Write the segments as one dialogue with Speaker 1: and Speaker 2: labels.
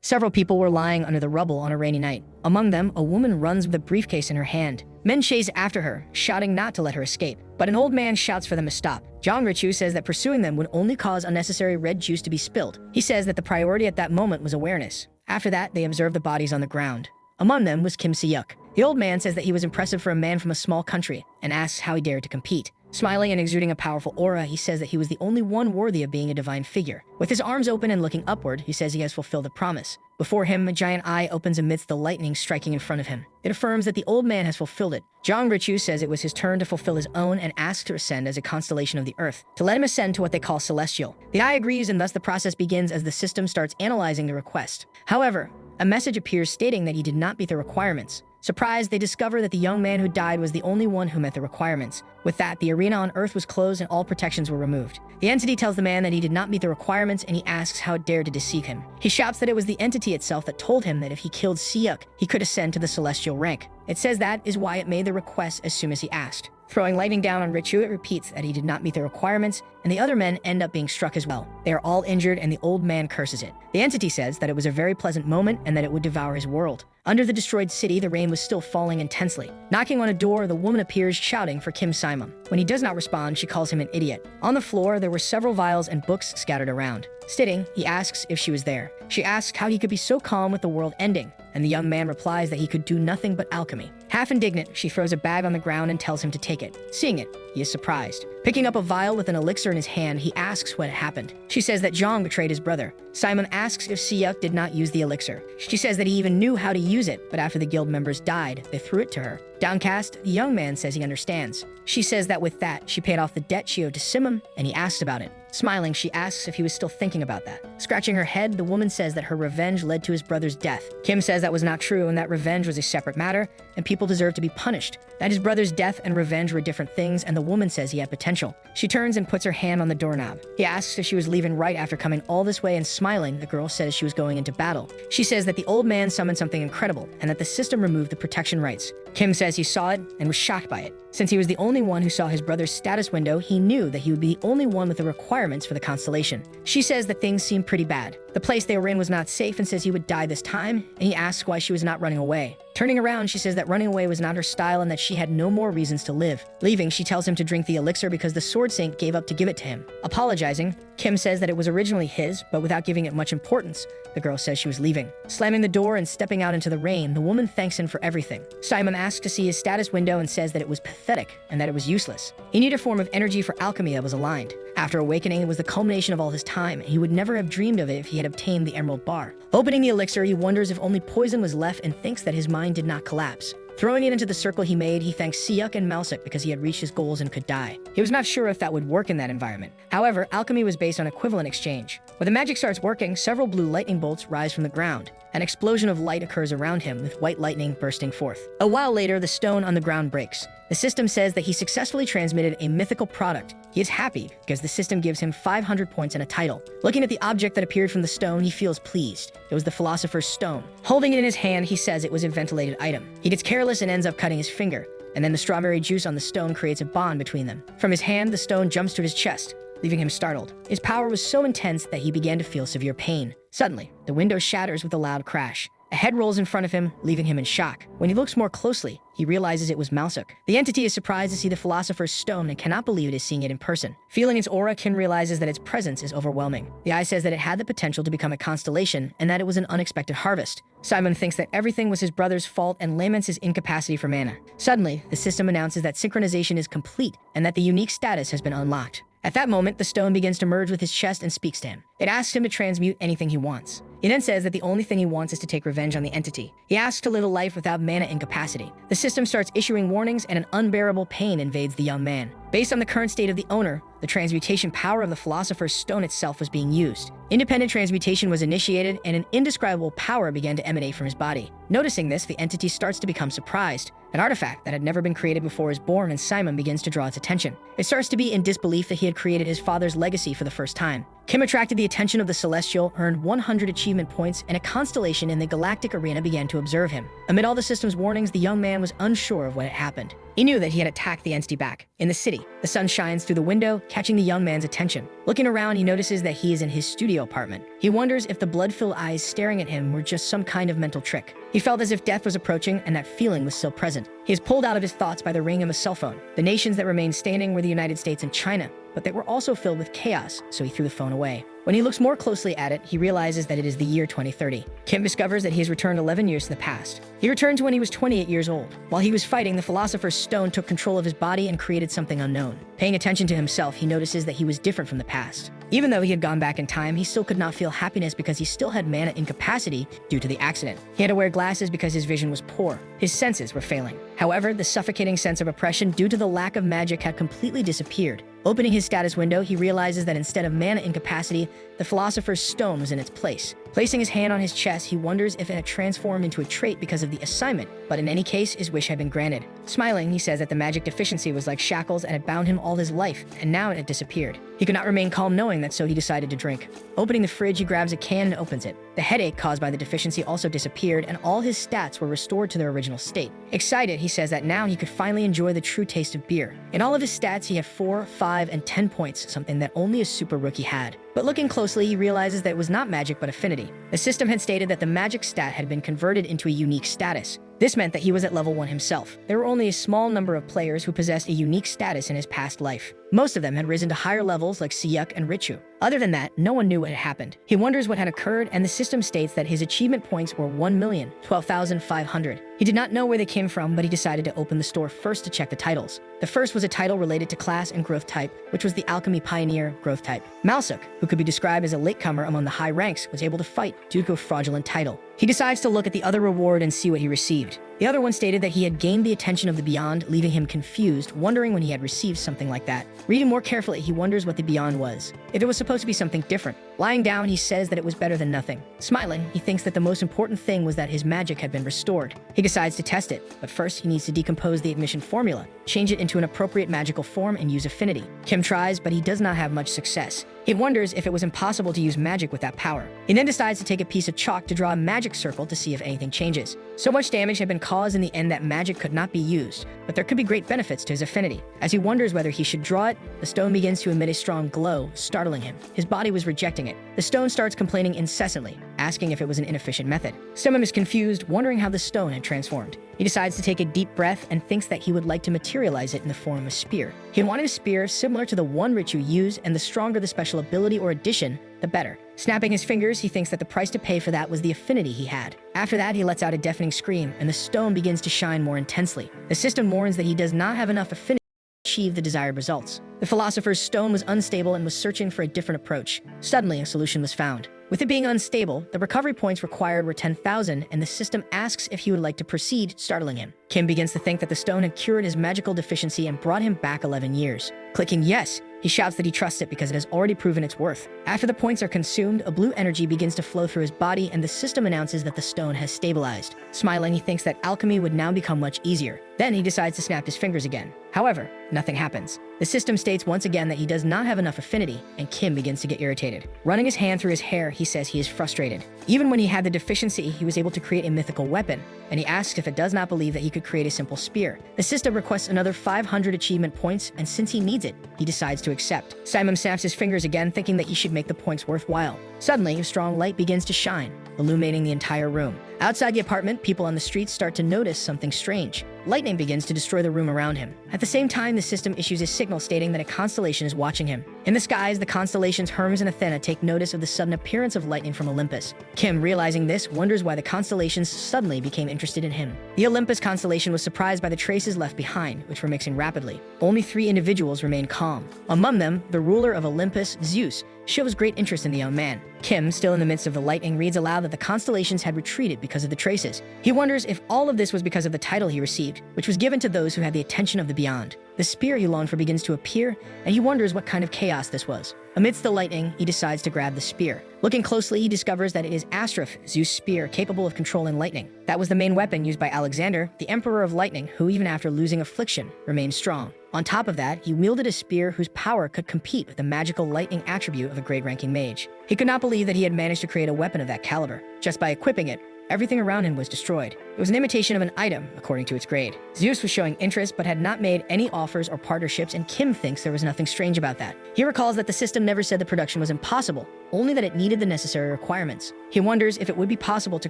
Speaker 1: Several people were lying under the rubble on a rainy night. Among them, a woman runs with a briefcase in her hand. Men chase after her, shouting not to let her escape. But an old man shouts for them to stop. Jongrichu says that pursuing them would only cause unnecessary red juice to be spilled. He says that the priority at that moment was awareness. After that, they observed the bodies on the ground. Among them was Kim Se-yuk. The old man says that he was impressive for a man from a small country and asks how he dared to compete. Smiling and exuding a powerful aura, he says that he was the only one worthy of being a divine figure. With his arms open and looking upward, he says he has fulfilled the promise. Before him, a giant eye opens amidst the lightning striking in front of him. It affirms that the old man has fulfilled it. Jongrichu says it was his turn to fulfill his own and asks to ascend as a constellation of the earth, to let him ascend to what they call celestial. The eye agrees, and thus the process begins as the system starts analyzing the request. However, a message appears stating that he did not meet the requirements. Surprised, they discover that the young man who died was the only one who met the requirements. With that, the arena on Earth was closed and all protections were removed. The entity tells the man that he did not meet the requirements, and he asks how it dared to deceive him. He shouts that it was the entity itself that told him that if he killed Se-yuk, he could ascend to the celestial rank. It says that is why it made the request as soon as he asked. Throwing lightning down on Richu, it repeats that he did not meet the requirements, and the other men end up being struck as well. They are all injured, and the old man curses it. The entity says that it was a very pleasant moment and that it would devour his world. Under the destroyed city, the rain was still falling intensely. Knocking on a door, the woman appears shouting for Kim Se-yuk. When he does not respond, she calls him an idiot. On the floor, there were several vials and books scattered around. Sitting, he asks if she was there. She asks how he could be so calm with the world ending, and the young man replies that he could do nothing but alchemy. Half indignant, she throws a bag on the ground and tells him to take it. Seeing it, he is surprised. Picking up a vial with an elixir in his hand, he asks what happened. She says that Zhang betrayed his brother. Simon asks if Se-yuk did not use the elixir. She says that he even knew how to use it, but after the guild members died, they threw it to her. Downcast, the young man says he understands. She says that with that, she paid off the debt she owed to Simon, and he asked about it. Smiling, she asks if he was still thinking about that. Scratching her head, the woman says that her revenge led to his brother's death. Kim says that was not true and that revenge was a separate matter, and people deserve to be punished. That his brother's death and revenge were different things, and the woman says he had potential. She turns and puts her hand on the doorknob. He asks if she was leaving right after coming all this way, and smiling, the girl says she was going into battle. She says that the old man summoned something incredible, and that the system removed the protection rights. Kim says he saw it and was shocked by it. Since he was the only one who saw his brother's status window, he knew that he would be the only one with the requirements for the constellation. She says that things seemed pretty bad. The place they were in was not safe and says he would die this time, and he asks why she was not running away. Turning around, she says that running away was not her style and that she had no more reasons to live. Leaving, she tells him to drink the elixir because the sword saint gave up to give it to him. Apologizing, Kim says that it was originally his, but without giving it much importance, the girl says she was leaving. Slamming the door and stepping out into the rain, the woman thanks him for everything. Simon asks to see his status window and says that it was pathetic and that it was useless. He needed a form of energy for alchemy that was aligned. After awakening, it was the culmination of all his time, and he would never have dreamed of it if he had obtained the emerald bar. Opening the elixir, he wonders if only poison was left and thinks that his mind did not collapse. Throwing it into the circle he made, he thanks Se-yuk and Malsuk because he had reached his goals and could die. He was not sure if that would work in that environment. However, alchemy was based on equivalent exchange. When the magic starts working, several blue lightning bolts rise from the ground. An explosion of light occurs around him, with white lightning bursting forth. A while later, the stone on the ground breaks. The system says that he successfully transmitted a mythical product. He is happy because the system gives him 500 points and a title. Looking at the object that appeared from the stone, he feels pleased. It was the philosopher's stone. Holding it in his hand, he says it was a ventilated item. He gets careless and ends up cutting his finger, and then the strawberry juice on the stone creates a bond between them. From his hand, the stone jumps to his chest, leaving him startled. His power was so intense that he began to feel severe pain. Suddenly, the window shatters with a loud crash. A head rolls in front of him, leaving him in shock. When he looks more closely, he realizes it was Malsuk. The entity is surprised to see the philosopher's stone and cannot believe it is seeing it in person. Feeling its aura, Kim realizes that its presence is overwhelming. The eye says that it had the potential to become a constellation and that it was an unexpected harvest. Simon thinks that everything was his brother's fault and laments his incapacity for mana. Suddenly, the system announces that synchronization is complete and that the unique status has been unlocked. At that moment, the stone begins to merge with his chest and speaks to him. It asks him to transmute anything he wants. He then says that the only thing he wants is to take revenge on the entity. He asks to live a life without mana incapacity. The system starts issuing warnings and an unbearable pain invades the young man. Based on the current state of the owner, the transmutation power of the philosopher's stone itself was being used. Independent transmutation was initiated and an indescribable power began to emanate from his body. Noticing this, the entity starts to become surprised. An artifact that had never been created before is born and Simon begins to draw its attention. It starts to be in disbelief that he had created his father's legacy for the first time. Kim attracted the attention of the Celestial, earned 100 achievement points, and a constellation in the galactic arena began to observe him. Amid all the system's warnings, the young man was unsure of what had happened. He knew that he had attacked the entity back. In the city, the sun shines through the window, catching the young man's attention. Looking around, he notices that he is in his studio apartment. He wonders if the blood-filled eyes staring at him were just some kind of mental trick. He felt as if death was approaching, and that feeling was still present. He is pulled out of his thoughts by the ring of a cell phone. The nations that remained standing were the United States and China, but they were also filled with chaos, so he threw the phone away. When he looks more closely at it, he realizes that it is the year 2030. Kim discovers that he has returned 11 years to the past. He returned to when he was 28 years old. While he was fighting, the philosopher's stone took control of his body and created something unknown. Paying attention to himself, he notices that he was different from the past. Even though he had gone back in time, he still could not feel happiness because he still had mana incapacity due to the accident. He had to wear glasses because his vision was poor. His senses were failing. However, the suffocating sense of oppression due to the lack of magic had completely disappeared. Opening his status window, he realizes that instead of mana incapacity, the philosopher's stone was in its place. Placing his hand on his chest, he wonders if it had transformed into a trait because of the assignment, but in any case, his wish had been granted. Smiling, he says that the magic deficiency was like shackles and had bound him all his life, and now it had disappeared. He could not remain calm knowing that, so he decided to drink. Opening the fridge, he grabs a can and opens it. The headache caused by the deficiency also disappeared, and all his stats were restored to their original state. Excited, he says that now he could finally enjoy the true taste of beer. In all of his stats, he had 4, 5, and 10 points, something that only a super rookie had. But looking closely, he realizes that it was not magic but affinity. The system had stated that the magic stat had been converted into a unique status. This meant that he was at level 1 himself. There were only a small number of players who possessed a unique status in his past life. Most of them had risen to higher levels like Siyuk and Richu. Other than that, no one knew what had happened. He wonders what had occurred, and the system states that his achievement points were 1,012,500. He did not know where they came from, but he decided to open the store first to check the titles. The first was a title related to class and growth type, which was the Alchemy Pioneer growth type. Malsuk, who could be described as a latecomer among the high ranks, was able to fight due to a fraudulent title. He decides to look at the other reward and see what he received. The other one stated that he had gained the attention of the Beyond, leaving him confused, wondering when he had received something like that. Reading more carefully, he wonders what the Beyond was. If it was supposed to be something different. Lying down, he says that it was better than nothing. Smiling, he thinks that the most important thing was that his magic had been restored. He decides to test it, but first he needs to decompose the ignition formula, change it into an appropriate magical form, and use affinity. Kim tries, but he does not have much success. He wonders if it was impossible to use magic with that power. He then decides to take a piece of chalk to draw a magic circle to see if anything changes. So much damage had been caused in the end that magic could not be used, but there could be great benefits to his affinity. As he wonders whether he should draw it, the stone begins to emit a strong glow, startling him. His body was rejecting it. The stone starts complaining incessantly, asking if it was an inefficient method. Stomach is confused, wondering how the stone had transformed. He decides to take a deep breath and thinks that he would like to materialize it in the form of a spear. He wanted a spear similar to the one Richu used, and the stronger the special ability or addition, the better. Snapping his fingers, he thinks that the price to pay for that was the affinity he had. After that, he lets out a deafening scream, and the stone begins to shine more intensely. The system warns that he does not have enough affinity to achieve the desired results. The philosopher's stone was unstable and was searching for a different approach. Suddenly, a solution was found. With it being unstable, the recovery points required were 10,000, and the system asks if he would like to proceed, startling him. Kim begins to think that the stone had cured his magical deficiency and brought him back 11 years. Clicking yes, he shouts that he trusts it because it has already proven its worth. After the points are consumed, a blue energy begins to flow through his body, and the system announces that the stone has stabilized. Smiling, he thinks that alchemy would now become much easier. Then he decides to snap his fingers again. However, nothing happens. The system states once again that he does not have enough affinity, and Kim begins to get irritated. Running his hand through his hair, he says he is frustrated. Even when he had the deficiency, he was able to create a mythical weapon, and he asks if it does not believe that he could create a simple spear. The system requests another 500 achievement points, and since he needs it, he decides to accept. Simon snaps his fingers again, thinking that he should make the points worthwhile. Suddenly, a strong light begins to shine, illuminating the entire room. Outside the apartment, people on the streets start to notice something strange. Lightning begins to destroy the room around him. At the same time, the system issues a signal stating that a constellation is watching him. In the skies, the constellations Hermes and Athena take notice of the sudden appearance of lightning from Olympus. Kim, realizing this, wonders why the constellations suddenly became interested in him. The Olympus constellation was surprised by the traces left behind, which were mixing rapidly. Only 3 individuals remained calm. Among them, the ruler of Olympus, Zeus, shows great interest in the young man. Kim, still in the midst of the lightning, reads aloud that the constellations had retreated because of the traces. He wonders if all of this was because of the title he received, which was given to those who had the attention of the Beyond. The spear he longed for begins to appear, and he wonders what kind of chaos this was. Amidst the lightning, he decides to grab the spear. Looking closely, he discovers that it is Astroph, Zeus' spear, capable of controlling lightning. That was the main weapon used by Alexander, the Emperor of Lightning, who even after losing affliction, remained strong. On top of that, he wielded a spear whose power could compete with the magical lightning attribute of a grade-ranking mage. He could not believe that he had managed to create a weapon of that caliber. Just by equipping it, everything around him was destroyed. It was an imitation of an item, according to its grade. Zeus was showing interest but had not made any offers or partnerships, and Kim thinks there was nothing strange about that. He recalls that the system never said the production was impossible, only that it needed the necessary requirements. He wonders if it would be possible to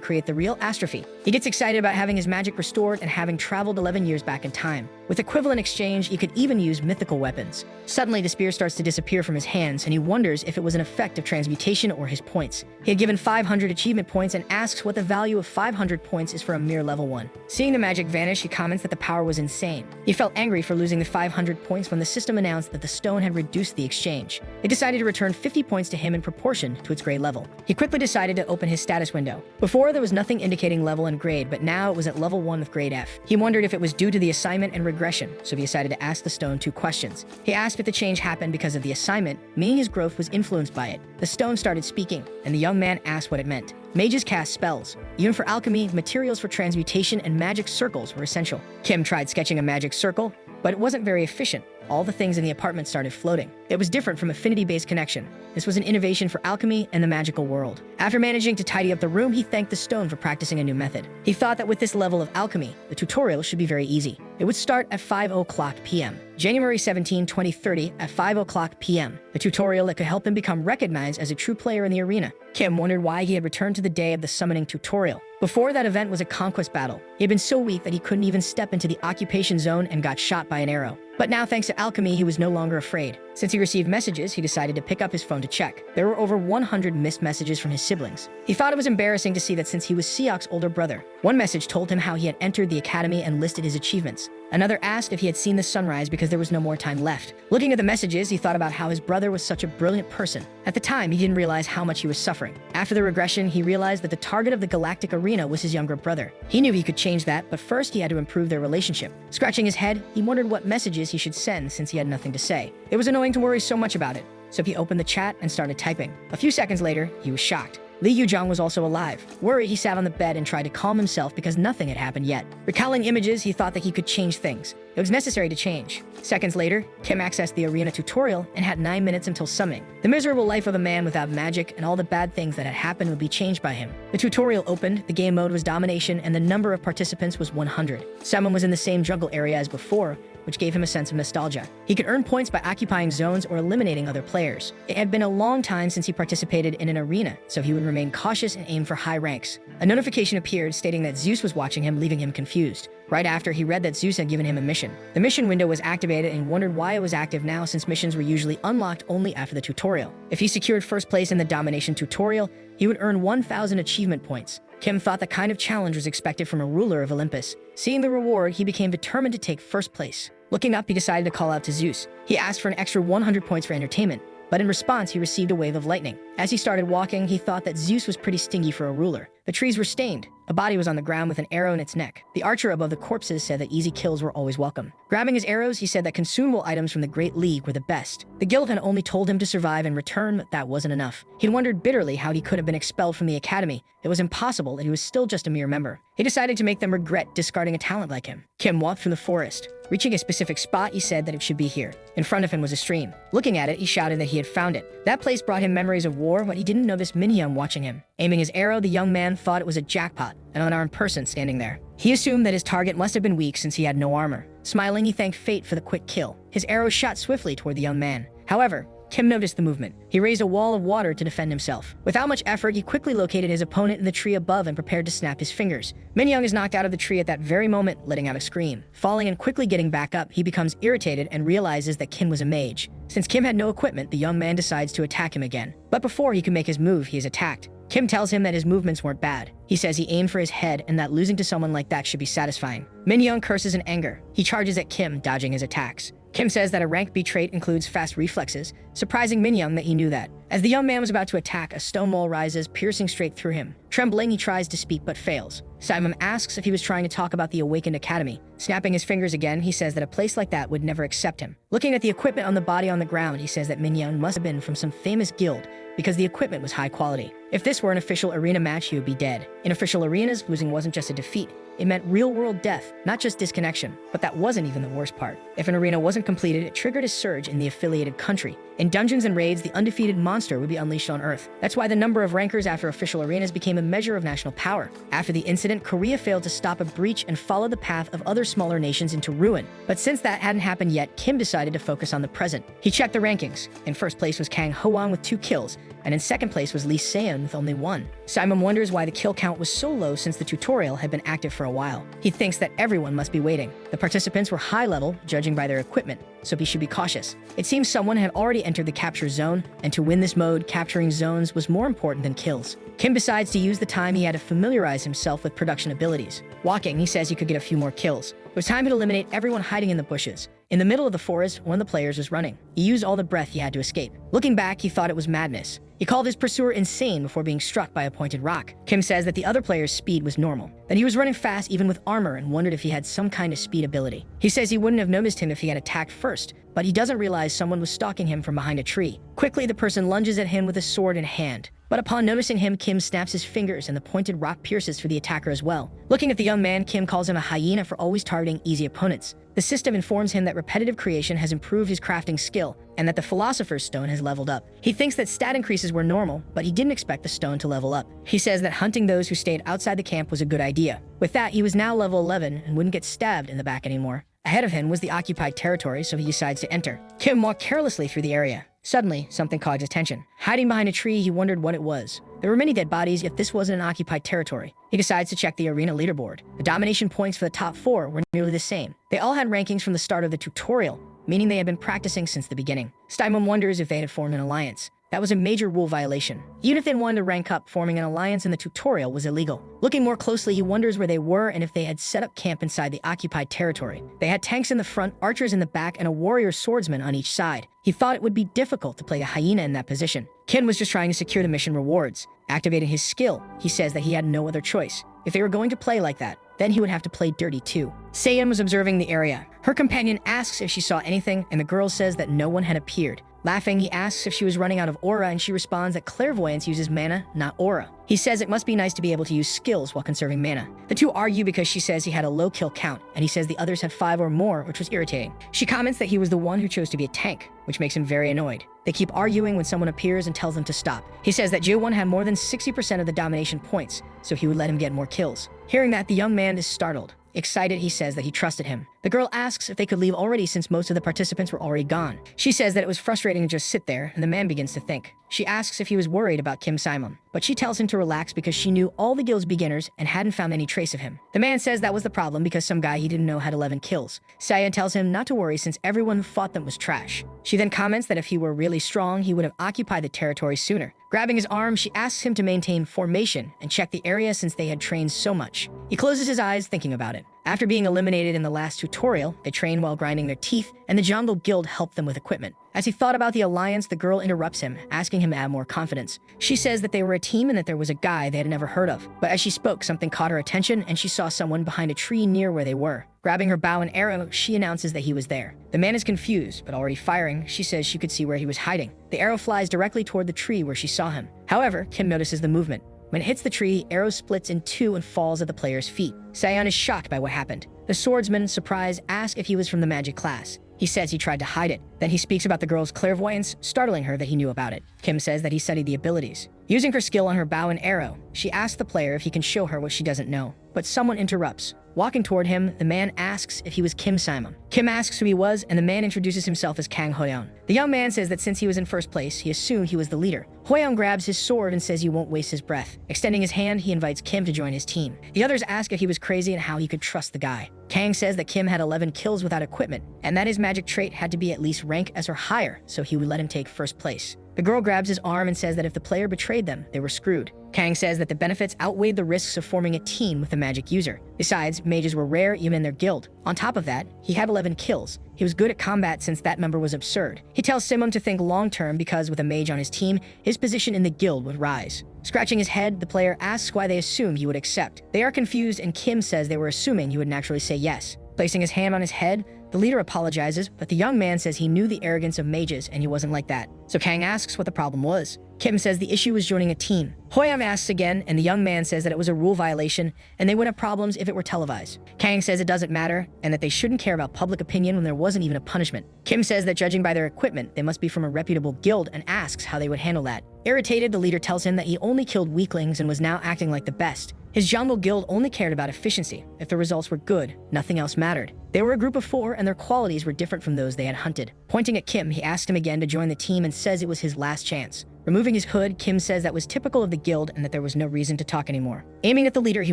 Speaker 1: create the real astrophy. He gets excited about having his magic restored and having traveled 11 years back in time. With equivalent exchange, he could even use mythical weapons. Suddenly, the spear starts to disappear from his hands, and he wonders if it was an effect of transmutation or his points. He had given 500 achievement points and asks what the value of 500 points is for a mere level 1. Seeing the magic vanish, he comments that the power was insane. He felt angry for losing the 500 points when the system announced that the stone had reduced the exchange. They decided to return 50 points to him in proportion to its grade level. He quickly decided to open his status window. Before, there was nothing indicating level and grade, but now it was at level 1 with grade F. He wondered if it was due to the assignment and regression, so he decided to ask the stone 2 questions. He asked if the change happened because of the assignment, meaning his growth was influenced by it. The stone started speaking, and the young man asked what it meant. Mages cast spells. Even for alchemy, materials for transmutation and magic circles were essential. Kim tried sketching a magic circle, but it wasn't very efficient. All the things in the apartment started floating. It was different from affinity-based connection. This was an innovation for alchemy and the magical world. After managing to tidy up the room, he thanked the stone for practicing a new method. He thought that with this level of alchemy, the tutorial should be very easy. It would start at 5:00 p.m. January 17, 2030 at 5:00 p.m. The tutorial that could help him become recognized as a true player in the arena. Kim wondered why he had returned to the day of the summoning tutorial. Before that event was a conquest battle. He had been so weak that he couldn't even step into the occupation zone and got shot by an arrow. But now, thanks to alchemy, he was no longer afraid. Since he received messages, he decided to pick up his phone to check. There were over 100 missed messages from his siblings. He thought it was embarrassing to see that since he was Seok's older brother. One message told him how he had entered the academy and listed his achievements. Another asked if he had seen the sunrise because there was no more time left. Looking at the messages, he thought about how his brother was such a brilliant person. At the time, he didn't realize how much he was suffering. After the regression, he realized that the target of the galactic arena was his younger brother. He knew he could change that, but first he had to improve their relationship. Scratching his head, he wondered what messages he should send since he had nothing to say. It was annoying to worry so much about it, so he opened the chat and started typing. A few seconds later, he was shocked. Lee Yu-jung was also alive. Worried, he sat on the bed and tried to calm himself because nothing had happened yet. Recalling images, he thought that he could change things. It was necessary to change. Seconds later, Kim accessed the arena tutorial and had 9 minutes until summoning. The miserable life of a man without magic and all the bad things that had happened would be changed by him. The tutorial opened, the game mode was domination, and the number of participants was 100. Someone was in the same jungle area as before, which gave him a sense of nostalgia. He could earn points by occupying zones or eliminating other players. It had been a long time since he participated in an arena, so he would remain cautious and aim for high ranks. A notification appeared stating that Zeus was watching him, leaving him confused. Right after, he read that Zeus had given him a mission. The mission window was activated and wondered why it was active now since missions were usually unlocked only after the tutorial. If he secured first place in the domination tutorial, he would earn 1,000 achievement points. Kim thought the kind of challenge was expected from a ruler of Olympus. Seeing the reward, he became determined to take first place. Looking up, he decided to call out to Zeus. He asked for an extra 100 points for entertainment, but in response, he received a wave of lightning. As he started walking, he thought that Zeus was pretty stingy for a ruler. The trees were stained. A body was on the ground with an arrow in its neck. The archer above the corpses said that easy kills were always welcome. Grabbing his arrows, he said that consumable items from the Great League were the best. The guild had only told him to survive and return, but that wasn't enough. He wondered bitterly how he could have been expelled from the academy. It was impossible that he was still just a mere member. He decided to make them regret discarding a talent like him. Kim walked through the forest. Reaching a specific spot, he said that it should be here. In front of him was a stream. Looking at it, he shouted that he had found it. That place brought him memories of war, but he didn't notice Minhyun watching him. Aiming his arrow, the young man thought it was a jackpot, an unarmed person standing there. He assumed that his target must have been weak since he had no armor. Smiling, he thanked fate for the quick kill. His arrow shot swiftly toward the young man. However, Kim noticed the movement. He raised a wall of water to defend himself. Without much effort, he quickly located his opponent in the tree above and prepared to snap his fingers. Minhyun is knocked out of the tree at that very moment, letting out a scream. Falling and quickly getting back up, he becomes irritated and realizes that Kim was a mage. Since Kim had no equipment, the young man decides to attack him again. But before he can make his move, he is attacked. Kim tells him that his movements weren't bad. He says he aimed for his head and that losing to someone like that should be satisfying. Minhyun curses in anger. He charges at Kim, dodging his attacks. Kim says that a rank B trait includes fast reflexes, surprising Minhyun that he knew that. As the young man was about to attack, a stone wall rises, piercing straight through him. Trembling, he tries to speak but fails. Simon asks if he was trying to talk about the Awakened Academy. Snapping his fingers again, he says that a place like that would never accept him. Looking at the equipment on the body on the ground, he says that Minyoung must have been from some famous guild because the equipment was high quality. If this were an official arena match, he would be dead. In official arenas, losing wasn't just a defeat. It meant real-world death, not just disconnection. But that wasn't even the worst part. If an arena wasn't completed, it triggered a surge in the affiliated country. In dungeons and raids, the undefeated monster would be unleashed on Earth. That's why the number of rankers after official arenas became a measure of national power. After the incident, Korea failed to stop a breach and followed the path of other smaller nations into ruin. But since that hadn't happened yet, Kim decided to focus on the present. He checked the rankings. In first place was Kang Hoang with 2 kills, and in second place was Lee Seon with only 1. Simon wonders why the kill count was so low since the tutorial had been active for a while. He thinks that everyone must be waiting. The participants were high level, judging by their equipment, so he should be cautious. It seems someone had already entered the capture zone, and to win this mode, capturing zones was more important than kills. Kim decides to use the time he had to familiarize himself with production abilities. Walking, he says he could get a few more kills. It was time to eliminate everyone hiding in the bushes. In the middle of the forest, one of the players was running. He used all the breath he had to escape. Looking back, he thought it was madness. He called his pursuer insane before being struck by a pointed rock. Kim says that the other player's speed was normal, that he was running fast even with armor, and wondered if he had some kind of speed ability. He says he wouldn't have noticed him if he had attacked first, but he doesn't realize someone was stalking him from behind a tree. Quickly, the person lunges at him with a sword in hand. But upon noticing him, Kim snaps his fingers and the pointed rock pierces for the attacker as well. Looking at the young man, Kim calls him a hyena for always targeting easy opponents. The system informs him that repetitive creation has improved his crafting skill and that the Philosopher's Stone has leveled up. He thinks that stat increases were normal, but he didn't expect the stone to level up. He says that hunting those who stayed outside the camp was a good idea. With that, he was now level 11 and wouldn't get stabbed in the back anymore. Ahead of him was the occupied territory, so he decides to enter. Kim walked carelessly through the area. Suddenly, something caught his attention. Hiding behind a tree, he wondered what it was. There were many dead bodies, yet this wasn't an occupied territory. He decides to check the arena leaderboard. The domination points for the top 4 were nearly the same. They all had rankings from the start of the tutorial, meaning they had been practicing since the beginning. Steinman wonders if they had formed an alliance. That was a major rule violation. Even if they wanted to rank up, forming an alliance in the tutorial was illegal. Looking more closely, he wonders where they were and if they had set up camp inside the occupied territory. They had tanks in the front, archers in the back, and a warrior swordsman on each side. He thought it would be difficult to play a hyena in that position. Kin was just trying to secure the mission rewards. Activating his skill, he says that he had no other choice. If they were going to play like that, then he would have to play dirty too. Seiyun was observing the area. Her companion asks if she saw anything, and the girl says that no one had appeared. Laughing, he asks if she was running out of aura, and she responds that clairvoyance uses mana, not aura. He says it must be nice to be able to use skills while conserving mana. The two argue because she says he had a low kill count, and he says the others had 5 or more, which was irritating. She comments that he was the one who chose to be a tank, which makes him very annoyed. They keep arguing when someone appears and tells them to stop. He says that Jiwon had more than 60% of the domination points, so he would let him get more kills. Hearing that, the young man is startled. Excited, he says that he trusted him. The girl asks if they could leave already since most of the participants were already gone. She says that it was frustrating to just sit there, and the man begins to think. She asks if he was worried about Kim Simon, but she tells him to relax because she knew all the guild's beginners and hadn't found any trace of him. The man says that was the problem because some guy he didn't know had 11 kills. Saya tells him not to worry since everyone who fought them was trash. She then comments that if he were really strong, he would have occupied the territory sooner. Grabbing his arm, she asks him to maintain formation and check the area since they had trained so much. He closes his eyes thinking about it. After being eliminated in the last tutorial, they trained while grinding their teeth, and the Jungle Guild helped them with equipment. As he thought about the alliance, the girl interrupts him, asking him to add more confidence. She says that they were a team and that there was a guy they had never heard of. But as she spoke, something caught her attention, and she saw someone behind a tree near where they were. Grabbing her bow and arrow, she announces that he was there. The man is confused, but already firing, she says she could see where he was hiding. The arrow flies directly toward the tree where she saw him. However, Kim notices the movement. When it hits the tree, the arrow splits in 2 and falls at the player's feet. Sayon is shocked by what happened. The swordsman, surprised, asks if he was from the magic class. He says he tried to hide it. Then he speaks about the girl's clairvoyance, startling her that he knew about it. Kim says that he studied the abilities. Using her skill on her bow and arrow, she asks the player if he can show her what she doesn't know. But someone interrupts. Walking toward him, the man asks if he was Kim Simon. Kim asks who he was, and the man introduces himself as Kang Hoyeon. The young man says that since he was in first place, he assumed he was the leader. Hoyeon grabs his sword and says he won't waste his breath. Extending his hand, he invites Kim to join his team. The others ask if he was crazy and how he could trust the guy. Kang says that Kim had 11 kills without equipment, and that his magic trait had to be at least rank S or higher, so he would let him take first place. The girl grabs his arm and says that if the player betrayed them, they were screwed. Kang says that the benefits outweighed the risks of forming a team with a magic user. Besides, mages were rare even in their guild. On top of that, he had 11 kills. He was good at combat since that number was absurd. He tells Simum to think long-term because with a mage on his team, his position in the guild would rise. Scratching his head, the player asks why they assume he would accept. They are confused, and Kim says they were assuming he would naturally say yes. Placing his hand on his head, the leader apologizes, but the young man says he knew the arrogance of mages and he wasn't like that. So Kang asks what the problem was. Kim says the issue was joining a team. Hoyam asks again, and the young man says that it was a rule violation and they would have problems if it were televised. Kang says it doesn't matter and that they shouldn't care about public opinion when there wasn't even a punishment. Kim says that judging by their equipment, they must be from a reputable guild and asks how they would handle that. Irritated, the leader tells him that he only killed weaklings and was now acting like the best. His jungle guild only cared about efficiency. If the results were good, nothing else mattered. They were a group of 4 and their qualities were different from those they had hunted. Pointing at Kim, he asked him again to join the team and says it was his last chance. Removing his hood, Kim says that was typical of the guild and that there was no reason to talk anymore. Aiming at the leader, he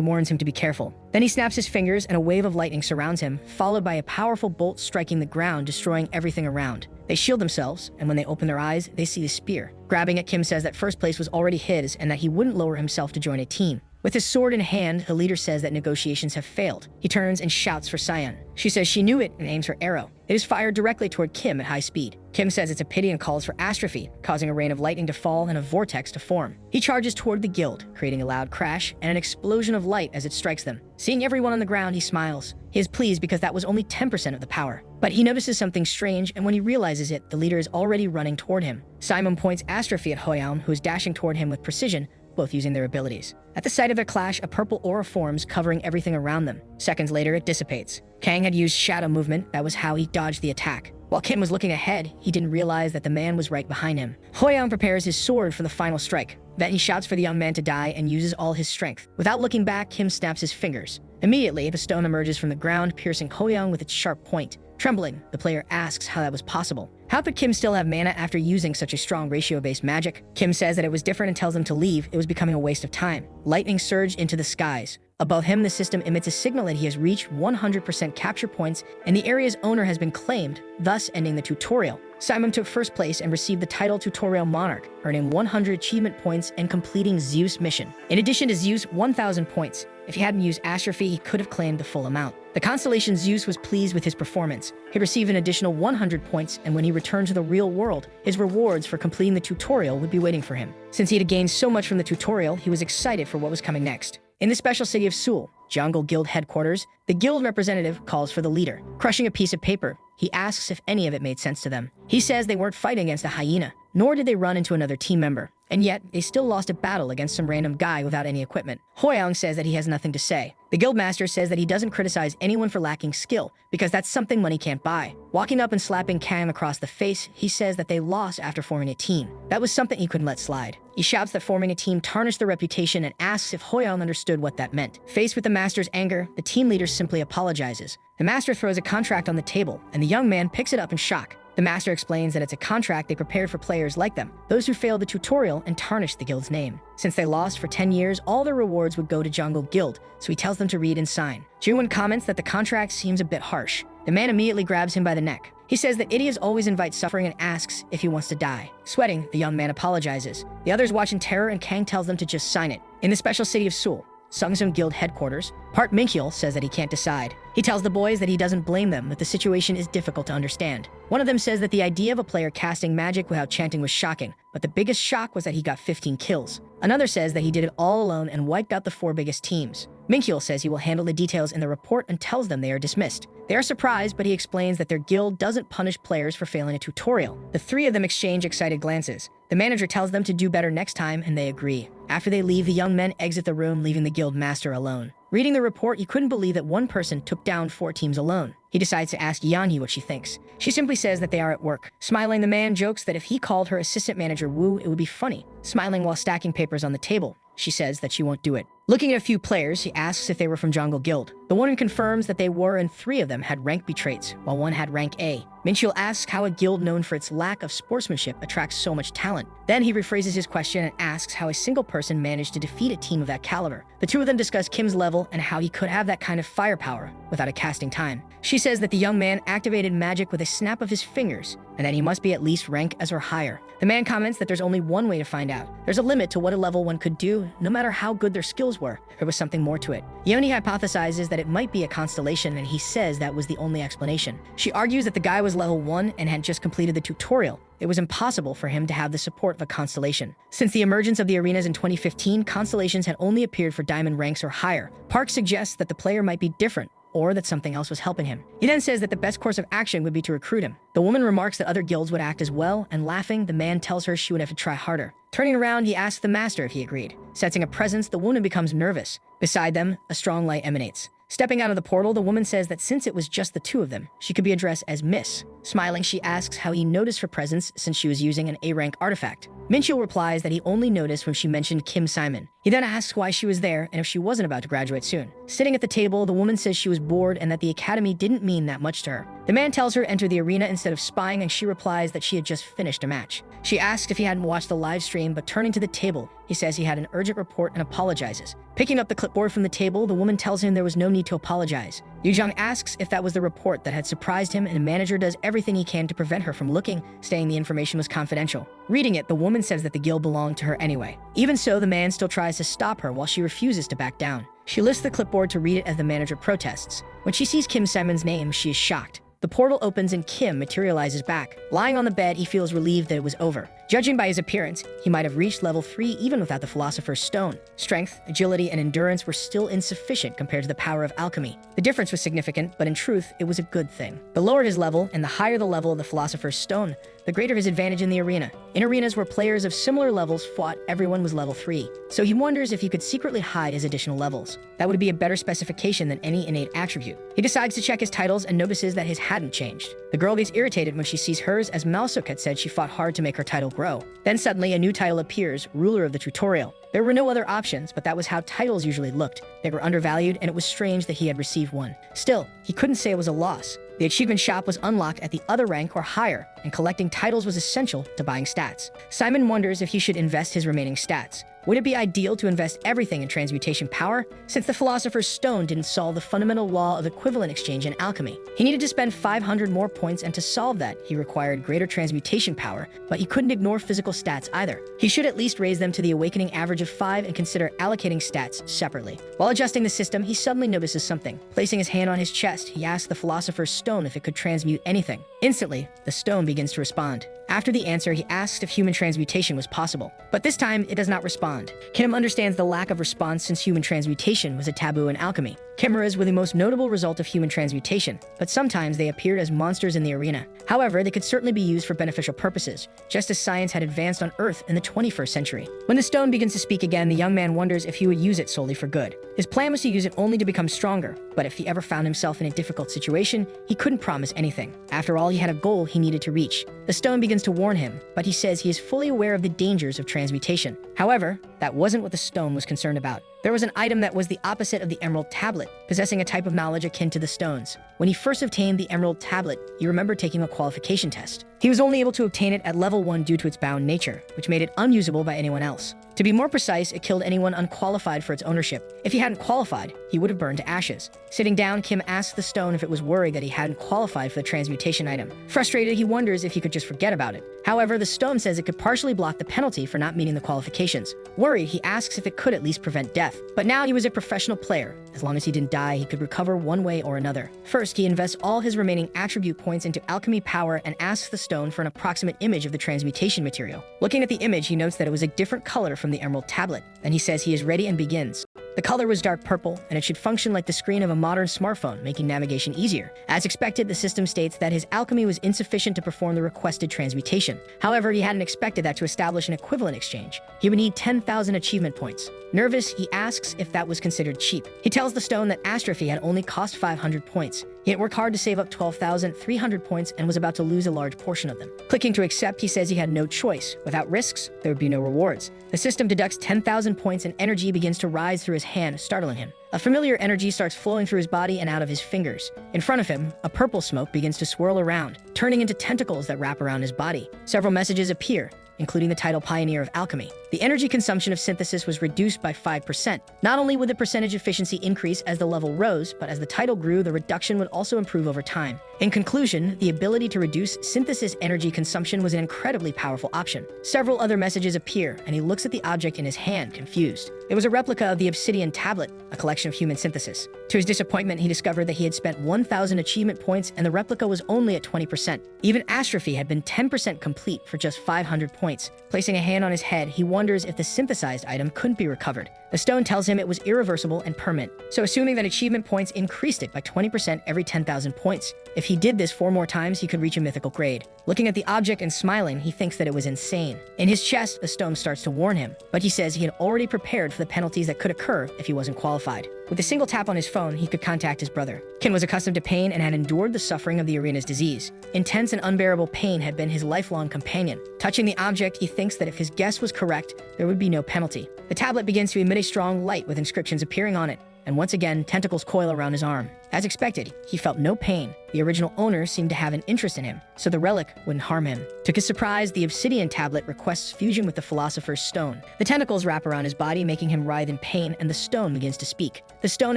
Speaker 1: warns him to be careful. Then he snaps his fingers and a wave of lightning surrounds him, followed by a powerful bolt striking the ground, destroying everything around. They shield themselves, and when they open their eyes, they see the spear. Grabbing it, Kim says that first place was already his and that he wouldn't lower himself to join a team. With his sword in hand, the leader says that negotiations have failed. He turns and shouts for Sion. She says she knew it and aims her arrow. It is fired directly toward Kim at high speed. Kim says it's a pity and calls for astrophy, causing a rain of lightning to fall and a vortex to form. He charges toward the guild, creating a loud crash and an explosion of light as it strikes them. Seeing everyone on the ground, he smiles. He is pleased because that was only 10% of the power. But he notices something strange, and when he realizes it, the leader is already running toward him. Simon points astrophy at Hoyam, who is dashing toward him with precision, both using their abilities. At the sight of their clash, a purple aura forms, covering everything around them. Seconds later, it dissipates. Kang had used shadow movement. That was how he dodged the attack. While Kim was looking ahead, he didn't realize that the man was right behind him. Hoyam prepares his sword for the final strike. Then he shouts for the young man to die and uses all his strength. Without looking back, Kim snaps his fingers. Immediately, the stone emerges from the ground, piercing Hoyam with its sharp point. Trembling, the player asks how that was possible. How could Kim still have mana after using such a strong ratio-based magic? Kim says that it was different and tells them to leave. It was becoming a waste of time. Lightning surged into the skies. Above him, the system emits a signal that he has reached 100% capture points and the area's owner has been claimed, thus ending the tutorial. Simon took first place and received the title Tutorial Monarch, earning 100 achievement points and completing Zeus' mission. In addition to Zeus' 1,000 points, if he hadn't used astrophy, he could have claimed the full amount. The constellation Zeus was pleased with his performance. He received an additional 100 points, and when he returned to the real world, his rewards for completing the tutorial would be waiting for him. Since he had gained so much from the tutorial, he was excited for what was coming next. In the special city of Seoul, Jungle Guild headquarters, the guild representative calls for the leader. Crushing a piece of paper, he asks if any of it made sense to them. He says they weren't fighting against a hyena, nor did they run into another team member. And yet, they still lost a battle against some random guy without any equipment. Hoyang says that he has nothing to say. The guildmaster says that he doesn't criticize anyone for lacking skill, because that's something money can't buy. Walking up and slapping Kang across the face, he says that they lost after forming a team. That was something he couldn't let slide. He shouts that forming a team tarnished their reputation and asks if Hoyang understood what that meant. Faced with the master's anger, the team leader simply apologizes. The master throws a contract on the table, and the young man picks it up in shock. The master explains that it's a contract they prepared for players like them, those who failed the tutorial and tarnished the guild's name. Since they lost for 10 years, all their rewards would go to Jungle Guild, so he tells them to read and sign. Jiwon comments that the contract seems a bit harsh. The man immediately grabs him by the neck. He says that idiots always invite suffering and asks if he wants to die. Sweating, the young man apologizes. The others watch in terror and Kang tells them to just sign it. In the special city of Seoul, Sungsum Guild headquarters, Park Minhyul says that he can't decide. He tells the boys that he doesn't blame them, that the situation is difficult to understand. One of them says that the idea of a player casting magic without chanting was shocking, but the biggest shock was that he got 15 kills. Another says that he did it all alone and wiped out the 4 biggest teams. Minhyul says he will handle the details in the report and tells them they are dismissed. They are surprised, but he explains that their guild doesn't punish players for failing a tutorial. The 3 of them exchange excited glances. The manager tells them to do better next time, and they agree. After they leave, the young men exit the room, leaving the guild master alone. Reading the report, he couldn't believe that one person took down 4 teams alone. He decides to ask Yanhee what she thinks. She simply says that they are at work. Smiling, the man jokes that if he called her assistant manager Woo, it would be funny. Smiling while stacking papers on the table, she says that she won't do it. Looking at a few players, he asks if they were from Jungle Guild. The woman confirms that they were, and 3 of them had rank B traits, while 1 had rank A. Minhyul asks how a guild known for its lack of sportsmanship attracts so much talent. Then he rephrases his question and asks how a single person managed to defeat a team of that caliber. The 2 of them discuss Kim's level and how he could have that kind of firepower without a casting time. She says that the young man activated magic with a snap of his fingers, and that he must be at least rank as or higher. The man comments that there's only one way to find out. There's a limit to what a level one could do, no matter how good their skills were. There was something more to it. Yoni hypothesizes that it might be a constellation, and he says that was the only explanation. She argues that the guy was level 1 and had just completed the tutorial. It was impossible for him to have the support of a constellation. Since the emergence of the arenas in 2015, constellations had only appeared for diamond ranks or higher. Park suggests that the player might be different, or that something else was helping him. He then says that the best course of action would be to recruit him. The woman remarks that other guilds would act as well, and laughing, the man tells her she would have to try harder. Turning around, he asks the master if he agreed. Sensing a presence, the woman becomes nervous. Beside them, a strong light emanates. Stepping out of the portal, the woman says that since it was just the two of them, she could be addressed as Miss. Smiling, she asks how he noticed her presence since she was using an A-rank artifact. Minchil replies that he only noticed when she mentioned Kim Simon. He then asks why she was there and if she wasn't about to graduate soon. Sitting at the table, the woman says she was bored and that the academy didn't mean that much to her. The man tells her to enter the arena instead of spying, and she replies that she had just finished a match. She asks if he hadn't watched the live stream, but turning to the table, he says he had an urgent report and apologizes. Picking up the clipboard from the table, the woman tells him there was no need to apologize. Yujong asks if that was the report that had surprised him, and the manager does everything he can to prevent her from looking, saying the information was confidential. Reading it, the woman says that the guild belonged to her anyway. Even so, the man still tries to stop her while she refuses to back down. She lifts the clipboard to read it as the manager protests. When she sees Kim Simon's name, she is shocked. The portal opens and Kim materializes back. Lying on the bed, he feels relieved that it was over. Judging by his appearance, he might have reached level 3 even without the Philosopher's Stone. Strength, agility, and endurance were still insufficient compared to the power of alchemy. The difference was significant, but in truth, it was a good thing. The lower his level, and the higher the level of the Philosopher's Stone, the greater his advantage in the arena. In arenas where players of similar levels fought, everyone was level 3. So he wonders if he could secretly hide his additional levels. That would be a better specification than any innate attribute. He decides to check his titles and notices that his hadn't changed. The girl gets irritated when she sees hers, as Malsuk had said she fought hard to make her title grow. Then suddenly a new title appears, Ruler of the Tutorial. There were no other options, but that was how titles usually looked. They were undervalued, and it was strange that he had received one. Still, he couldn't say it was a loss. The achievement shop was unlocked at the other rank or higher, and collecting titles was essential to buying stats. Simon wonders if he should invest his remaining stats. Would it be ideal to invest everything in transmutation power, since the Philosopher's Stone didn't solve the fundamental law of equivalent exchange in alchemy? He needed to spend 500 more points, and to solve that, he required greater transmutation power, but he couldn't ignore physical stats either. He should at least raise them to the awakening average of 5 and consider allocating stats separately. While adjusting the system, he suddenly notices something. Placing his hand on his chest, he asks the Philosopher's Stone if it could transmute anything. Instantly, the stone begins to respond. After the answer, he asks if human transmutation was possible. But this time, it does not respond. Kim understands the lack of response since human transmutation was a taboo in alchemy. Chimeras were the most notable result of human transmutation, but sometimes they appeared as monsters in the arena. However, they could certainly be used for beneficial purposes, just as science had advanced on Earth in the 21st century. When the stone begins to speak again, the young man wonders if he would use it solely for good. His plan was to use it only to become stronger, but if he ever found himself in a difficult situation, he couldn't promise anything. After all, he had a goal he needed to reach. The stone begins to warn him, but he says he is fully aware of the dangers of transmutation. However, that wasn't what the stone was concerned about. There was an item that was the opposite of the Emerald Tablet, possessing a type of knowledge akin to the stones. When he first obtained the Emerald Tablet, he remembered taking a qualification test. He was only able to obtain it at level 1 due to its bound nature, which made it unusable by anyone else. To be more precise, it killed anyone unqualified for its ownership. If he hadn't qualified, he would have burned to ashes. Sitting down, Kim asks the stone if it was worried that he hadn't qualified for the transmutation item. Frustrated, he wonders if he could just forget about it. However, the stone says it could partially block the penalty for not meeting the qualifications. Worried, he asks if it could at least prevent death. But now he was a professional player. As long as he didn't die, he could recover one way or another. First, he invests all his remaining attribute points into alchemy power and asks the stone for an approximate image of the transmutation material. Looking at the image, he notes that it was a different color from the Emerald Tablet. Then he says he is ready and begins. The color was dark purple, and it should function like the screen of a modern smartphone, making navigation easier. As expected, the system states that his alchemy was insufficient to perform the requested transmutation. However, he hadn't expected that to establish an equivalent exchange. He would need 10,000 achievement points. Nervous, he asks if that was considered cheap. He tells the stone that astrophy had only cost 500 points. He had worked hard to save up 12,300 points and was about to lose a large portion of them. Clicking to accept, he says he had no choice. Without risks, there would be no rewards. The system deducts 10,000 points and energy begins to rise through his hand, startling him. A familiar energy starts flowing through his body and out of his fingers. In front of him, a purple smoke begins to swirl around, turning into tentacles that wrap around his body. Several messages appear, including the title Pioneer of Alchemy. The The energy consumption of synthesis was reduced by 5%. Not only would the percentage efficiency increase as the level rose, but as the title grew, the reduction would also improve over time. In conclusion, the ability to reduce synthesis energy consumption was an incredibly powerful option. Several other messages appear, and he looks at the object in his hand, confused. It was a replica of the obsidian tablet, a collection of human synthesis. To his disappointment, he discovered that he had spent 1,000 achievement points and the replica was only at 20%. Even astrophy had been 10% complete for just 500 points. Placing a hand on his head, he wonders if the synthesized item couldn't be recovered. The stone tells him it was irreversible and permanent, so assuming that achievement points increased it by 20% every 10,000 points. If he did this 4 more times, he could reach a mythical grade. Looking at the object and smiling, he thinks that it was insane. In his chest, the stone starts to warn him, but he says he had already prepared for the penalties that could occur if he wasn't qualified. With a single tap on his phone, he could contact his brother. Kin was accustomed to pain and had endured the suffering of the arena's disease. Intense and unbearable pain had been his lifelong companion. Touching the object, he thinks that if his guess was correct, there would be no penalty. The tablet begins to emit a strong light with inscriptions appearing on it, and once again, tentacles coil around his arm. As expected, he felt no pain. The original owner seemed to have an interest in him, so the relic wouldn't harm him. To his surprise, the obsidian tablet requests fusion with the philosopher's stone. The tentacles wrap around his body, making him writhe in pain, and the stone begins to speak. The stone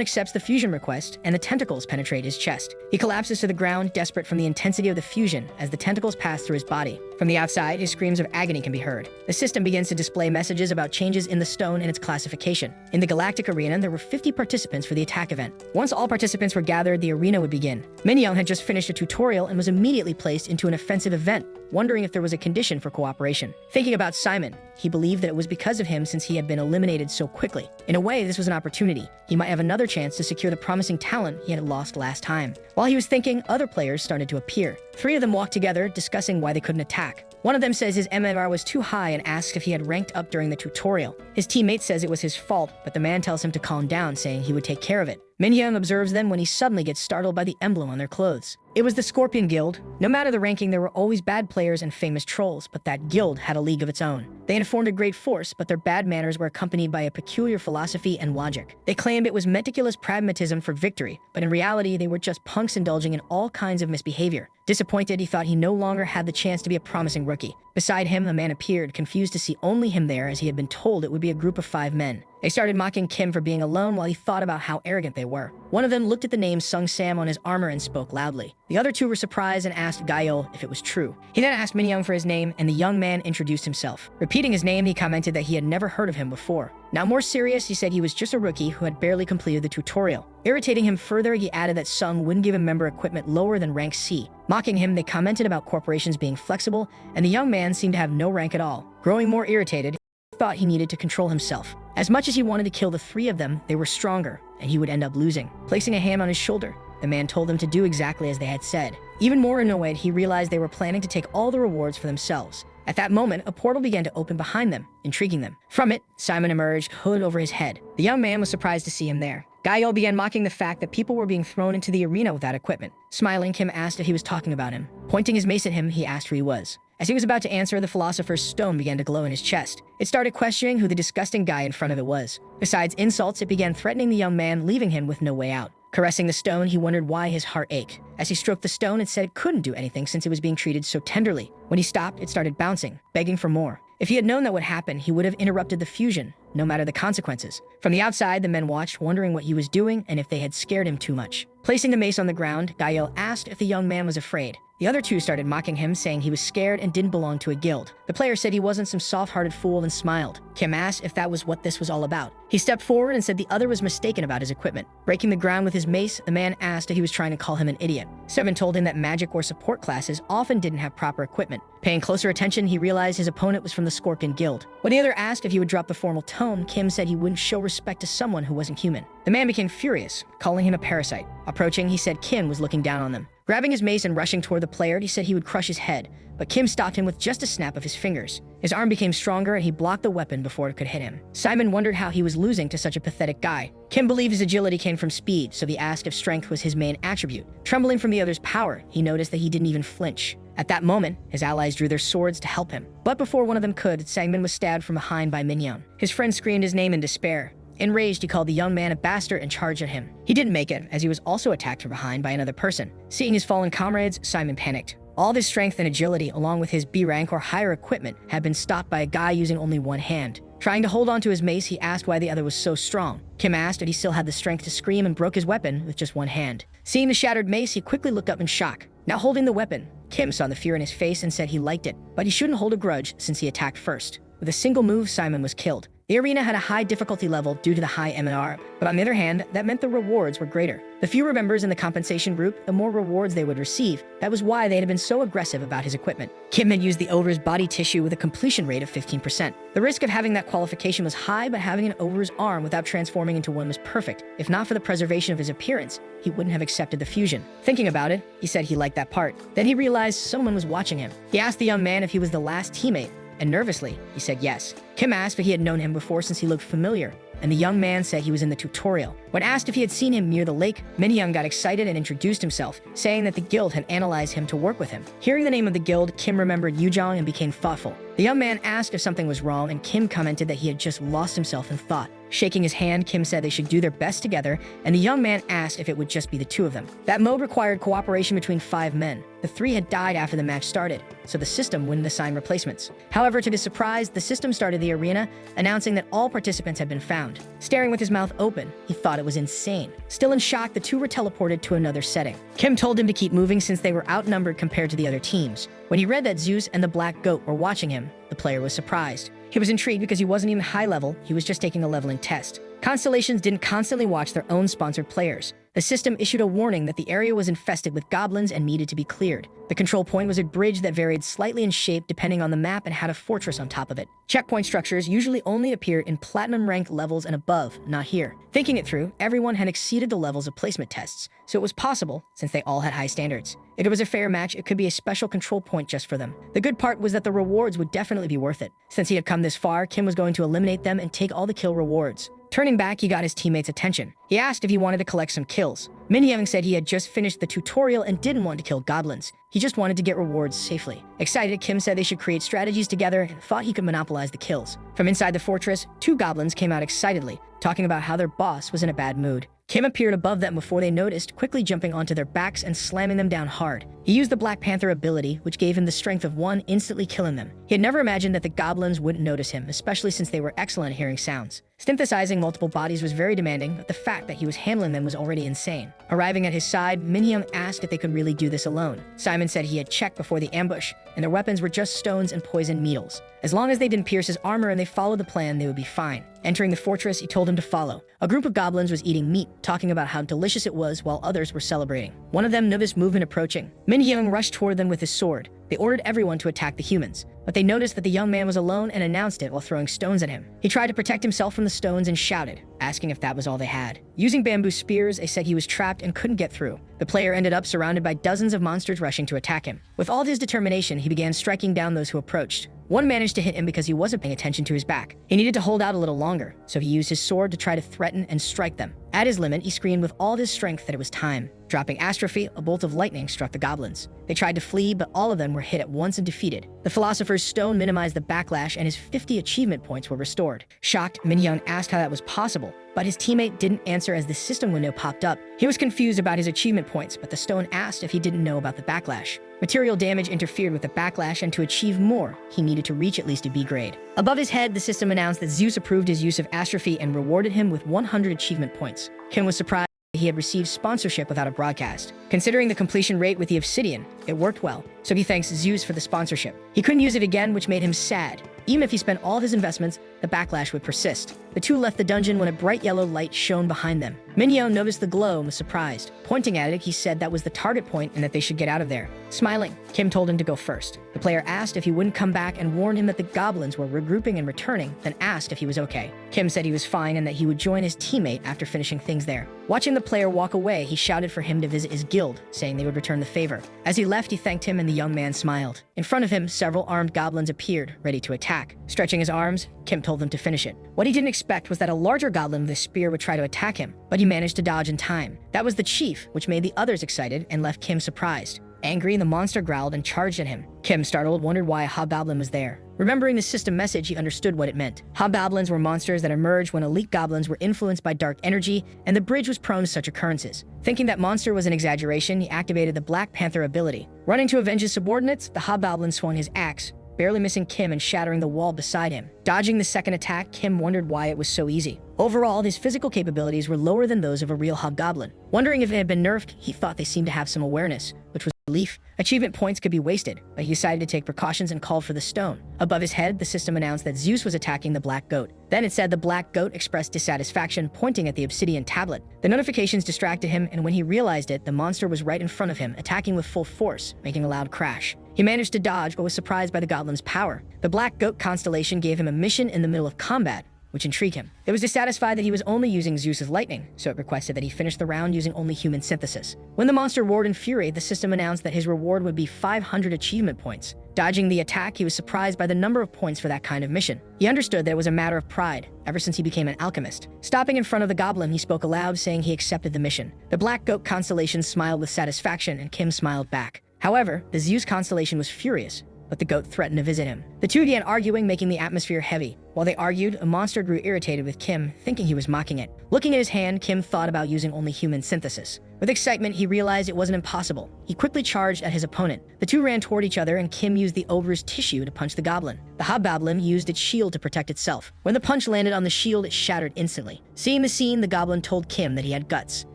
Speaker 1: accepts the fusion request, and the tentacles penetrate his chest. He collapses to the ground, desperate from the intensity of the fusion, as the tentacles pass through his body. From the outside, his screams of agony can be heard. The system begins to display messages about changes in the stone and its classification. In the galactic arena, there were 50 participants for the attack event. Once all participants were gathered, the arena would begin. Minyoung had just finished a tutorial and was immediately placed into an offensive event, wondering if there was a condition for cooperation. Thinking about Simon, he believed that it was because of him since he had been eliminated so quickly. In a way, this was an opportunity. He might have another chance to secure the promising talent he had lost last time. While he was thinking, other players started to appear. 3 of them walked together, discussing why they couldn't attack. One of them says his MMR was too high and asks if he had ranked up during the tutorial. His teammate says it was his fault, but the man tells him to calm down, saying he would take care of it. Minhyung observes them when he suddenly gets startled by the emblem on their clothes. It was the Scorpion Guild. No matter the ranking, there were always bad players and famous trolls, but that guild had a league of its own. They had formed a great force, but their bad manners were accompanied by a peculiar philosophy and logic. They claimed it was meticulous pragmatism for victory, but in reality, they were just punks indulging in all kinds of misbehavior. Disappointed, he thought he no longer had the chance to be a promising rookie. Beside him, a man appeared, confused to see only him there, as he had been told it would be a group of 5 men. They started mocking Kim for being alone while he thought about how arrogant they were. One of them looked at the name Sung Sam on his armor and spoke loudly. The other 2 were surprised and asked Gayo if it was true. He then asked Minyoung for his name, and the young man introduced himself. Repeating his name, he commented that he had never heard of him before. Now more serious, he said he was just a rookie who had barely completed the tutorial. Irritating him further, he added that Sung wouldn't give a member equipment lower than rank C. Mocking him, they commented about corporations being flexible, and the young man seemed to have no rank at all. Growing more irritated, he thought he needed to control himself. As much as he wanted to kill the 3 of them, they were stronger, and he would end up losing. Placing a hand on his shoulder, the man told them to do exactly as they had said. Even more annoyed, he realized they were planning to take all the rewards for themselves. At that moment, a portal began to open behind them, intriguing them. From it, Simon emerged, hood over his head. The young man was surprised to see him there. Gaio began mocking the fact that people were being thrown into the arena without equipment. Smiling, Kim asked if he was talking about him. Pointing his mace at him, he asked who he was. As he was about to answer, the philosopher's stone began to glow in his chest. It started questioning who the disgusting guy in front of it was. Besides insults, it began threatening the young man, leaving him with no way out. Caressing the stone, he wondered why his heart ached. As he stroked the stone, it said it couldn't do anything since it was being treated so tenderly. When he stopped, it started bouncing, begging for more. If he had known that would happen, he would have interrupted the fusion, no matter the consequences. From the outside, the men watched, wondering what he was doing and if they had scared him too much. Placing the mace on the ground, Gael asked if the young man was afraid. The other 2 started mocking him, saying he was scared and didn't belong to a guild. The player said he wasn't some soft-hearted fool and smiled. Kim asked if that was what this was all about. He stepped forward and said the other was mistaken about his equipment. Breaking the ground with his mace, the man asked if he was trying to call him an idiot. Seven told him that magic or support classes often didn't have proper equipment. Paying closer attention, he realized his opponent was from the Scorpion Guild. When the other asked if he would drop the formal tone, Kim said he wouldn't show respect to someone who wasn't human. The man became furious, calling him a parasite. Approaching, he said Kim was looking down on them. Grabbing his mace and rushing toward the player, he said he would crush his head, but Kim stopped him with just a snap of his fingers. His arm became stronger and he blocked the weapon before it could hit him. Simon wondered how he was losing to such a pathetic guy. Kim believed his agility came from speed, so he asked if strength was his main attribute. Trembling from the other's power, he noticed that he didn't even flinch. At that moment, his allies drew their swords to help him. But before one of them could, Sangmin was stabbed from behind by Minyoung. His friend screamed his name in despair. Enraged, he called the young man a bastard and charged at him. He didn't make it, as he was also attacked from behind by another person. Seeing his fallen comrades, Simon panicked. All of his strength and agility, along with his B rank or higher equipment, had been stopped by a guy using only one hand. Trying to hold on to his mace, he asked why the other was so strong. Kim asked if he still had the strength to scream and broke his weapon with just one hand. Seeing the shattered mace, he quickly looked up in shock. Now holding the weapon, Kim saw the fear in his face and said he liked it, but he shouldn't hold a grudge since he attacked first. With a single move, Simon was killed. The arena had a high difficulty level due to the high MNR, but on the other hand, that meant the rewards were greater. The fewer members in the compensation group, the more rewards they would receive. That was why they had been so aggressive about his equipment. Kim had used the over's body tissue with a completion rate of 15%. The risk of having that qualification was high, but having an over's arm without transforming into one was perfect. If not for the preservation of his appearance, he wouldn't have accepted the fusion. Thinking about it, he said he liked that part. Then he realized someone was watching him. He asked the young man if he was the last teammate, and nervously, he said yes. Kim asked if he had known him before since he looked familiar, and the young man said he was in the tutorial. When asked if he had seen him near the lake, Minhyung got excited and introduced himself, saying that the guild had analyzed him to work with him. Hearing the name of the guild, Kim remembered Yujong and became thoughtful. The young man asked if something was wrong, and Kim commented that he had just lost himself in thought. Shaking his hand, Kim said they should do their best together, and the young man asked if it would just be the two of them. That mode required cooperation between 5 men. The 3 had died after the match started, so the system wouldn't assign replacements. However, to his surprise, the system started the arena, announcing that all participants had been found. Staring with his mouth open, he thought it was insane. Still in shock, the 2 were teleported to another setting. Kim told him to keep moving since they were outnumbered compared to the other teams. When he read that Zeus and the Black Goat were watching him, the player was surprised. He was intrigued because he wasn't even high level, he was just taking a leveling test. Constellations didn't constantly watch their own sponsored players. The system issued a warning that the area was infested with goblins and needed to be cleared. The control point was a bridge that varied slightly in shape depending on the map and had a fortress on top of it. Checkpoint structures usually only appear in platinum rank levels and above, not here. Thinking it through, everyone had exceeded the levels of placement tests, so it was possible since they all had high standards. If it was a fair match, it could be a special control point just for them. The good part was that the rewards would definitely be worth it. Since he had come this far, Kim was going to eliminate them and take all the kill rewards. Turning back, he got his teammates' attention. He asked if he wanted to collect some kills. Minhyung said he had just finished the tutorial and didn't want to kill goblins. He just wanted to get rewards safely. Excited, Kim said they should create strategies together and thought he could monopolize the kills. From inside the fortress, 2 goblins came out excitedly, talking about how their boss was in a bad mood. Kim appeared above them before they noticed, quickly jumping onto their backs and slamming them down hard. He used the Black Panther ability, which gave him the strength of 1, instantly killing them. He had never imagined that the goblins wouldn't notice him, especially since they were excellent at hearing sounds. Synthesizing multiple bodies was very demanding, but the fact that he was handling them was already insane. Arriving at his side, Minhyung asked if they could really do this alone. Simon said he had checked before the ambush, and their weapons were just stones and poison needles. As long as they didn't pierce his armor and they followed the plan, they would be fine. Entering the fortress, he told him to follow. A group of goblins was eating meat, talking about how delicious it was while others were celebrating. One of them noticed movement approaching. Minhyung rushed toward them with his sword. They ordered everyone to attack the humans, but they noticed that the young man was alone and announced it while throwing stones at him. He tried to protect himself from the stones and shouted, asking if that was all they had. Using bamboo spears, they said he was trapped and couldn't get through. The player ended up surrounded by dozens of monsters rushing to attack him. With all of his determination, he began striking down those who approached. One managed to hit him because he wasn't paying attention to his back. He needed to hold out a little longer, so he used his sword to try to threaten and strike them. At his limit, he screamed with all of his strength that it was time. Dropping Astrophy, a bolt of lightning struck the goblins. They tried to flee, but all of them were hit at once and defeated. The Philosopher's Stone minimized the backlash, and his 50 achievement points were restored. Shocked, Minhyung asked how that was possible, but his teammate didn't answer as the system window popped up. He was confused about his achievement points, but the stone asked if he didn't know about the backlash. Material damage interfered with the backlash, and to achieve more, he needed to reach at least a B grade. Above his head, the system announced that Zeus approved his use of Astrophy and rewarded him with 100 achievement points. Kim was surprised he had received sponsorship without a broadcast. Considering the completion rate with the obsidian, it worked well, so he thanks Zeus for the sponsorship. He couldn't use it again, which made him sad. Even if he spent all of his investments, the backlash would persist. The 2 left the dungeon when a bright yellow light shone behind them. Minhyung noticed the glow and was surprised. Pointing at it, he said that was the target point and that they should get out of there. Smiling, Kim told him to go first. The player asked if he wouldn't come back and warned him that the goblins were regrouping and returning, then asked if he was okay. Kim said he was fine and that he would join his teammate after finishing things there. Watching the player walk away, he shouted for him to visit his guild, saying they would return the favor. As he left, he thanked him and the young man smiled. In front of him, several armed goblins appeared, ready to attack. Stretching his arms, Kim told them to finish it. What he didn't expect was that a larger goblin with a spear would try to attack him, but he managed to dodge in time. That was the chief, which made the others excited and left Kim surprised. Angry, the monster growled and charged at him. Kim, startled, wondered why a hobgoblin was there. Remembering the system message, he understood what it meant. Hobgoblins were monsters that emerged when elite goblins were influenced by dark energy, and the bridge was prone to such occurrences. Thinking that monster was an exaggeration, he activated the Black Panther ability. Running to avenge his subordinates, the hobgoblin swung his axe, barely missing Kim and shattering the wall beside him. Dodging the second attack, Kim wondered why it was so easy. Overall, his physical capabilities were lower than those of a real hobgoblin. Wondering if it had been nerfed, he thought they seemed to have some awareness, which was relief. Achievement points could be wasted, but he decided to take precautions and called for the stone. Above his head, the system announced that Zeus was attacking the black goat. Then it said the black goat expressed dissatisfaction, pointing at the obsidian tablet. The notifications distracted him, and when he realized it, the monster was right in front of him, attacking with full force, making a loud crash. He managed to dodge, but was surprised by the goblin's power. The black goat constellation gave him a mission in the middle of combat, which intrigued him. It was dissatisfied that he was only using Zeus's lightning, so it requested that he finish the round using only human synthesis. When the monster roared in fury, the system announced that his reward would be 500 achievement points. Dodging the attack, he was surprised by the number of points for that kind of mission. He understood that it was a matter of pride, ever since he became an alchemist. Stopping in front of the goblin, he spoke aloud, saying he accepted the mission. The black goat constellation smiled with satisfaction, and Kim smiled back. However, the Zeus constellation was furious, but the goat threatened to visit him. The two began arguing, making the atmosphere heavy. While they argued, a monster grew irritated with Kim, thinking he was mocking it. Looking at his hand, Kim thought about using only human synthesis. With excitement, he realized it wasn't impossible. He quickly charged at his opponent. The two ran toward each other, and Kim used the ogre's tissue to punch the goblin. The hobgoblin used its shield to protect itself. When the punch landed on the shield, it shattered instantly. Seeing the scene, the goblin told Kim that he had guts.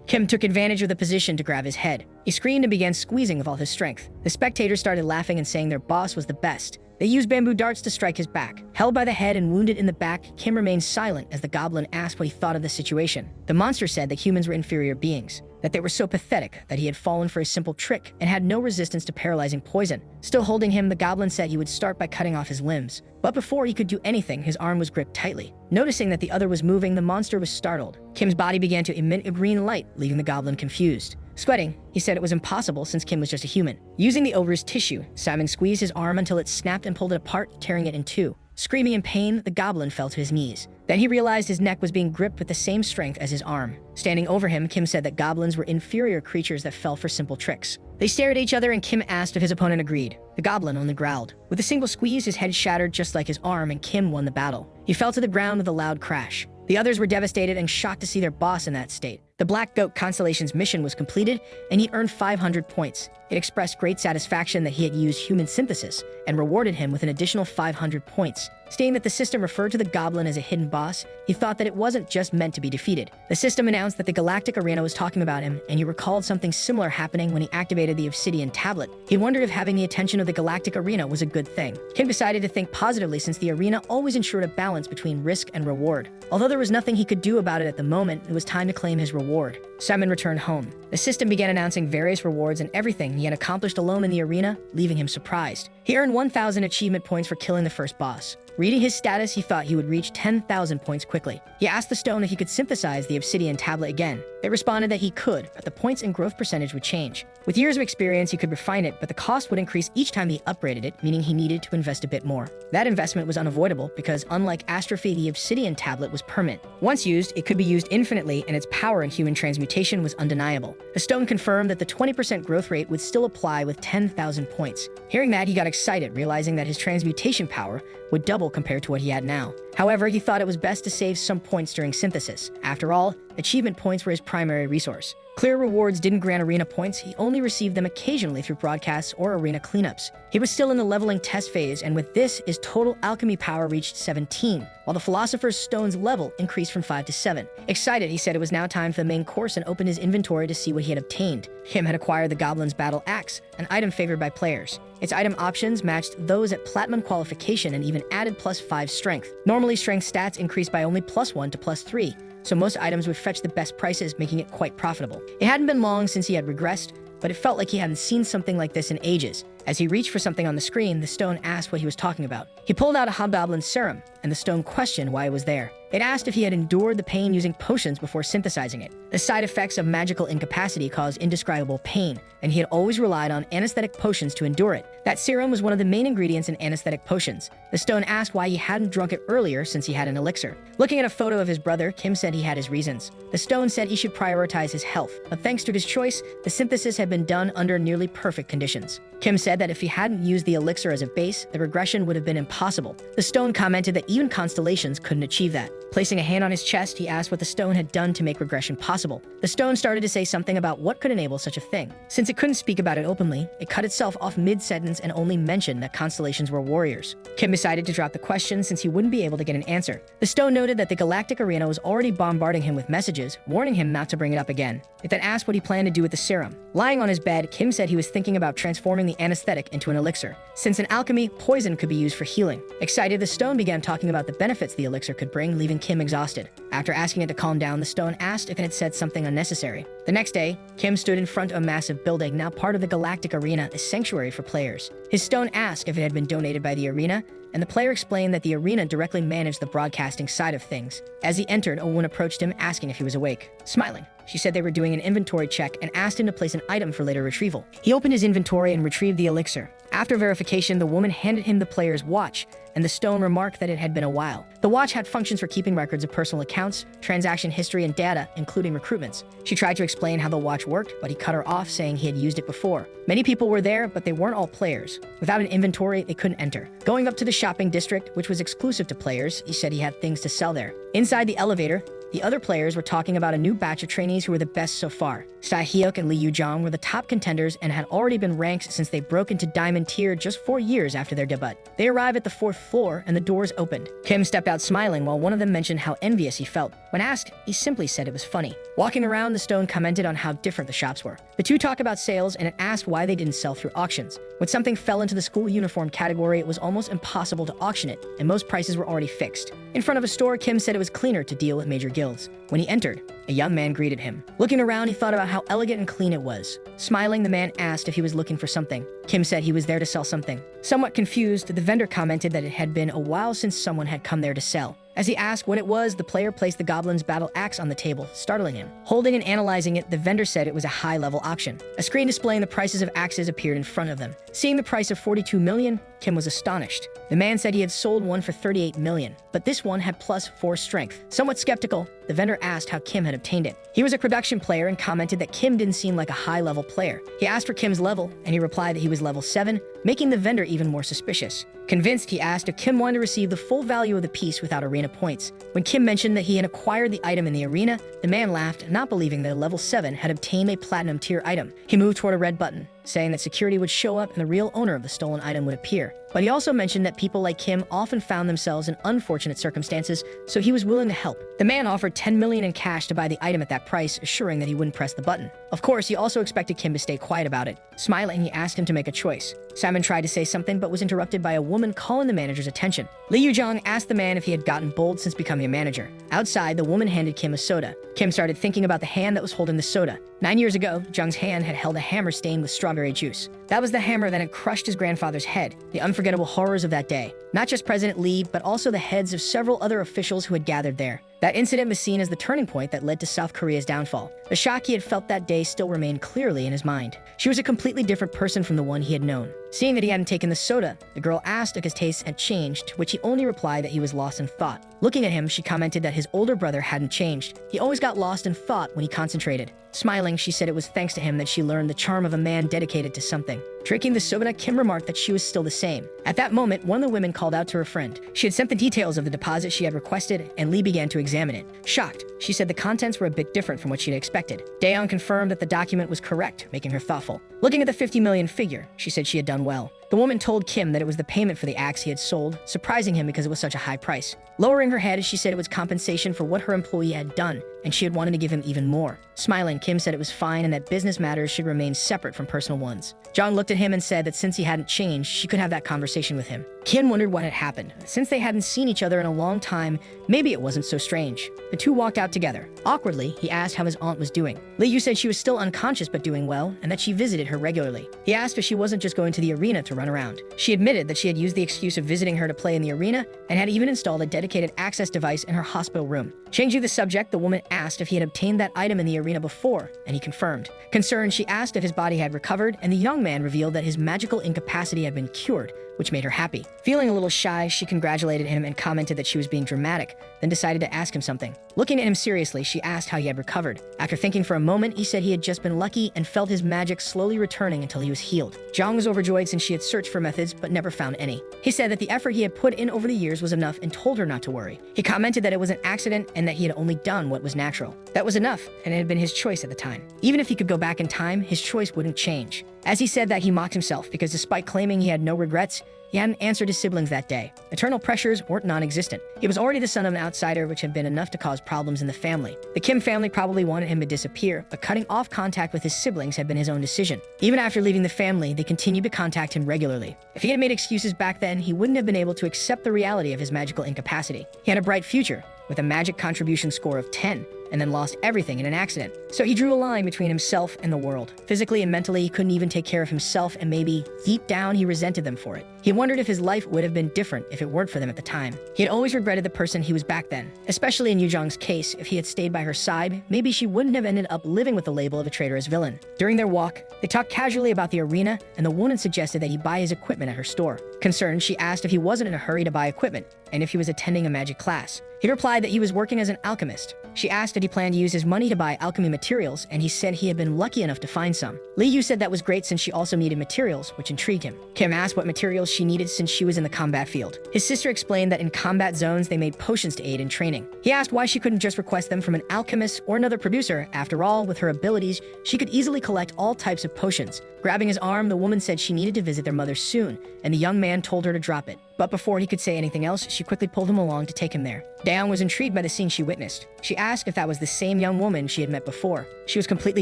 Speaker 1: Kim took advantage of the position to grab his head. He screamed and began squeezing with all his strength. The spectators started laughing and saying their boss was the best. They used bamboo darts to strike his back. Held by the head and wounded in the back, Kim remained silent as the goblin asked what he thought of the situation. The monster said that humans were inferior beings, that they were so pathetic that he had fallen for a simple trick and had no resistance to paralyzing poison. Still holding him, the goblin said he would start by cutting off his limbs. But before he could do anything, his arm was gripped tightly. Noticing that the other was moving, the monster was startled. Kim's body began to emit a green light, leaving the goblin confused. Sweating, he said it was impossible since Kim was just a human. Using the ogre's tissue, Simon squeezed his arm until it snapped and pulled it apart, tearing it in two. Screaming in pain, the goblin fell to his knees. Then he realized his neck was being gripped with the same strength as his arm. Standing over him, Kim said that goblins were inferior creatures that fell for simple tricks. They stared at each other, and Kim asked if his opponent agreed. The goblin only growled. With a single squeeze, his head shattered just like his arm, and Kim won the battle. He fell to the ground with a loud crash. The others were devastated and shocked to see their boss in that state. The Black Goat constellation's mission was completed, and he earned 500 points. It expressed great satisfaction that he had used human synthesis and rewarded him with an additional 500 points. Stating that the system referred to the goblin as a hidden boss, he thought that it wasn't just meant to be defeated. The system announced that the Galactic Arena was talking about him, and he recalled something similar happening when he activated the obsidian tablet. He wondered if having the attention of the Galactic Arena was a good thing. Kim decided to think positively since the arena always ensured a balance between risk and reward. Although there was nothing he could do about it at the moment, it was time to claim his reward. Simon returned home. The system began announcing various rewards and everything he had accomplished alone in the arena, leaving him surprised. He earned 1,000 achievement points for killing the first boss. Reading his status, he thought he would reach 10,000 points quickly. He asked the stone if he could synthesize the obsidian tablet again. It responded that he could, but the points and growth percentage would change. With years of experience, he could refine it, but the cost would increase each time he upgraded it, meaning he needed to invest a bit more. That investment was unavoidable because, unlike astrophy, the obsidian tablet was permanent. Once used, it could be used infinitely, and its power in human transmutation was undeniable. The stone confirmed that the 20% growth rate would still apply with 10,000 points. Hearing that, he got excited, realizing that his transmutation power would double compared to what he had now. However, he thought it was best to save some points during synthesis. After all, achievement points were his primary resource. Clear rewards didn't grant arena points, he only received them occasionally through broadcasts or arena cleanups. He was still in the leveling test phase, and with this, his total alchemy power reached 17, while the Philosopher's Stone's level increased from 5 to 7. Excited, he said it was now time for the main course and opened his inventory to see what he had obtained. Kim had acquired the Goblin's Battle Axe, an item favored by players. Its item options matched those at Platinum qualification and even added +5 strength. Normally, strength stats increased by only +1 to +3, so most items would fetch the best prices, making it quite profitable. It hadn't been long since he had regressed, but it felt like he hadn't seen something like this in ages. As he reached for something on the screen, the stone asked what he was talking about. He pulled out a hobgoblin serum, and the stone questioned why it was there. It asked if he had endured the pain using potions before synthesizing it. The side effects of magical incapacity caused indescribable pain, and he had always relied on anesthetic potions to endure it. That serum was one of the main ingredients in anesthetic potions. The stone asked why he hadn't drunk it earlier since he had an elixir. Looking at a photo of his brother, Kim said he had his reasons. The stone said he should prioritize his health, but thanks to his choice, the synthesis had been done under nearly perfect conditions. Kim said that if he hadn't used the elixir as a base, the regression would have been impossible. The stone commented that even constellations couldn't achieve that. Placing a hand on his chest, he asked what the stone had done to make regression possible. The stone started to say something about what could enable such a thing. Since it couldn't speak about it openly, it cut itself off mid-sentence and only mentioned that constellations were warriors. Kim decided to drop the question since he wouldn't be able to get an answer. The stone noted that the galactic arena was already bombarding him with messages, warning him not to bring it up again. It then asked what he planned to do with the serum. Lying on his bed, Kim said he was thinking about transforming the anesthetic into an elixir. Since in alchemy, poison could be used for healing. Excited, the stone began talking about the benefits the elixir could bring, leaving Kim exhausted. After asking it to calm down, the stone asked if it had said something unnecessary. The next day, Kim stood in front of a massive building, now part of the galactic arena, a sanctuary for players. His stone asked if it had been donated by the arena, and the player explained that the arena directly managed the broadcasting side of things. As he entered, a woman approached him, asking if he was awake. Smiling, she said they were doing an inventory check and asked him to place an item for later retrieval. He opened his inventory and retrieved the elixir. After verification, the woman handed him the player's watch, and the stone remarked that it had been a while. The watch had functions for keeping records of personal accounts, transaction history, and data, including recruitments. She tried to explain how the watch worked, but he cut her off, saying he had used it before. Many people were there, but they weren't all players. Without an inventory, they couldn't enter. Going up to the shopping district, which was exclusive to players, he said he had things to sell there. Inside the elevator, the other players were talking about a new batch of trainees who were the best so far. Seo-hyuk and Lee Yu-jong were the top contenders and had already been ranked since they broke into Diamond Tier just 4 years after their debut. They arrived at the 4th floor and the doors opened. Kim stepped out smiling while one of them mentioned how envious he felt. When asked, he simply said it was funny. Walking around, the stone commented on how different the shops were. The two talked about sales and it asked why they didn't sell through auctions. When something fell into the school uniform category, it was almost impossible to auction it, and most prices were already fixed. In front of a store, Kim said it was cleaner to deal with major guilds. When he entered, a young man greeted him. Looking around, he thought about how elegant and clean it was. Smiling, the man asked if he was looking for something. Kim said he was there to sell something. Somewhat confused, the vendor commented that it had been a while since someone had come there to sell. As he asked what it was, the player placed the goblin's battle axe on the table, startling him. Holding and analyzing it, the vendor said it was a high-level auction. A screen displaying the prices of axes appeared in front of them. Seeing the price of 42 million, Kim was astonished. The man said he had sold one for 38 million, but this one had +4 strength. Somewhat skeptical, the vendor asked how Kim had obtained it. He was a production player and commented that Kim didn't seem like a high-level player. He asked for Kim's level, and he replied that he was level 7, making the vendor even more suspicious. Convinced, he asked if Kim wanted to receive the full value of the piece without arena points. When Kim mentioned that he had acquired the item in the arena, the man laughed, not believing that a level 7 had obtained a platinum tier item. He moved toward a red button, saying that security would show up and the real owner of the stolen item would appear. But he also mentioned that people like Kim often found themselves in unfortunate circumstances, so he was willing to help. The man offered 10 million in cash to buy the item at that price, assuring that he wouldn't press the button. Of course, he also expected Kim to stay quiet about it. Smiling, he asked him to make a choice. Simon tried to say something but was interrupted by a woman calling the manager's attention. Lee Yu-jong asked the man if he had gotten bold since becoming a manager. Outside, the woman handed Kim a soda. Kim started thinking about the hand that was holding the soda. 9 years ago, Jung's hand had held a hammer stained with strawberry juice. That was the hammer that had crushed his grandfather's head, the unforgettable horrors of that day. Not just President Lee, but also the heads of several other officials who had gathered there. That incident was seen as the turning point that led to South Korea's downfall. The shock he had felt that day still remained clearly in his mind. She was a completely different person from the one he had known. Seeing that he hadn't taken the soda, the girl asked if his taste had changed, to which he only replied that he was lost in thought. Looking at him, she commented that his older brother hadn't changed. He always got lost in thought when he concentrated. Smiling, she said it was thanks to him that she learned the charm of a man dedicated to something. Drinking the soda, Kim remarked that she was still the same. At that moment, one of the women called out to her friend. She had sent the details of the deposit she had requested, and Lee began to examine it. Shocked, she said the contents were a bit different from what she had expected. Daeon confirmed that the document was correct, making her thoughtful. Looking at the 50 million figure, she said she had done well. The woman told Kim that it was the payment for the axe he had sold, surprising him because it was such a high price. Lowering her head, she said it was compensation for what her employee had done, and she had wanted to give him even more. Smiling, Kim said it was fine and that business matters should remain separate from personal ones. Jung looked at him and said that since he hadn't changed, she could have that conversation with him. Kim wondered what had happened. Since they hadn't seen each other in a long time, maybe it wasn't so strange. The two walked out together. Awkwardly, he asked how his aunt was doing. Lee Yu said she was still unconscious but doing well, and that she visited her regularly. He asked if she wasn't just going to the arena to run run around. She admitted that she had used the excuse of visiting her to play in the arena and had even installed a dedicated access device in her hospital room. Changing the subject, the woman asked if he had obtained that item in the arena before, and he confirmed. Concerned, she asked if his body had recovered, and the young man revealed that his magical incapacity had been cured, which made her happy. Feeling a little shy, she congratulated him and commented that she was being dramatic, then decided to ask him something. Looking at him seriously, she asked how he had recovered. After thinking for a moment, he said he had just been lucky and felt his magic slowly returning until he was healed. Zhang was overjoyed since she had searched for methods but never found any. He said that the effort he had put in over the years was enough and told her not to worry. He commented that it was an accident and that he had only done what was natural. That was enough, and it had been his choice at the time. Even if he could go back in time, his choice wouldn't change. As he said that, he mocked himself because despite claiming he had no regrets, he hadn't answered his siblings that day. Eternal pressures weren't non-existent. He was already the son of an outsider, which had been enough to cause problems in the family. The Kim family probably wanted him to disappear, but cutting off contact with his siblings had been his own decision. Even after leaving the family, they continued to contact him regularly. If he had made excuses back then, he wouldn't have been able to accept the reality of his magical incapacity. He had a bright future, with a magic contribution score of 10, and then lost everything in an accident. So he drew a line between himself and the world. Physically and mentally, he couldn't even take care of himself, and maybe, deep down, he resented them for it. He wondered if his life would have been different if it weren't for them at the time. He had always regretted the person he was back then. Especially in Yu Zhang's case, if he had stayed by her side, maybe she wouldn't have ended up living with the label of a traitorous villain. During their walk, they talked casually about the arena, and the woman suggested that he buy his equipment at her store. Concerned, she asked if he wasn't in a hurry to buy equipment, and if he was attending a magic class. He replied that he was working as an alchemist. She asked if he planned to use his money to buy alchemy materials, and he said he had been lucky enough to find some. Li Yu said that was great since she also needed materials, which intrigued him. Kim asked what materials she needed since she was in the combat field. His sister explained that in combat zones they made potions to aid in training. He asked why she couldn't just request them from an alchemist or another producer. After all, with her abilities, she could easily collect all types of potions. Grabbing his arm, the woman said she needed to visit their mother soon, and the young man told her to drop it. But before he could say anything else, she quickly pulled him along to take him there. Daeyoung was intrigued by the scene she witnessed. She asked if that was the same young woman she had met before. She was completely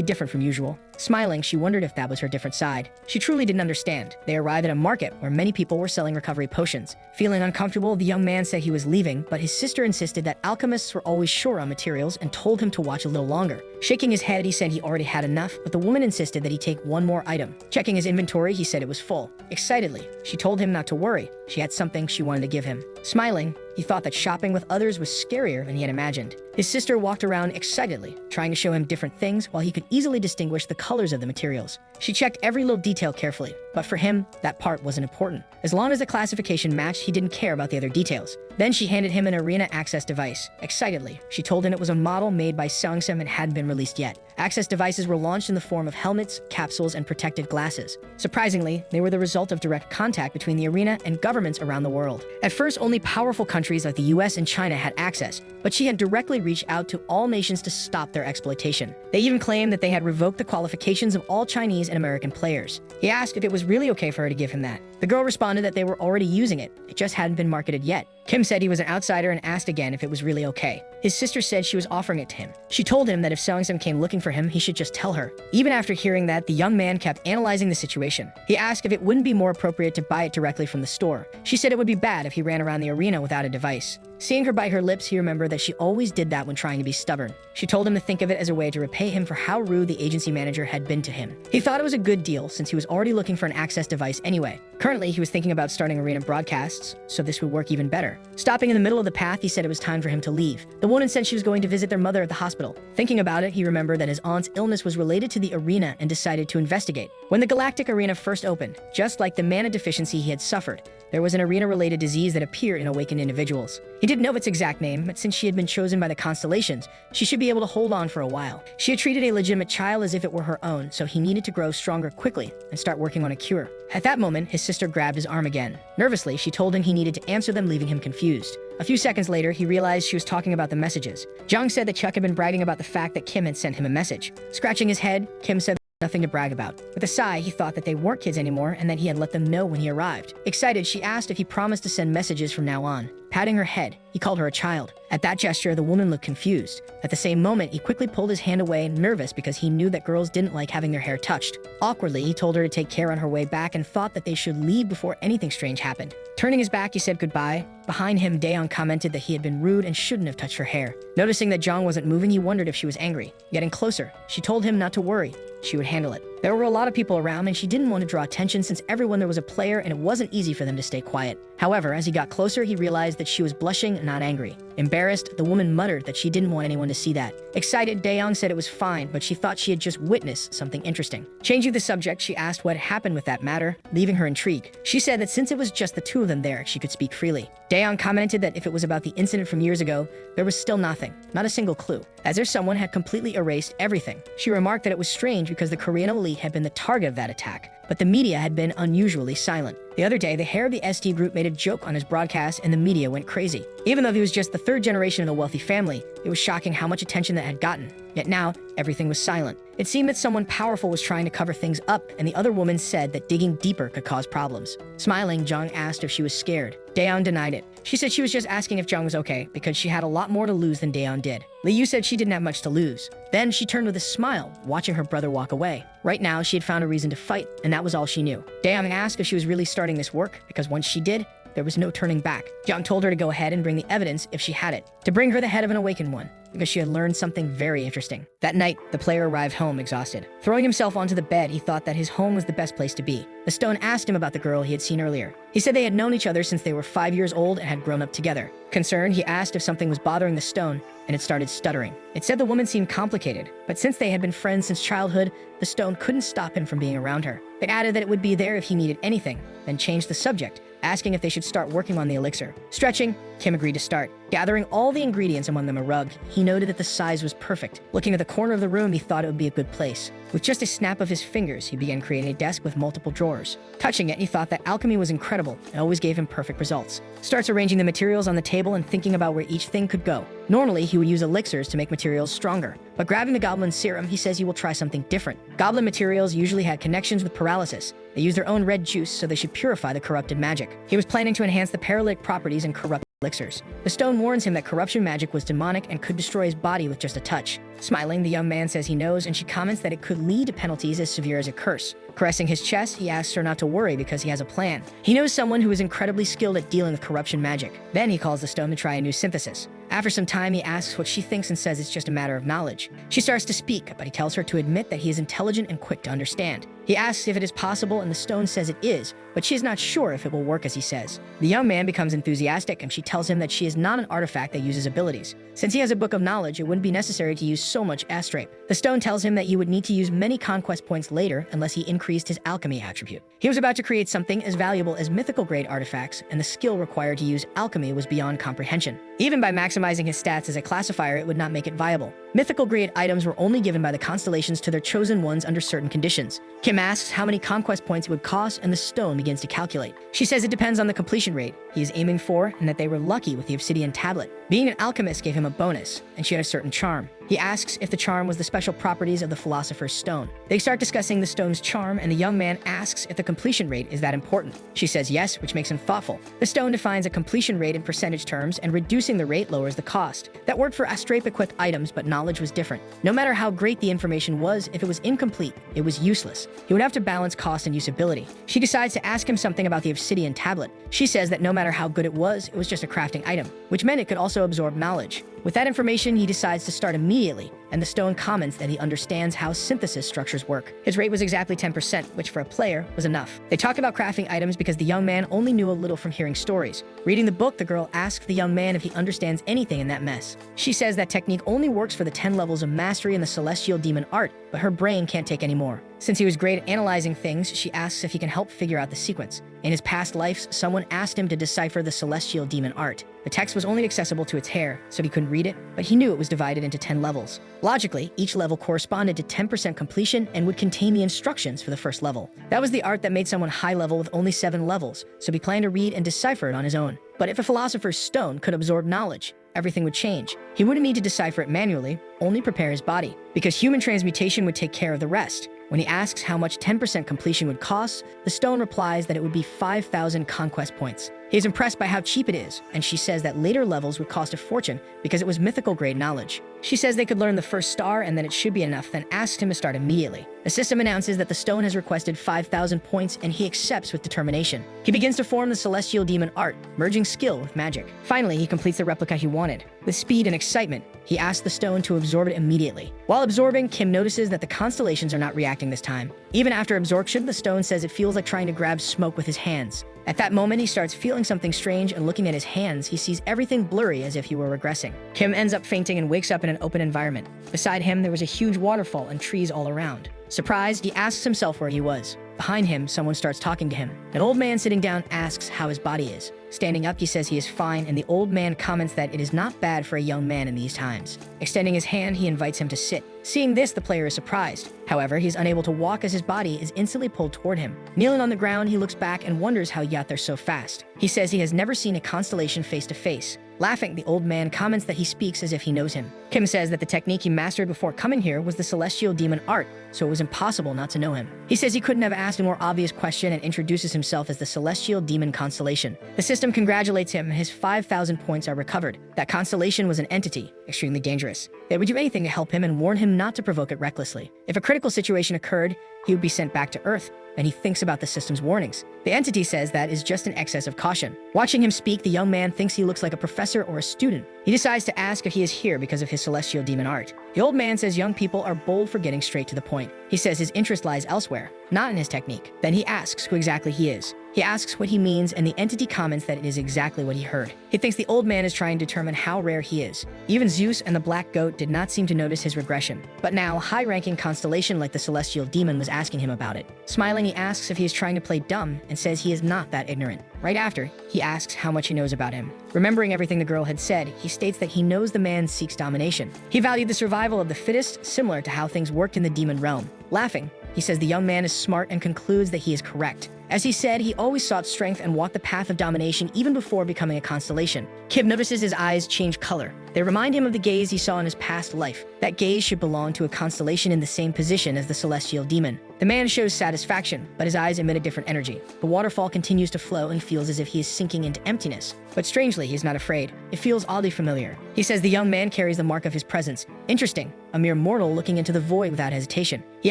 Speaker 1: different from usual. Smiling, she wondered if that was her different side. She truly didn't understand. They arrived at a market where many people were selling recovery potions. Feeling uncomfortable, the young man said he was leaving, but his sister insisted that alchemists were always short on materials and told him to watch a little longer. Shaking his head, he said he already had enough, but the woman insisted that he take one more item. Checking his inventory, he said it was full. Excitedly, she told him not to worry. She had something she wanted to give him. Smiling, he thought that shopping with others was scarier than he had imagined. His sister walked around excitedly, trying to show him different things while he could easily distinguish the colors of the materials. She checked every little detail carefully, but for him, that part wasn't important. As long as the classification matched, he didn't care about the other details. Then she handed him an arena access device. Excitedly, she told him it was a model made by Seongsam and hadn't been released yet. Access devices were launched in the form of helmets, capsules, and protected glasses. Surprisingly, they were the result of direct contact between the arena and governments around the world. At first, only powerful countries like the US and China had access, but she had directly reached out to all nations to stop their exploitation. They even claimed that they had revoked the qualifications of all Chinese and American players. He asked if it was really okay for her to give him that. The girl responded that they were already using it. It just hadn't been marketed yet. Kim said he was an outsider and asked again if it was really okay. His sister said she was offering it to him. She told him that if Seongsam came looking for him, he should just tell her. Even after hearing that, the young man kept analyzing the situation. He asked if it wouldn't be more appropriate to buy it directly from the store. She said it would be bad if he ran around the arena without a device. Seeing her bite her lips, he remembered that she always did that when trying to be stubborn. She told him to think of it as a way to repay him for how rude the agency manager had been to him. He thought it was a good deal since he was already looking for an access device anyway. Currently, he was thinking about starting arena broadcasts, so this would work even better. Stopping in the middle of the path, he said it was time for him to leave. The woman said she was going to visit their mother at the hospital. Thinking about it, he remembered that his aunt's illness was related to the arena and decided to investigate. When the Galactic Arena first opened, just like the mana deficiency he had suffered, there was an arena-related disease that appeared in awakened individuals. He didn't know its exact name, but since she had been chosen by the constellations, she should be able to hold on for a while. She had treated a legitimate child as if it were her own, so he needed to grow stronger quickly and start working on a cure. At that moment, his sister grabbed his arm again. Nervously, she told him he needed to answer them, leaving him confused. A few seconds later, he realized she was talking about the messages. Zhang said that Chuck had been bragging about the fact that Kim had sent him a message. Scratching his head, Kim said nothing to brag about. With a sigh, he thought that they weren't kids anymore and that he had let them know when he arrived. Excited, she asked if he promised to send messages from now on. Patting her head, he called her a child. At that gesture, the woman looked confused. At the same moment, he quickly pulled his hand away, nervous because he knew that girls didn't like having their hair touched. Awkwardly, he told her to take care on her way back and thought that they should leave before anything strange happened. Turning his back, he said goodbye. Behind him, Daeyoung commented that he had been rude and shouldn't have touched her hair. Noticing that Zhang wasn't moving, he wondered if she was angry. Getting closer, she told him not to worry. She would handle it. There were a lot of people around, and she didn't want to draw attention since everyone there was a player and it wasn't easy for them to stay quiet. However, as he got closer, he realized that she was blushing, not angry. Embarrassed, the woman muttered that she didn't want anyone to see that. Excited, Daeyoung said it was fine, but she thought she had just witnessed something interesting. Changing the subject, she asked what happened with that matter, leaving her intrigued. She said that since it was just the two of them there, she could speak freely. Daeyoung commented that if it was about the incident from years ago, there was still nothing, not a single clue, as if someone had completely erased everything. She remarked that it was strange because the Korean elite had been the target of that attack, but the media had been unusually silent. The other day, the hair of the ST group made a joke on his broadcast and the media went crazy. Even though he was just the third generation of a wealthy family, it was shocking how much attention that had gotten. Yet now, everything was silent. It seemed that someone powerful was trying to cover things up, and the other woman said that digging deeper could cause problems. Smiling, Jung asked if she was scared. Daeyoung denied it. She said she was just asking if Jung was okay because she had a lot more to lose than Daeyoung did. Liu said she didn't have much to lose. Then she turned with a smile, watching her brother walk away. Right now, she had found a reason to fight, and that was all she knew. Daeyoung asked if she was really starting this work because once she did, there was no turning back. Jung told her to go ahead and bring the evidence if she had it, to bring her the head of an awakened one, because she had learned something very interesting. That night, the player arrived home exhausted. Throwing himself onto the bed, he thought that his home was the best place to be. The stone asked him about the girl he had seen earlier. He said they had known each other since they were 5 years old and had grown up together. Concerned, he asked if something was bothering the stone, and it started stuttering. It said the woman seemed complicated, but since they had been friends since childhood, the stone couldn't stop him from being around her. It added that it would be there if he needed anything, then changed the subject, asking if they should start working on the elixir. Stretching, Kim agreed to start. Gathering all the ingredients, among them a rug, he noted that the size was perfect. Looking at the corner of the room, he thought it would be a good place. With just a snap of his fingers, he began creating a desk with multiple drawers. Touching it, he thought that alchemy was incredible and always gave him perfect results. Starts arranging the materials on the table and thinking about where each thing could go. Normally, he would use elixirs to make materials stronger, but grabbing the goblin serum, he says he will try something different. Goblin materials usually had connections with paralysis. They use their own red juice, so they should purify the corrupted magic. He was planning to enhance the paralytic properties and corrupt elixirs. The stone warns him that corruption magic was demonic and could destroy his body with just a touch. Smiling, the young man says he knows, and she comments that it could lead to penalties as severe as a curse. Caressing his chest, he asks her not to worry because he has a plan. He knows someone who is incredibly skilled at dealing with corruption magic. Then he calls the stone to try a new synthesis. After some time, he asks what she thinks and says it's just a matter of knowledge. She starts to speak, but he tells her to admit that he is intelligent and quick to understand. He asks if it is possible, and the stone says it is, but she is not sure if it will work as he says. The young man becomes enthusiastic, and she tells him that she is not an artifact that uses abilities. Since he has a book of knowledge, it wouldn't be necessary to use so much astrape. The stone tells him that he would need to use many conquest points later unless he increased his alchemy attribute. He was about to create something as valuable as mythical grade artifacts, and the skill required to use alchemy was beyond comprehension. Even by maximizing his stats as a classifier, it would not make it viable. Mythical grade items were only given by the constellations to their chosen ones under certain conditions. Kim asks how many conquest points it would cost, and the stone begins to calculate. She says it depends on the completion rate he is aiming for, and that they were lucky with the obsidian tablet. Being an alchemist gave him a bonus, and she had a certain charm. He asks if the charm was the special properties of the philosopher's stone. They start discussing the stone's charm, and the young man asks if the completion rate is that important. She says yes, which makes him thoughtful. The stone defines a completion rate in percentage terms, and reducing the rate lowers the cost. That worked for astrape-equipped items, but knowledge was different. No matter how great the information was, if it was incomplete, it was useless. He would have to balance cost and usability. She decides to ask him something about the obsidian tablet. She says that no matter how good it was just a crafting item, which meant it could also absorb knowledge. With that information, he decides to start immediately, and the stone comments that he understands how synthesis structures work. His rate was exactly 10%, which for a player was enough. They talk about crafting items because the young man only knew a little from hearing stories. Reading the book, the girl asks the young man if he understands anything in that mess. She says that technique only works for the 10 levels of mastery in the celestial demon art, but her brain can't take any more. Since he was great at analyzing things, she asks if he can help figure out the sequence. In his past lives, someone asked him to decipher the celestial demon art. The text was only accessible to its hair, so he couldn't read it, but he knew it was divided into 10 levels. Logically, each level corresponded to 10% completion and would contain the instructions for the first level. That was the art that made someone high level with only 7 levels, so he planned to read and decipher it on his own. But if a philosopher's stone could absorb knowledge, everything would change. He wouldn't need to decipher it manually, only prepare his body, because human transmutation would take care of the rest. When he asks how much 10% completion would cost, the stone replies that it would be 5,000 conquest points. He is impressed by how cheap it is, and she says that later levels would cost a fortune because it was mythical grade knowledge. She says they could learn the first star and that it should be enough, then asks him to start immediately. The system announces that the stone has requested 5,000 points, and he accepts with determination. He begins to form the celestial demon art, merging skill with magic. Finally, he completes the replica he wanted. With speed and excitement, He asks the stone to absorb it immediately. While absorbing, Kim notices that the constellations are not reacting this time. Even after absorption, the stone says it feels like trying to grab smoke with his hands. At that moment, he starts feeling something strange, and looking at his hands, he sees everything blurry as if he were regressing. Kim ends up fainting and wakes up in an open environment. Beside him, there was a huge waterfall and trees all around. Surprised, he asks himself where he was. Behind him, someone starts talking to him. An old man sitting down asks how his body is. Standing up, he says he is fine, and the old man comments that it is not bad for a young man in these times. Extending his hand, he invites him to sit. Seeing this, the player is surprised. However, he is unable to walk as his body is instantly pulled toward him. Kneeling on the ground, he looks back and wonders how he got there so fast. He says he has never seen a constellation face to face. Laughing, the old man comments that he speaks as if he knows him. Kim says that the technique he mastered before coming here was the celestial demon art, so it was impossible not to know him. He says he couldn't have asked a more obvious question and introduces himself as the celestial demon constellation. The system congratulates him and his 5,000 points are recovered. That constellation was an entity, extremely dangerous. They would do anything to help him and warn him not to provoke it recklessly. If a critical situation occurred, he would be sent back to Earth, and he thinks about the system's warnings. The entity says that is just an excess of caution. Watching him speak, the young man thinks he looks like a professor or a student. He decides to ask if he is here because of his celestial demon art. The old man says young people are bold for getting straight to the point. He says his interest lies elsewhere, not in his technique. Then he asks who exactly he is. He asks what he means, and the entity comments that it is exactly what he heard. He thinks the old man is trying to determine how rare he is. Even Zeus and the black goat did not seem to notice his regression. But now, a high-ranking constellation like the celestial demon was asking him about it. Smiling, he asks if he is trying to play dumb and says he is not that ignorant. Right after, he asks how much he knows about him. Remembering everything the girl had said, he states that he knows the man seeks domination. He valued the survival of the fittest, similar to how things worked in the demon realm. Laughing, he says the young man is smart and concludes that he is correct. As he said, he always sought strength and walked the path of domination even before becoming a constellation. Kim notices his eyes change color. They remind him of the gaze he saw in his past life. That gaze should belong to a constellation in the same position as the celestial demon. The man shows satisfaction, but his eyes emit a different energy. The waterfall continues to flow and he feels as if he is sinking into emptiness. But strangely, he is not afraid. It feels oddly familiar. He says the young man carries the mark of his presence. Interesting, a mere mortal looking into the void without hesitation. He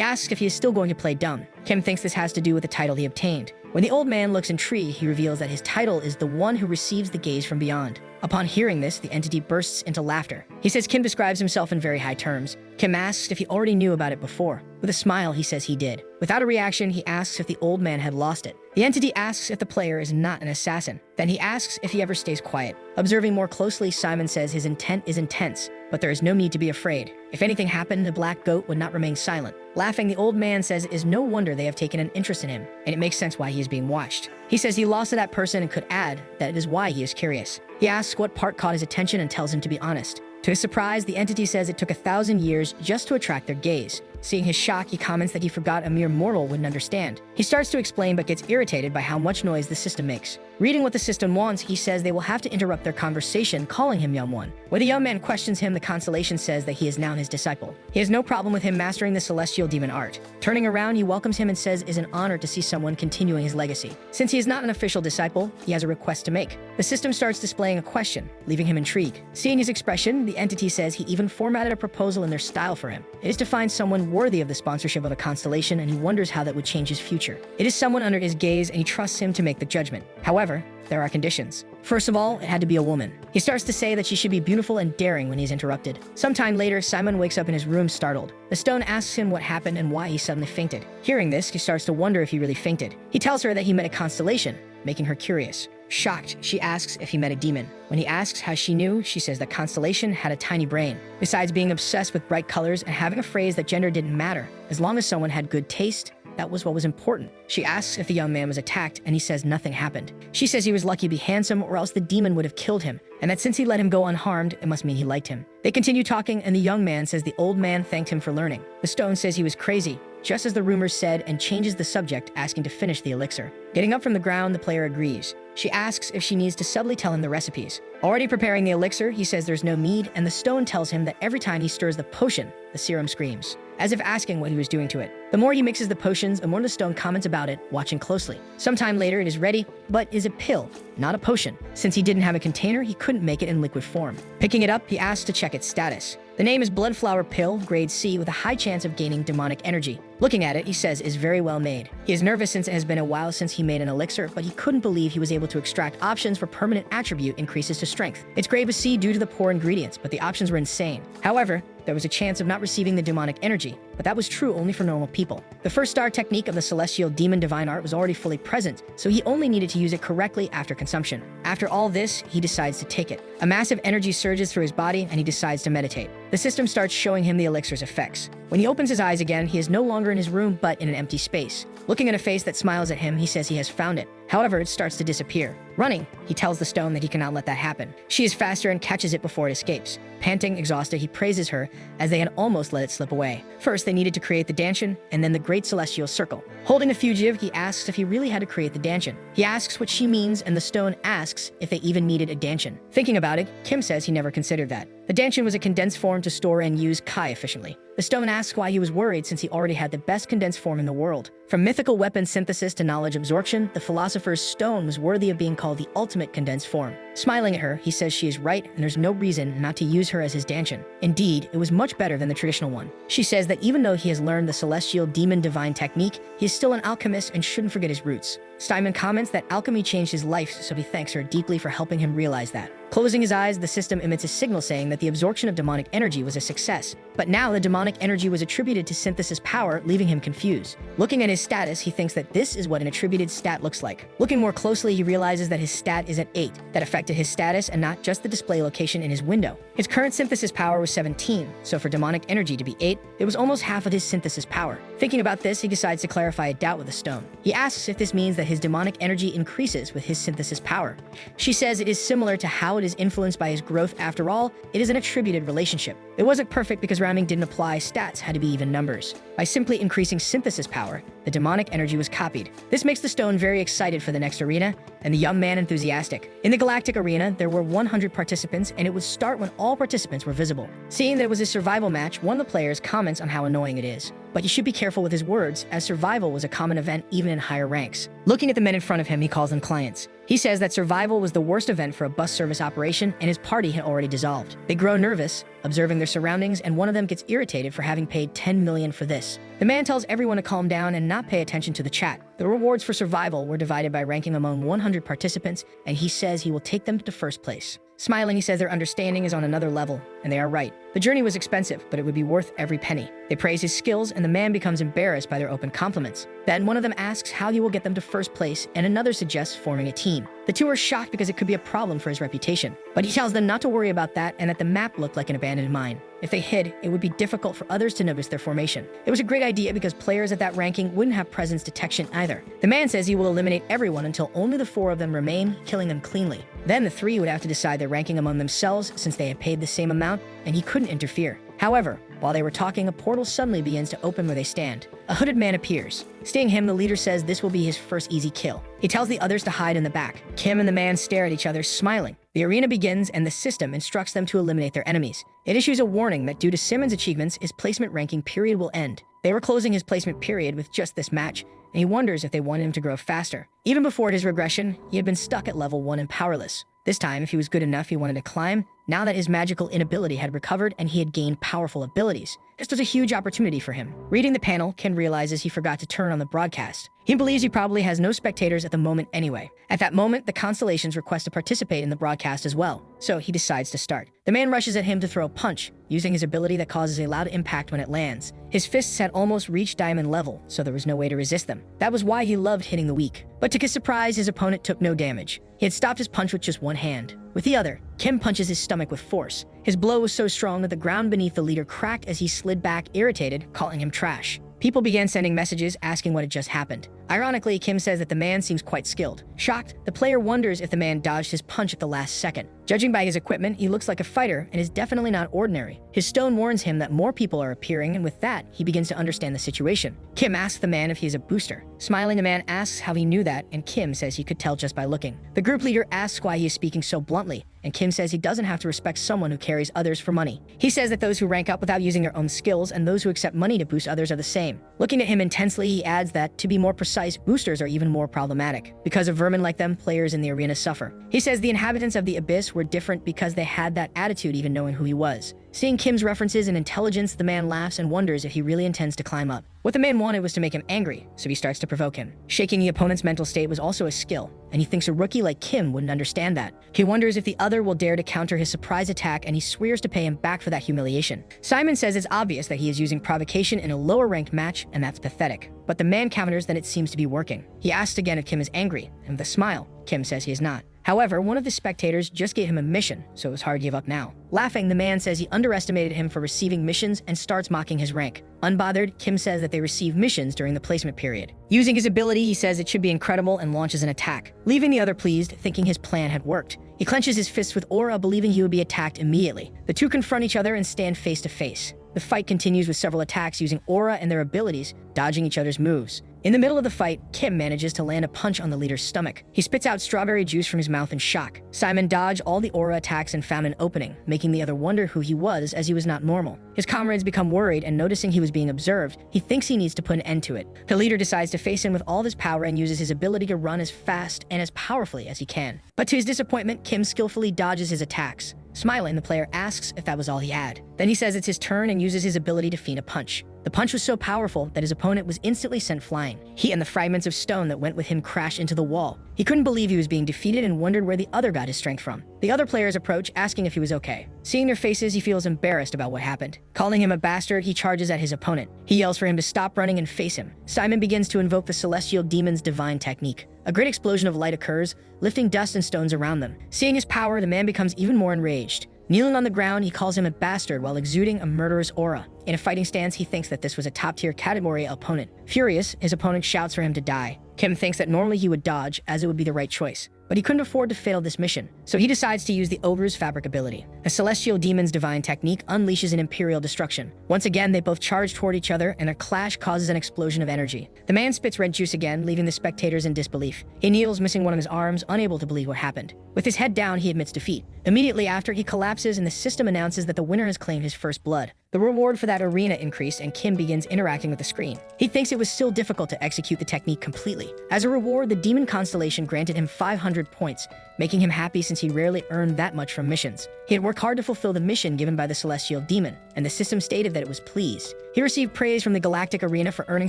Speaker 1: asks if he is still going to play dumb. Kim thinks this has to do with the title he obtained. When the old man looks intrigued, he reveals that his title is the one who receives the gaze from beyond. Upon hearing this, the entity bursts into laughter. He says Kim describes himself in very high terms. Kim asks if he already knew about it before. With a smile, he says he did. Without a reaction, he asks if the old man had lost it. The entity asks if the player is not an assassin. Then he asks if he ever stays quiet. Observing more closely, Simon says his intent is intense, but there is no need to be afraid. If anything happened, the black goat would not remain silent. Laughing, the old man says it is no wonder they have taken an interest in him, and it makes sense why he is being watched. He says he lost to that person and could add that it is why he is curious. He asks what part caught his attention and tells him to be honest. To his surprise, the entity says it took 1,000 years just to attract their gaze. Seeing his shock, he comments that he forgot a mere mortal wouldn't understand. He starts to explain but gets irritated by how much noise the system makes. Reading what the system wants, he says they will have to interrupt their conversation, calling him Young One. When the young man questions him, the constellation says that he is now his disciple. He has no problem with him mastering the celestial demon art. Turning around, he welcomes him and says it is an honor to see someone continuing his legacy. Since he is not an official disciple, he has a request to make. The system starts displaying a question, leaving him intrigued. Seeing his expression, the entity says he even formatted a proposal in their style for him. It is to find someone worthy of the sponsorship of a constellation, and he wonders how that would change his future. It is someone under his gaze, and he trusts him to make the judgment. However, there are conditions. First of all, it had to be a woman. He starts to say that she should be beautiful and daring when he's interrupted. Sometime later, Simon wakes up in his room startled. The stone asks him what happened and why he suddenly fainted. Hearing this, he starts to wonder if he really fainted. He tells her that he met a constellation, making her curious. Shocked, she asks if he met a demon. When he asks how she knew, she says that Constellation had a tiny brain. Besides being obsessed with bright colors and having a phrase that gender didn't matter, as long as someone had good taste, that was what was important. She asks if the young man was attacked, and he says nothing happened. She says he was lucky to be handsome, or else the demon would have killed him, and that since he let him go unharmed, it must mean he liked him. They continue talking, and the young man says the old man thanked him for learning. The stone says he was crazy, just as the rumors said, and changes the subject, asking to finish the elixir. Getting up from the ground, the player agrees. She asks if she needs to subtly tell him the recipes. Already preparing the elixir, he says there's no need, and the stone tells him that every time he stirs the potion, the serum screams, as if asking what he was doing to it. The more he mixes the potions, the more the stone comments about it, watching closely. Sometime later, it is ready, but is a pill, not a potion. Since he didn't have a container, he couldn't make it in liquid form. Picking it up, he asks to check its status. The name is Bloodflower Pill, grade C, with a high chance of gaining demonic energy. Looking at it, he says is very well made. He is nervous since it has been a while since he made an elixir, but he couldn't believe he was able to extract options for permanent attribute increases to strength. It's grave to see due to the poor ingredients, but the options were insane. However, there was a chance of not receiving the demonic energy, but that was true only for normal people. The first star technique of the celestial demon divine art was already fully present, so he only needed to use it correctly after consumption. After all this, he decides to take it. A massive energy surges through his body, and he decides to meditate. The system starts showing him the elixir's effects. When he opens his eyes again, he is no longer in his room, but in an empty space. Looking at a face that smiles at him, he says he has found it. However, it starts to disappear. Running, he tells the stone that he cannot let that happen. She is faster and catches it before it escapes. Panting, exhausted, he praises her as they had almost let it slip away. First, they needed to create the dantian, and then the great celestial circle. Holding the fugitive, he asks if he really had to create the dantian. He asks what she means, and the stone asks if they even needed a dantian. Thinking about it, Kim says he never considered that. The dantian was a condensed form to store and use Kai efficiently. The stone asks why he was worried since he already had the best condensed form in the world. From mythical weapon synthesis to knowledge absorption, the philosopher's stone was worthy of being called the ultimate condensed form. Smiling at her, he says she is right and there's no reason not to use her as his dantian. Indeed, it was much better than the traditional one. She says that even though he has learned the celestial demon divine technique, he is still an alchemist and shouldn't forget his roots. Steinman comments that alchemy changed his life, so he thanks her deeply for helping him realize that. Closing his eyes, the system emits a signal saying that the absorption of demonic energy was a success. But now the demonic energy was attributed to synthesis power, leaving him confused. Looking at his status, he thinks that this is what an attributed stat looks like. Looking more closely, he realizes that his stat is at 8. That affected his status and not just the display location in his window. His current synthesis power was 17, so for demonic energy to be 8, it was almost half of his synthesis power. Thinking about this, he decides to clarify a doubt with the stone. He asks if this means that his demonic energy increases with his synthesis power. She says it is similar to how it is influenced by his growth. After all, it is an attributed relationship. It wasn't perfect because rounding didn't apply, stats had to be even numbers. By simply increasing synthesis power, the demonic energy was copied. This makes the stone very excited for the next arena, and the young man enthusiastic. In the galactic arena, there were 100 participants, and it would start when all participants were visible. Seeing that it was a survival match, one of the players comments on how annoying it is. But you should be careful with his words, as survival was a common event even in higher ranks. Looking at the men in front of him, he calls them clients. He says that survival was the worst event for a bus service operation, and his party had already dissolved. They grow nervous, observing their surroundings, and one of them gets irritated for having paid 10 million for this. The man tells everyone to calm down and not pay attention to the chat. The rewards for survival were divided by ranking among 100 participants, and he says he will take them to first place. Smiling, he says their understanding is on another level, and they are right. The journey was expensive, but it would be worth every penny. They praise his skills, and the man becomes embarrassed by their open compliments. Then one of them asks how he will get them to first place, and another suggests forming a team. The two are shocked because it could be a problem for his reputation, but he tells them not to worry about that and that the map looked like an abandoned mine. If they hid, it would be difficult for others to notice their formation. It was a great idea because players at that ranking wouldn't have presence detection either. The man says he will eliminate everyone until only the 4 of them remain, killing them cleanly. Then the 3 would have to decide their ranking among themselves since they had paid the same amount, and he couldn't interfere. However, while they were talking, a portal suddenly begins to open where they stand. A hooded man appears. Seeing him, the leader says this will be his first easy kill. He tells the others to hide in the back. Kim and the man stare at each other, smiling. The arena begins, and the system instructs them to eliminate their enemies. It issues a warning that due to Simmons' achievements, his placement ranking period will end. They were closing his placement period with just this match, and he wonders if they wanted him to grow faster. Even before his regression, he had been stuck at level 1 and powerless. This time, if he was good enough, he wanted to climb, now that his magical inability had recovered and he had gained powerful abilities. This was a huge opportunity for him. Reading the panel, Ken realizes he forgot to turn on the broadcast. He believes he probably has no spectators at the moment anyway. At that moment, the constellations request to participate in the broadcast as well, so he decides to start. The man rushes at him to throw a punch, using his ability that causes a loud impact when it lands. His fists had almost reached diamond level, so there was no way to resist them. That was why he loved hitting the weak. But to his surprise, his opponent took no damage. He had stopped his punch with just one hand. With the other, Kim punches his stomach with force. His blow was so strong that the ground beneath the leader cracked as he slid back, irritated, calling him trash. People began sending messages asking what had just happened. Ironically, Kim says that the man seems quite skilled. Shocked, the player wonders if the man dodged his punch at the last second. Judging by his equipment, he looks like a fighter and is definitely not ordinary. His stone warns him that more people are appearing, and with that, he begins to understand the situation. Kim asks the man if he is a booster. Smiling, the man asks how he knew that, and Kim says he could tell just by looking. The group leader asks why he is speaking so bluntly, and Kim says he doesn't have to respect someone who carries others for money. He says that those who rank up without using their own skills and those who accept money to boost others are the same. Looking at him intensely, he adds that, to be more precise, boosters are even more problematic. Because of vermin like them, players in the arena suffer. He says the inhabitants of the abyss were were different because they had that attitude even knowing who he was. Seeing Kim's references and intelligence, the man laughs and wonders if he really intends to climb up. What the man wanted was to make him angry, so he starts to provoke him. Shaking the opponent's mental state was also a skill, and he thinks a rookie like Kim wouldn't understand that. He wonders if the other will dare to counter his surprise attack, and he swears to pay him back for that humiliation. Simon says it's obvious that he is using provocation in a lower-ranked match, and that's pathetic. But the man counters that it seems to be working. He asks again if Kim is angry, and with a smile, Kim says he is not. However, one of the spectators just gave him a mission, so it was hard to give up now. Laughing, the man says he underestimated him for receiving missions and starts mocking his rank. Unbothered, Kim says that they receive missions during the placement period. Using his ability, he says it should be incredible and launches an attack, leaving the other pleased, thinking his plan had worked. He clenches his fists with aura, believing he would be attacked immediately. The two confront each other and stand face to face. The fight continues with several attacks using aura and their abilities, dodging each other's moves. In the middle of the fight, Kim manages to land a punch on the leader's stomach. He spits out strawberry juice from his mouth in shock. Simon dodged all the aura attacks and found an opening, making the other wonder who he was, as he was not normal. His comrades become worried, and noticing he was being observed, he thinks he needs to put an end to it. The leader decides to face him with all of his power and uses his ability to run as fast and as powerfully as he can. But to his disappointment, Kim skillfully dodges his attacks. Smiling, the player asks if that was all he had. Then he says it's his turn and uses his ability to feint a punch. The punch was so powerful that his opponent was instantly sent flying. He and the fragments of stone that went with him crashed into the wall. He couldn't believe he was being defeated and wondered where the other got his strength from. The other players approach, asking if he was okay. Seeing their faces, he feels embarrassed about what happened. Calling him a bastard, he charges at his opponent. He yells for him to stop running and face him. Simon begins to invoke the celestial demon's divine technique. A great explosion of light occurs, lifting dust and stones around them. Seeing his power, the man becomes even more enraged. Kneeling on the ground, he calls him a bastard while exuding a murderous aura. In a fighting stance, he thinks that this was a top-tier category opponent. Furious, his opponent shouts for him to die. Kim thinks that normally he would dodge, as it would be the right choice. But he couldn't afford to fail this mission, so he decides to use the ogre's fabric ability. A celestial demon's divine technique unleashes an imperial destruction. Once again, they both charge toward each other, and their clash causes an explosion of energy. The man spits red juice again, leaving the spectators in disbelief. He kneels, missing one of his arms, unable to believe what happened. With his head down, he admits defeat. Immediately after, he collapses, and the system announces that the winner has claimed his first blood. The reward for that arena increased, and Kim begins interacting with the screen. He thinks it was still difficult to execute the technique completely. As a reward, the demon constellation granted him 500 points, making him happy since he rarely earned that much from missions. He had worked hard to fulfill the mission given by the celestial demon, and the system stated that it was pleased. He received praise from the Galactic Arena for earning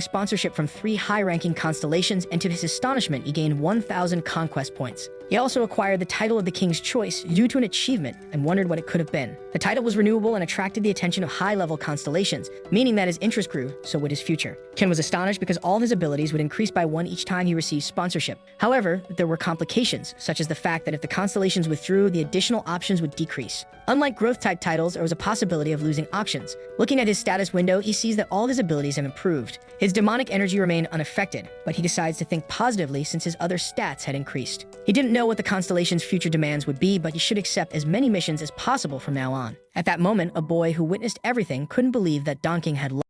Speaker 1: sponsorship from 3 high-ranking constellations, and to his astonishment, he gained 1,000 conquest points. He also acquired the title of the King's Choice due to an achievement and wondered what it could have been. The title was renewable and attracted the attention of high-level constellations, meaning that his interest grew, so would his future. Kim was astonished because all his abilities would increase by 1 each time he received sponsorship. However, there were complications, such as the fact that if the constellations withdrew, the additional options would decrease. Unlike growth-type titles, there was a possibility of losing options. Looking at his status window, he sees that all his abilities have improved. His demonic energy remained unaffected, but he decides to think positively since his other stats had increased. He didn't know what the constellation's future demands would be, but he should accept as many missions as possible from now on. At that moment, a boy who witnessed everything couldn't believe that Donking had lost.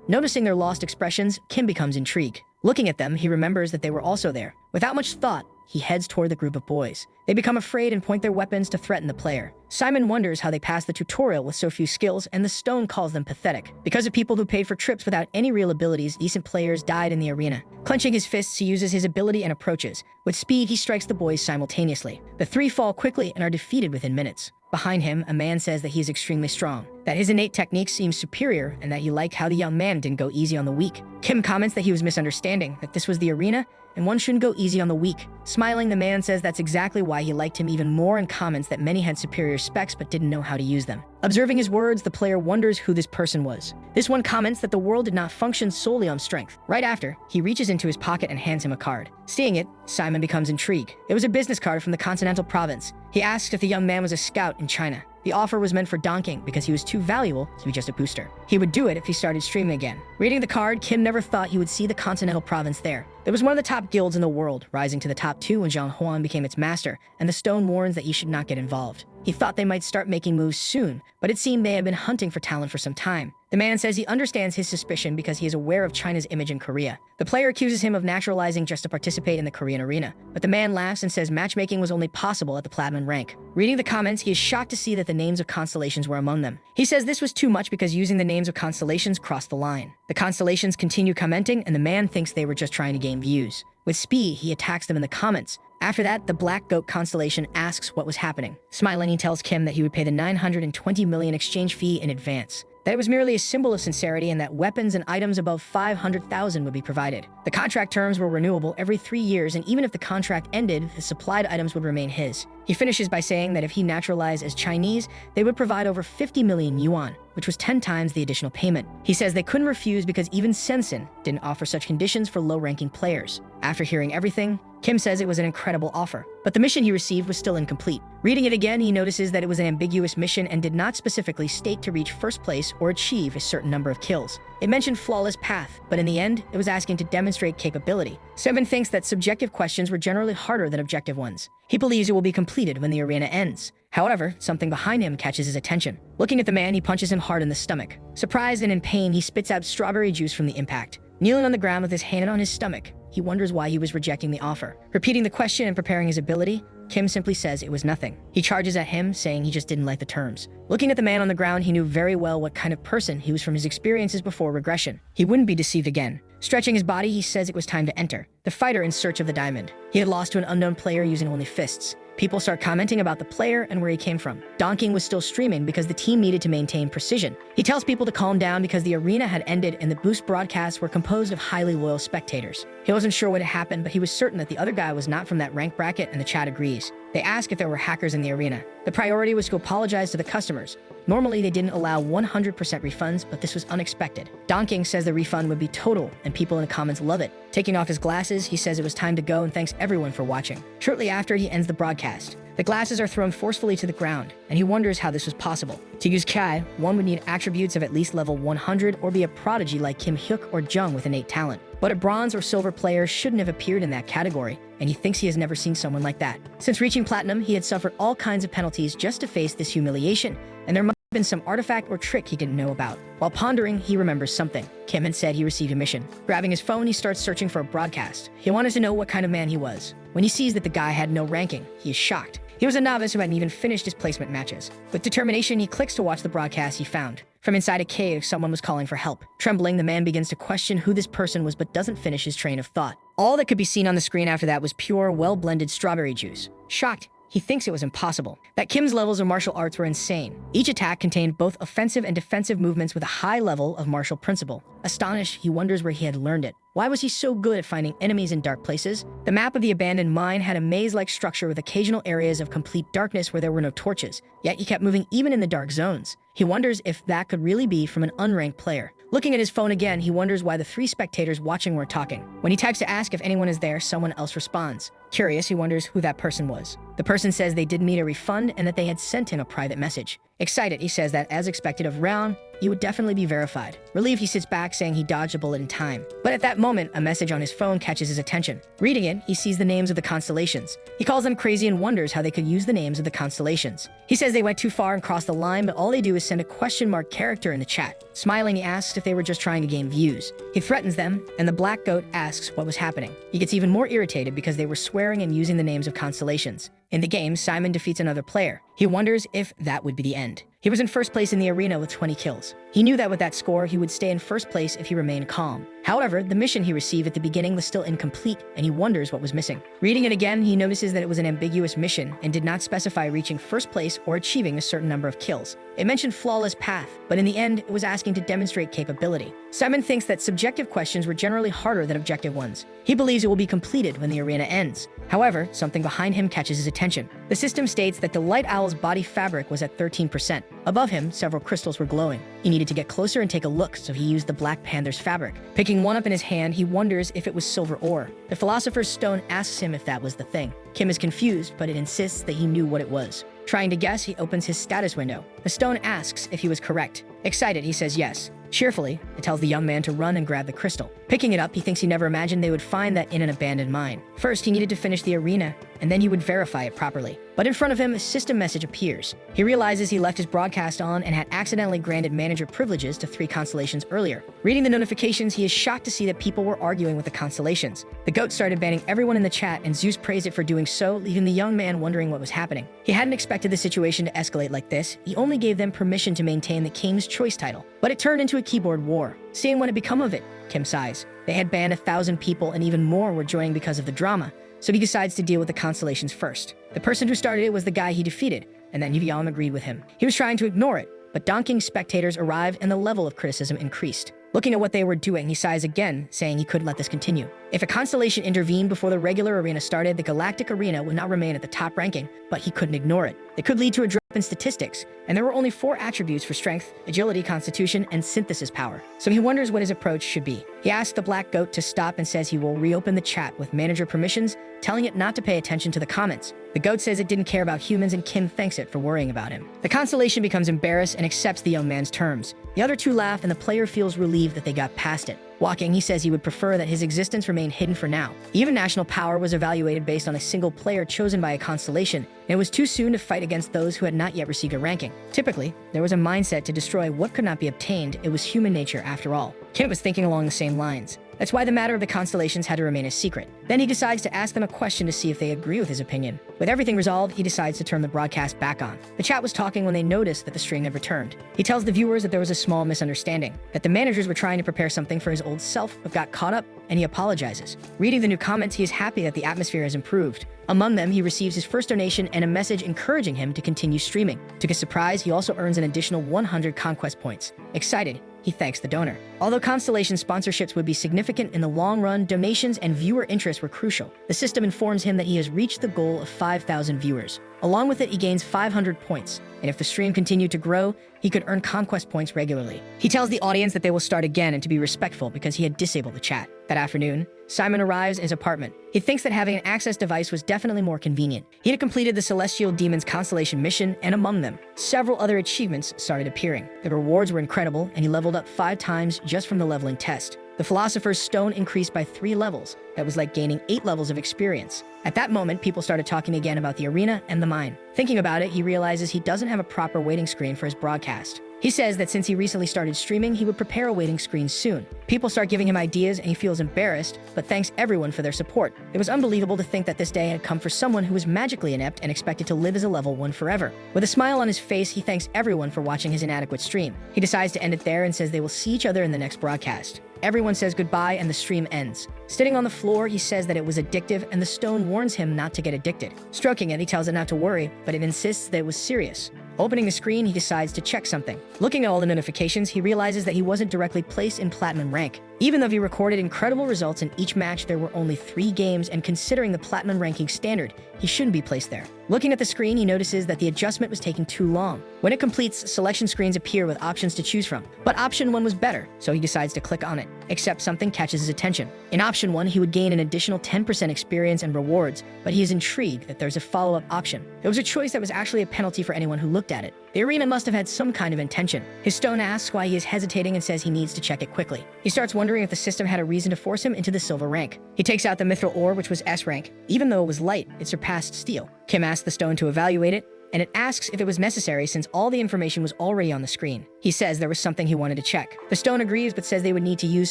Speaker 1: Noticing their lost expressions, Kim becomes intrigued. Looking at them, he remembers that they were also there. Without much thought, he heads toward the group of boys. They become afraid and point their weapons to threaten the player. Simon wonders how they passed the tutorial with so few skills, and the stone calls them pathetic. Because of people who paid for trips without any real abilities, decent players died in the arena. Clenching his fists, he uses his ability and approaches. With speed, he strikes the boys simultaneously. The 3 fall quickly and are defeated within minutes. Behind him, a man says that he is extremely strong, that his innate technique seems superior, and that he liked how the young man didn't go easy on the weak. Kim comments that he was misunderstanding, that this was the arena, and one shouldn't go easy on the weak. Smiling, the man says that's exactly why he liked him even more, and comments that many had superior specs but didn't know how to use them. Observing his words, the player wonders who this person was. This one comments that the world did not function solely on strength. Right after, he reaches into his pocket and hands him a card. Seeing it, Simon becomes intrigued. It was a business card from the continental province. He asks if the young man was a scout in China. The offer was meant for Donking because he was too valuable to be just a booster. He would do it if he started streaming again. Reading the card, Kim never thought he would see the continental province there. There was one of the top guilds in the world, rising to the top 2 when Zhang Huan became its master, and the stone warns that he should not get involved. He thought they might start making moves soon, but it seemed they had been hunting for talent for some time. The man says he understands his suspicion because he is aware of China's image in Korea. The player accuses him of naturalizing just to participate in the Korean arena, but the man laughs and says matchmaking was only possible at the platinum rank. Reading the comments, he is shocked to see that the names of constellations were among them. He says this was too much because using the names of constellations crossed the line. The constellations continue commenting, and the man thinks they were just trying to gain views. With Spee, he attacks them in the comments. After that, the Black Goat constellation asks what was happening. Smiling, he tells Kim that he would pay the 920 million exchange fee in advance, that it was merely a symbol of sincerity, and that weapons and items above 500,000 would be provided. The contract terms were renewable every 3 years, and even if the contract ended, the supplied items would remain his. He finishes by saying that if he naturalized as Chinese, they would provide over 50 million yuan, which was 10 times the additional payment. He says they couldn't refuse because even Sensen didn't offer such conditions for low-ranking players. After hearing everything, Kim says it was an incredible offer, but the mission he received was still incomplete. Reading it again, he notices that it was an ambiguous mission and did not specifically state to reach first place or achieve a certain number of kills. It mentioned flawless path, but in the end, it was asking to demonstrate capability. Seven thinks that subjective questions were generally harder than objective ones. He believes it will be completed when the arena ends. However, something behind him catches his attention. Looking at the man, he punches him hard in the stomach. Surprised and in pain, he spits out strawberry juice from the impact. Kneeling on the ground with his hand on his stomach, he wonders why he was rejecting the offer. Repeating the question and preparing his ability, Kim simply says it was nothing. He charges at him, saying he just didn't like the terms. Looking at the man on the ground, he knew very well what kind of person he was from his experiences before regression. He wouldn't be deceived again. Stretching his body, he says it was time to enter. The fighter in search of the diamond. He had lost to an unknown player using only fists. People start commenting about the player and where he came from. Donking was still streaming because the team needed to maintain precision. He tells people to calm down because the arena had ended and the boost broadcasts were composed of highly loyal spectators. He wasn't sure what had happened, but he was certain that the other guy was not from that rank bracket, and the chat agrees. They ask if there were hackers in the arena. The priority was to apologize to the customers. Normally, they didn't allow 100% refunds, but this was unexpected. Donking says the refund would be total, and people in the comments love it. Taking off his glasses, he says it was time to go and thanks everyone for watching. Shortly after, he ends the broadcast. The glasses are thrown forcefully to the ground, and he wonders how this was possible. To use Kai, one would need attributes of at least level 100 or be a prodigy like Kim Hyuk or Jung with innate talent. But a bronze or silver player shouldn't have appeared in that category, and he thinks he has never seen someone like that. Since reaching platinum, he had suffered all kinds of penalties just to face this humiliation, and there must have been some artifact or trick he didn't know about. While pondering, he remembers something. Kim had said he received a mission. Grabbing his phone, he starts searching for a broadcast. He wanted to know what kind of man he was. When he sees that the guy had no ranking, he is shocked. He was a novice who hadn't even finished his placement matches. With determination, he clicks to watch the broadcast he found. From inside a cave, someone was calling for help. Trembling, the man begins to question who this person was but doesn't finish his train of thought. All that could be seen on the screen after that was pure, well-blended strawberry juice. Shocked, he thinks it was impossible. That Kim's levels of martial arts were insane. Each attack contained both offensive and defensive movements with a high level of martial principle. Astonished, he wonders where he had learned it. Why was he so good at finding enemies in dark places? The map of the abandoned mine had a maze-like structure with occasional areas of complete darkness where there were no torches, yet he kept moving even in the dark zones. He wonders if that could really be from an unranked player. Looking at his phone again, he wonders why the 3 spectators watching weren't talking. When he types to ask if anyone is there, someone else responds. Curious, he wonders who that person was. The person says they didn't need a refund and that they had sent him a private message. Excited, he says that as expected of Round, he would definitely be verified. Relieved, he sits back saying he dodged a bullet in time. But at that moment, a message on his phone catches his attention. Reading it, he sees the names of the constellations. He calls them crazy and wonders how they could use the names of the constellations. He says they went too far and crossed the line, but all they do is send a question mark character in the chat. Smiling, he asks if they were just trying to gain views. He threatens them, and the Black Goat asks what was happening. He gets even more irritated because they were swearing and using the names of constellations. In the game, Simon defeats another player. He wonders if that would be the end. He was in first place in the arena with 20 kills. He knew that with that score, he would stay in first place if he remained calm. However, the mission he received at the beginning was still incomplete, and he wonders what was missing. Reading it again, he notices that it was an ambiguous mission and did not specify reaching first place or achieving a certain number of kills. It mentioned flawless path, but in the end, it was asking to demonstrate capability. Simon thinks that subjective questions were generally harder than objective ones. He believes it will be completed when the arena ends. However, something behind him catches his attention. The system states that the Light Owl's body fabric was at 13%. Above him, several crystals were glowing. He needed to get closer and take a look, so he used the Black Panther's fabric. Picking one up in his hand, he wonders if it was silver ore. The Philosopher's Stone asks him if that was the thing. Kim is confused, but it insists that he knew what it was. Trying to guess, he opens his status window. The stone asks if he was correct. Excited, he says yes. Cheerfully, it tells the young man to run and grab the crystal. Picking it up, he thinks he never imagined they would find that in an abandoned mine. First, he needed to finish the arena, and then he would verify it properly. But in front of him, a system message appears. He realizes he left his broadcast on and had accidentally granted manager privileges to 3 constellations earlier. Reading the notifications, he is shocked to see that people were arguing with the constellations. The goat started banning everyone in the chat, and Zeus praised it for doing so, leaving the young man wondering what was happening. He hadn't expected the situation to escalate like this. He only gave them permission to maintain the King's Choice title. But it turned into a keyboard war. Seeing what had become of it, Kim sighs. They had banned 1,000 people, and even more were joining because of the drama. So he decides to deal with the constellations first. The person who started it was the guy he defeated, and then Yvyam agreed with him. He was trying to ignore it, but donking spectators arrived and the level of criticism increased. Looking at what they were doing, he sighs again, saying he couldn't let this continue. If a constellation intervened before the regular arena started, the galactic arena would not remain at the top ranking, but he couldn't ignore it. It could lead to a drop in statistics, and there were only 4 attributes for strength, agility, constitution, and synthesis power. So he wonders what his approach should be. He asks the black goat to stop and says he will reopen the chat with manager permissions, telling it not to pay attention to the comments. The goat says it didn't care about humans, and Kim thanks it for worrying about him. The constellation becomes embarrassed and accepts the young man's terms. The other 2 laugh, and the player feels relieved that they got past it. Walking, he says he would prefer that his existence remain hidden for now. Even national power was evaluated based on a single player chosen by a constellation, and it was too soon to fight against those who had not yet received a ranking. Typically, there was a mindset to destroy what could not be obtained. It was human nature after all. Kent was thinking along the same lines. That's why the matter of the constellations had to remain a secret. Then he decides to ask them a question to see if they agree with his opinion. With everything resolved, he decides to turn the broadcast back on. The chat was talking when they noticed that the string had returned. He tells the viewers that there was a small misunderstanding, that the managers were trying to prepare something for his old self but got caught up, and he apologizes. Reading the new comments, he is happy that the atmosphere has improved. Among them, he receives his first donation and a message encouraging him to continue streaming. To his surprise, he also earns an additional 100 conquest points. Excited, he thanks the donor. Although Constellation sponsorships would be significant in the long run, donations and viewer interest were crucial. The system informs him that he has reached the goal of 5,000 viewers. Along with it, he gains 500 points, and if the stream continued to grow, he could earn conquest points regularly. He tells the audience that they will start again and to be respectful because he had disabled the chat. That afternoon, Simon arrives at his apartment. He thinks that having an access device was definitely more convenient. He had completed the Celestial Demon's Constellation mission, and among them, several other achievements started appearing. The rewards were incredible, and he leveled up 5 times just from the leveling test. The Philosopher's Stone increased by 3 levels. That was like gaining 8 levels of experience. At that moment, people started talking again about the arena and the mine. Thinking about it, he realizes he doesn't have a proper waiting screen for his broadcast. He says that since he recently started streaming, he would prepare a waiting screen soon. People start giving him ideas and he feels embarrassed, but thanks everyone for their support. It was unbelievable to think that this day had come for someone who was magically inept and expected to live as a level 1 forever. With a smile on his face, he thanks everyone for watching his inadequate stream. He decides to end it there and says they will see each other in the next broadcast. Everyone says goodbye and the stream ends. Sitting on the floor, he says that it was addictive and the stone warns him not to get addicted. Stroking it, he tells it not to worry, but it insists that it was serious. Opening the screen, he decides to check something. Looking at all the notifications, he realizes that he wasn't directly placed in Platinum rank. Even though he recorded incredible results in each match, there were only 3 games, and considering the Platinum ranking standard, he shouldn't be placed there. Looking at the screen, he notices that the adjustment was taking too long. When it completes, selection screens appear with options to choose from. But option 1 was better, so he decides to click on it. Except something catches his attention. In option 1, he would gain an additional 10% experience and rewards, but he is intrigued that there's a follow-up option. It was a choice that was actually a penalty for anyone who looked at it. The arena must have had some kind of intention. His stone asks why he is hesitating and says he needs to check it quickly. He starts wondering if the system had a reason to force him into the silver rank. He takes out the mithril ore, which was S rank. Even though it was light, it surpassed steel. Kim asks the stone to evaluate it, and it asks if it was necessary since all the information was already on the screen. He says there was something he wanted to check. The stone agrees but says they would need to use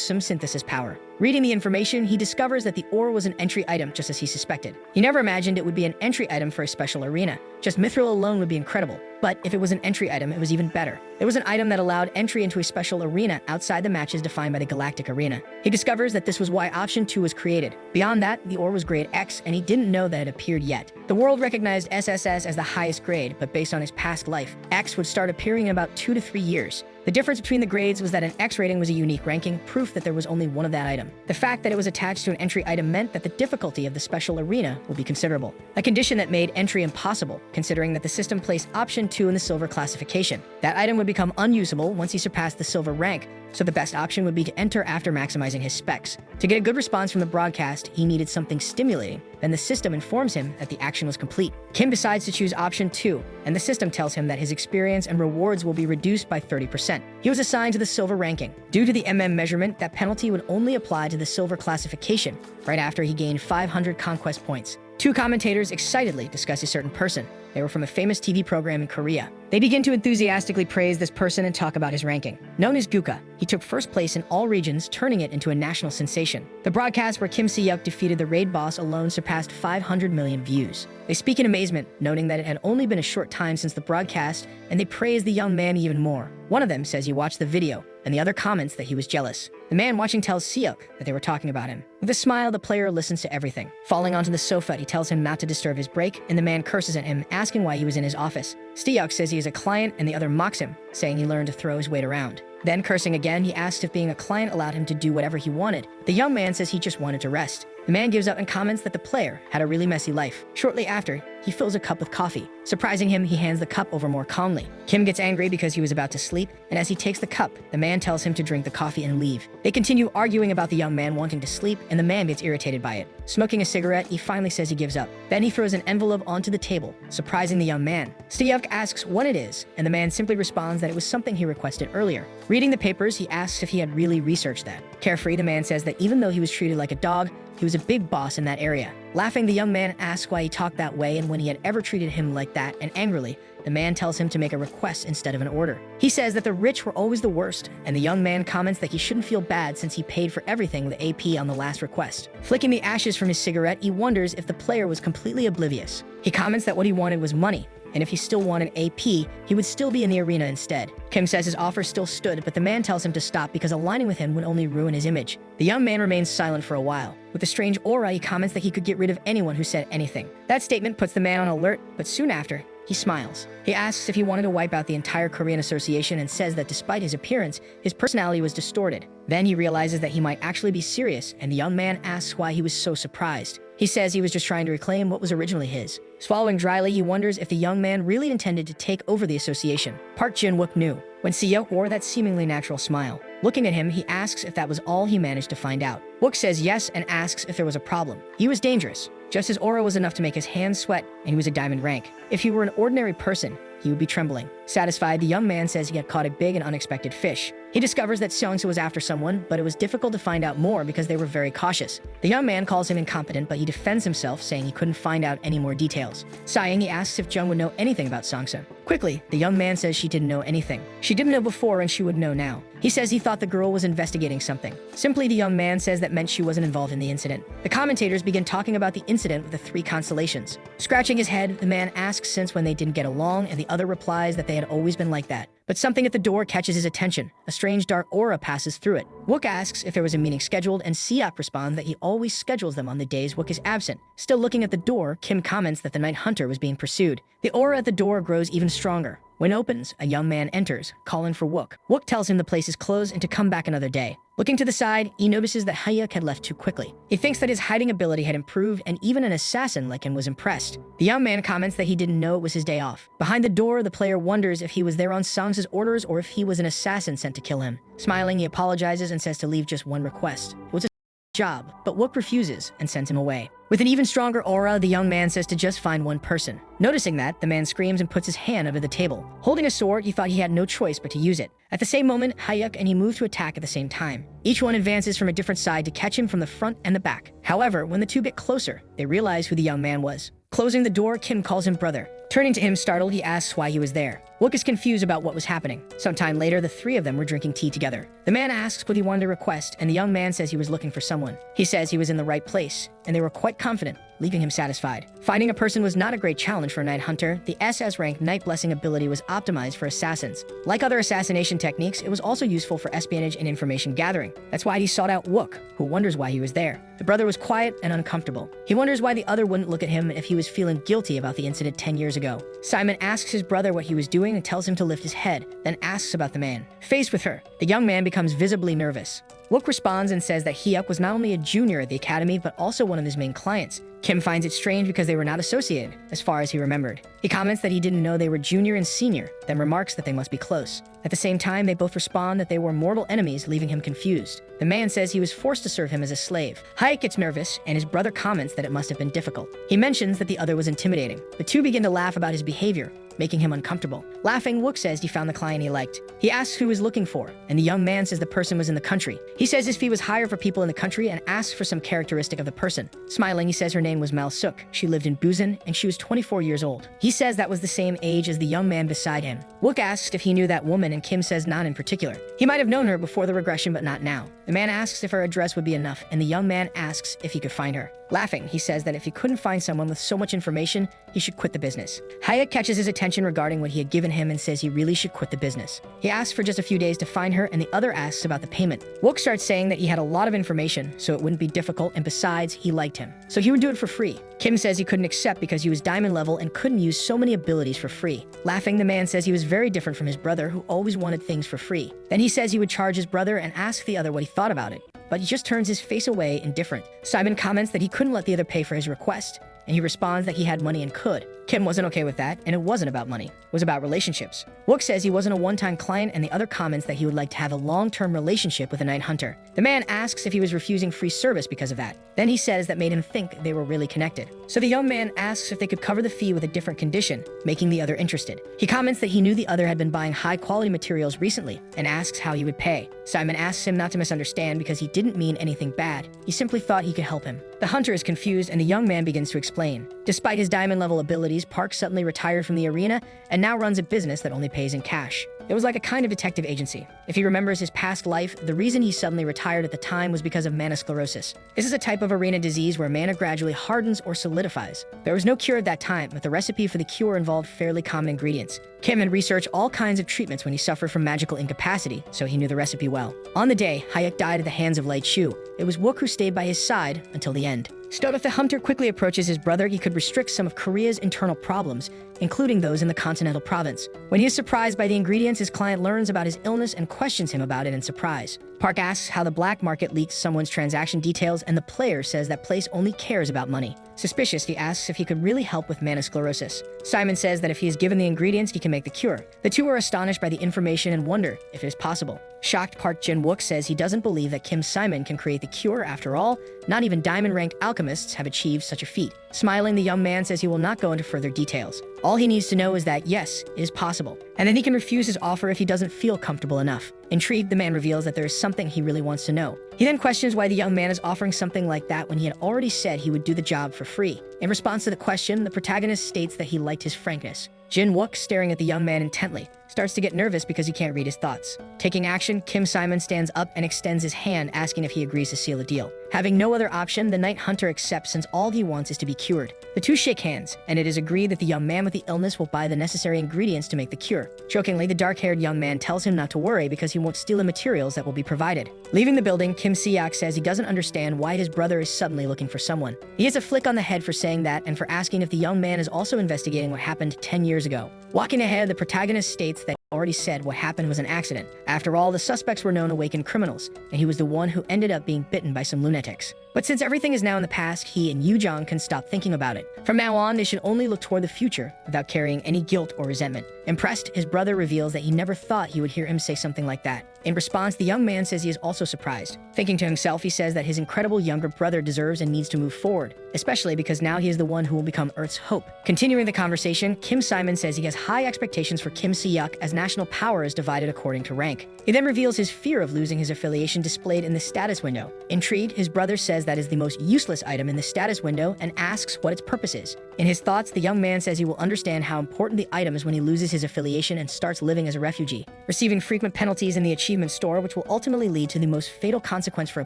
Speaker 1: some synthesis power. Reading the information, he discovers that the ore was an entry item just as he suspected. He never imagined it would be an entry item for a special arena. Just mithril alone would be incredible. But if it was an entry item, it was even better. It was an item that allowed entry into a special arena outside the matches defined by the Galactic Arena. He discovers that this was why Option 2 was created. Beyond that, the ore was grade X, and he didn't know that it appeared yet. The world recognized SSS as the highest grade, but based on his past life, X would start appearing in about 2 to 3 years. The difference between the grades was that an X rating was a unique ranking, proof that there was only one of that item. The fact that it was attached to an entry item meant that the difficulty of the special arena would be considerable. A condition that made entry impossible, considering that the system placed Option 2 in the silver classification. That item would become unusable once he surpassed the silver rank, so the best option would be to enter after maximizing his specs. To get a good response from the broadcast, he needed something stimulating. then the system informs him that the action was complete. Kim decides to choose option 2, and the system tells him that his experience and rewards will be reduced by 30%. He was assigned to the silver ranking. Due to the measurement, that penalty would only apply to the silver classification, right after he gained 500 conquest points. Two commentators excitedly discuss a certain person. They were from a famous TV program in Korea. They begin to enthusiastically praise this person and talk about his ranking. Known as Guka, he took first place in all regions, turning it into a national sensation. The broadcast where Kim Si-hyuk defeated the raid boss alone surpassed 500 million views. They speak in amazement, noting that it had only been a short time since the broadcast, and they praise the young man even more. One of them says he watched the video, and the other comments that he was jealous. The man watching tells Si-hyuk that they were talking about him. With a smile, the player listens to everything. Falling onto the sofa, he tells him not to disturb his break, and the man curses at him, asking why he was in his office. Si-hyuk says he is a client, and the other mocks him, saying he learned to throw his weight around. Then, cursing again, he asks if being a client allowed him to do whatever he wanted. The young man says he just wanted to rest. The man gives up and comments that the player had a really messy life. Shortly after, he fills a cup with coffee. Surprising him, he hands the cup over more calmly. Kim gets angry because he was about to sleep, and as he takes the cup, the man tells him to drink the coffee and leave. They continue arguing about the young man wanting to sleep, and the man gets irritated by it. Smoking a cigarette, he finally says he gives up. Then he throws an envelope onto the table, surprising the young man. Si-hyuk asks what it is, and the man simply responds that it was something he requested earlier. Reading the papers, he asks if he had really researched that. Carefree, the man says that even though he was treated like a dog, he was a big boss in that area. Laughing, the young man asks why he talked that way and when he had ever treated him like that, and angrily, the man tells him to make a request instead of an order. He says that the rich were always the worst, and the young man comments that he shouldn't feel bad since he paid for everything with AP on the last request. Flicking the ashes from his cigarette, he wonders if the player was completely oblivious. He comments that what he wanted was money, and if he still wanted AP, he would still be in the arena instead. Kim says his offer still stood, but the man tells him to stop because aligning with him would only ruin his image. The young man remains silent for a while. With a strange aura, he comments that he could get rid of anyone who said anything. That statement puts the man on alert, but soon after, he smiles. He asks if he wanted to wipe out the entire Korean association and says that despite his appearance, his personality was distorted. Then he realizes that he might actually be serious, and the young man asks why he was so surprised. He says he was just trying to reclaim what was originally his. Swallowing dryly, he wonders if the young man really intended to take over the association. Park Jin-wook knew, when Si-hyuk wore that seemingly natural smile. Looking at him, he asks if that was all he managed to find out. Wook says yes and asks if there was a problem. He was dangerous. Just his aura was enough to make his hands sweat, and he was a diamond rank. If he were an ordinary person, he would be trembling. Satisfied, the young man says he had caught a big and unexpected fish. He discovers that Seongsu was after someone, but it was difficult to find out more because they were very cautious. The young man calls him incompetent, but he defends himself, saying he couldn't find out any more details. Sighing, he asks if Jung would know anything about Seongsu. Quickly, the young man says she didn't know anything. She didn't know before and she would know now. He says he thought the girl was investigating something. Simply, the young man says that meant she wasn't involved in the incident. The commentators begin talking about the incident with the three constellations. Scratching his head, the man asks since when they didn't get along, and the other replies that they had always been like that. But something at the door catches his attention. A strange dark aura passes through it. Wook asks if there was a meeting scheduled, and Si-hyuk responds that he always schedules them on the days Wook is absent. Still looking at the door, Kim comments that the night hunter was being pursued. The aura at the door grows even stronger. When it opens, a young man enters, calling for Wook. Wook tells him the place is closed and to come back another day. Looking to the side, he notices that Hyuk had left too quickly. He thinks that his hiding ability had improved, and even an assassin like him was impressed. The young man comments that he didn't know it was his day off. Behind the door, the player wonders if he was there on Seongsu's orders or if he was an assassin sent to kill him. Smiling, he apologizes and says to leave just one request. It was a job, but Wook refuses and sends him away. With an even stronger aura, the young man says to just find one person. Noticing that, the man screams and puts his hand over the table. Holding a sword, he thought he had no choice but to use it. At the same moment, Hyuk and he move to attack at the same time. Each one advances from a different side to catch him from the front and the back. However, when the two get closer, they realize who the young man was. Closing the door, Kim calls him brother. Turning to him startled, he asks why he was there. Wook is confused about what was happening. Sometime later, the three of them were drinking tea together. The man asks what he wanted to request, and the young man says he was looking for someone. He says he was in the right place, and they were quite confident, leaving him satisfied. Finding a person was not a great challenge for a Night Hunter. The SS rank Night Blessing ability was optimized for assassins. Like other assassination techniques, it was also useful for espionage and information gathering. That's why he sought out Wook, who wonders why he was there. The brother was quiet and uncomfortable. He wonders why the other wouldn't look at him if he was feeling guilty about the incident 10 years ago. Simon asks his brother what he was doing and tells him to lift his head, then asks about the man. Faced with her, the young man becomes visibly nervous. Wook responds and says that Hyuk was not only a junior at the academy, but also one of his main clients. Kim finds it strange because they were not associated, as far as he remembered. He comments that he didn't know they were junior and senior, then remarks that they must be close. At the same time, they both respond that they were mortal enemies, leaving him confused. The man says he was forced to serve him as a slave. Hyuk gets nervous, and his brother comments that it must have been difficult. He mentions that the other was intimidating. The two begin to laugh about his behavior, making him uncomfortable. Laughing, Wook says he found the client he liked. He asks who he was looking for, and the young man says the person was in the country. He says his fee was higher for people in the country and asks for some characteristic of the person. Smiling, he says her name was Mal Suk. She lived in Busan, and she was 24 years old. He says that was the same age as the young man beside him. Wook asks if he knew that woman, and Kim says not in particular. He might have known her before the regression, but not now. The man asks if her address would be enough, and the young man asks if he could find her. Laughing, he says that if he couldn't find someone with so much information, he should quit the business. Hyuk catches his attention regarding what he had given him and says he really should quit the business. He asks for just a few days to find her, and the other asks about the payment. Wook starts saying that he had a lot of information, so it wouldn't be difficult, and besides, he liked him, so he would do it for free. Kim says he couldn't accept because he was diamond level and couldn't use so many abilities for free. Laughing, the man says he was very different from his brother, who always wanted things for free. Then he says he would charge his brother and ask the other what he thought about it, but he just turns his face away indifferent. Simon comments that he couldn't let the other pay for his request, and he responds that he had money and could. Kim wasn't okay with that, and it wasn't about money. It was about relationships. Wook says he wasn't a one-time client, and the other comments that he would like to have a long-term relationship with a night hunter. The man asks if he was refusing free service because of that. Then he says that made him think they were really connected. So the young man asks if they could cover the fee with a different condition, making the other interested. He comments that he knew the other had been buying high-quality materials recently, and asks how he would pay. Simon asks him not to misunderstand because he didn't mean anything bad. He simply thought he could help him. The hunter is confused, and the young man begins to explain. Despite his diamond-level abilities, Park suddenly retired from the arena and now runs a business that only pays in cash. It was like a kind of detective agency. If he remembers his past life, the reason he suddenly retired at the time was because of mana sclerosis. This is a type of arena disease where mana gradually hardens or solidifies. There was no cure at that time, but the recipe for the cure involved fairly common ingredients. Kim had researched all kinds of treatments when he suffered from magical incapacity, so he knew the recipe well. On the day, Hyuk died at the hands of Light Shu. It was Wook who stayed by his side until the end. Still, if the hunter quickly approaches his brother, he could restrict some of Korea's internal problems, including those in the continental province. When he is surprised by the ingredients, his client learns about his illness and questions him about it in surprise. Park asks how the black market leaks someone's transaction details, and the player says that place only cares about money. Suspicious, he asks if he could really help with mana sclerosis. Simon says that if he is given the ingredients, he can make the cure. The two are astonished by the information and wonder if it is possible. Shocked, Park Jin-wook says he doesn't believe that Kim Simon can create the cure. After all, not even diamond-ranked alchemists have achieved such a feat. Smiling, the young man says he will not go into further details. All he needs to know is that, yes, it is possible, and then he can refuse his offer if he doesn't feel comfortable enough. Intrigued, the man reveals that there is something he really wants to know. He then questions why the young man is offering something like that when he had already said he would do the job for free. In response to the question, the protagonist states that he liked his frankness. Jin-wook, staring at the young man intently, starts to get nervous because he can't read his thoughts. Taking action, Kim Simon stands up and extends his hand, asking if he agrees to seal a deal. Having no other option, the night hunter accepts since all he wants is to be cured. The two shake hands, and it is agreed that the young man with the illness will buy the necessary ingredients to make the cure. Jokingly, the dark-haired young man tells him not to worry because he won't steal the materials that will be provided. Leaving the building, Kim Si-hyuk says he doesn't understand why his brother is suddenly looking for someone. He gets a flick on the head for saying that and for asking if the young man is also investigating what happened 10 years ago. Walking ahead, the protagonist states that already said what happened was an accident. After all, the suspects were known awakened criminals, and he was the one who ended up being bitten by some lunatics. But since everything is now in the past, he and Yoo-jong can stop thinking about it. From now on, they should only look toward the future without carrying any guilt or resentment. Impressed, his brother reveals that he never thought he would hear him say something like that. In response, the young man says he is also surprised. Thinking to himself, he says that his incredible younger brother deserves and needs to move forward, especially because now he is the one who will become Earth's hope. Continuing the conversation, Kim Simon says he has high expectations for Kim Si-hyuk as national power is divided according to rank. He then reveals his fear of losing his affiliation displayed in the status window. Intrigued, his brother says that is the most useless item in the status window and asks what its purpose is. In his thoughts, the young man says he will understand how important the item is when he loses his affiliation and starts living as a refugee, receiving frequent penalties in the achievement store, which will ultimately lead to the most fatal consequence for a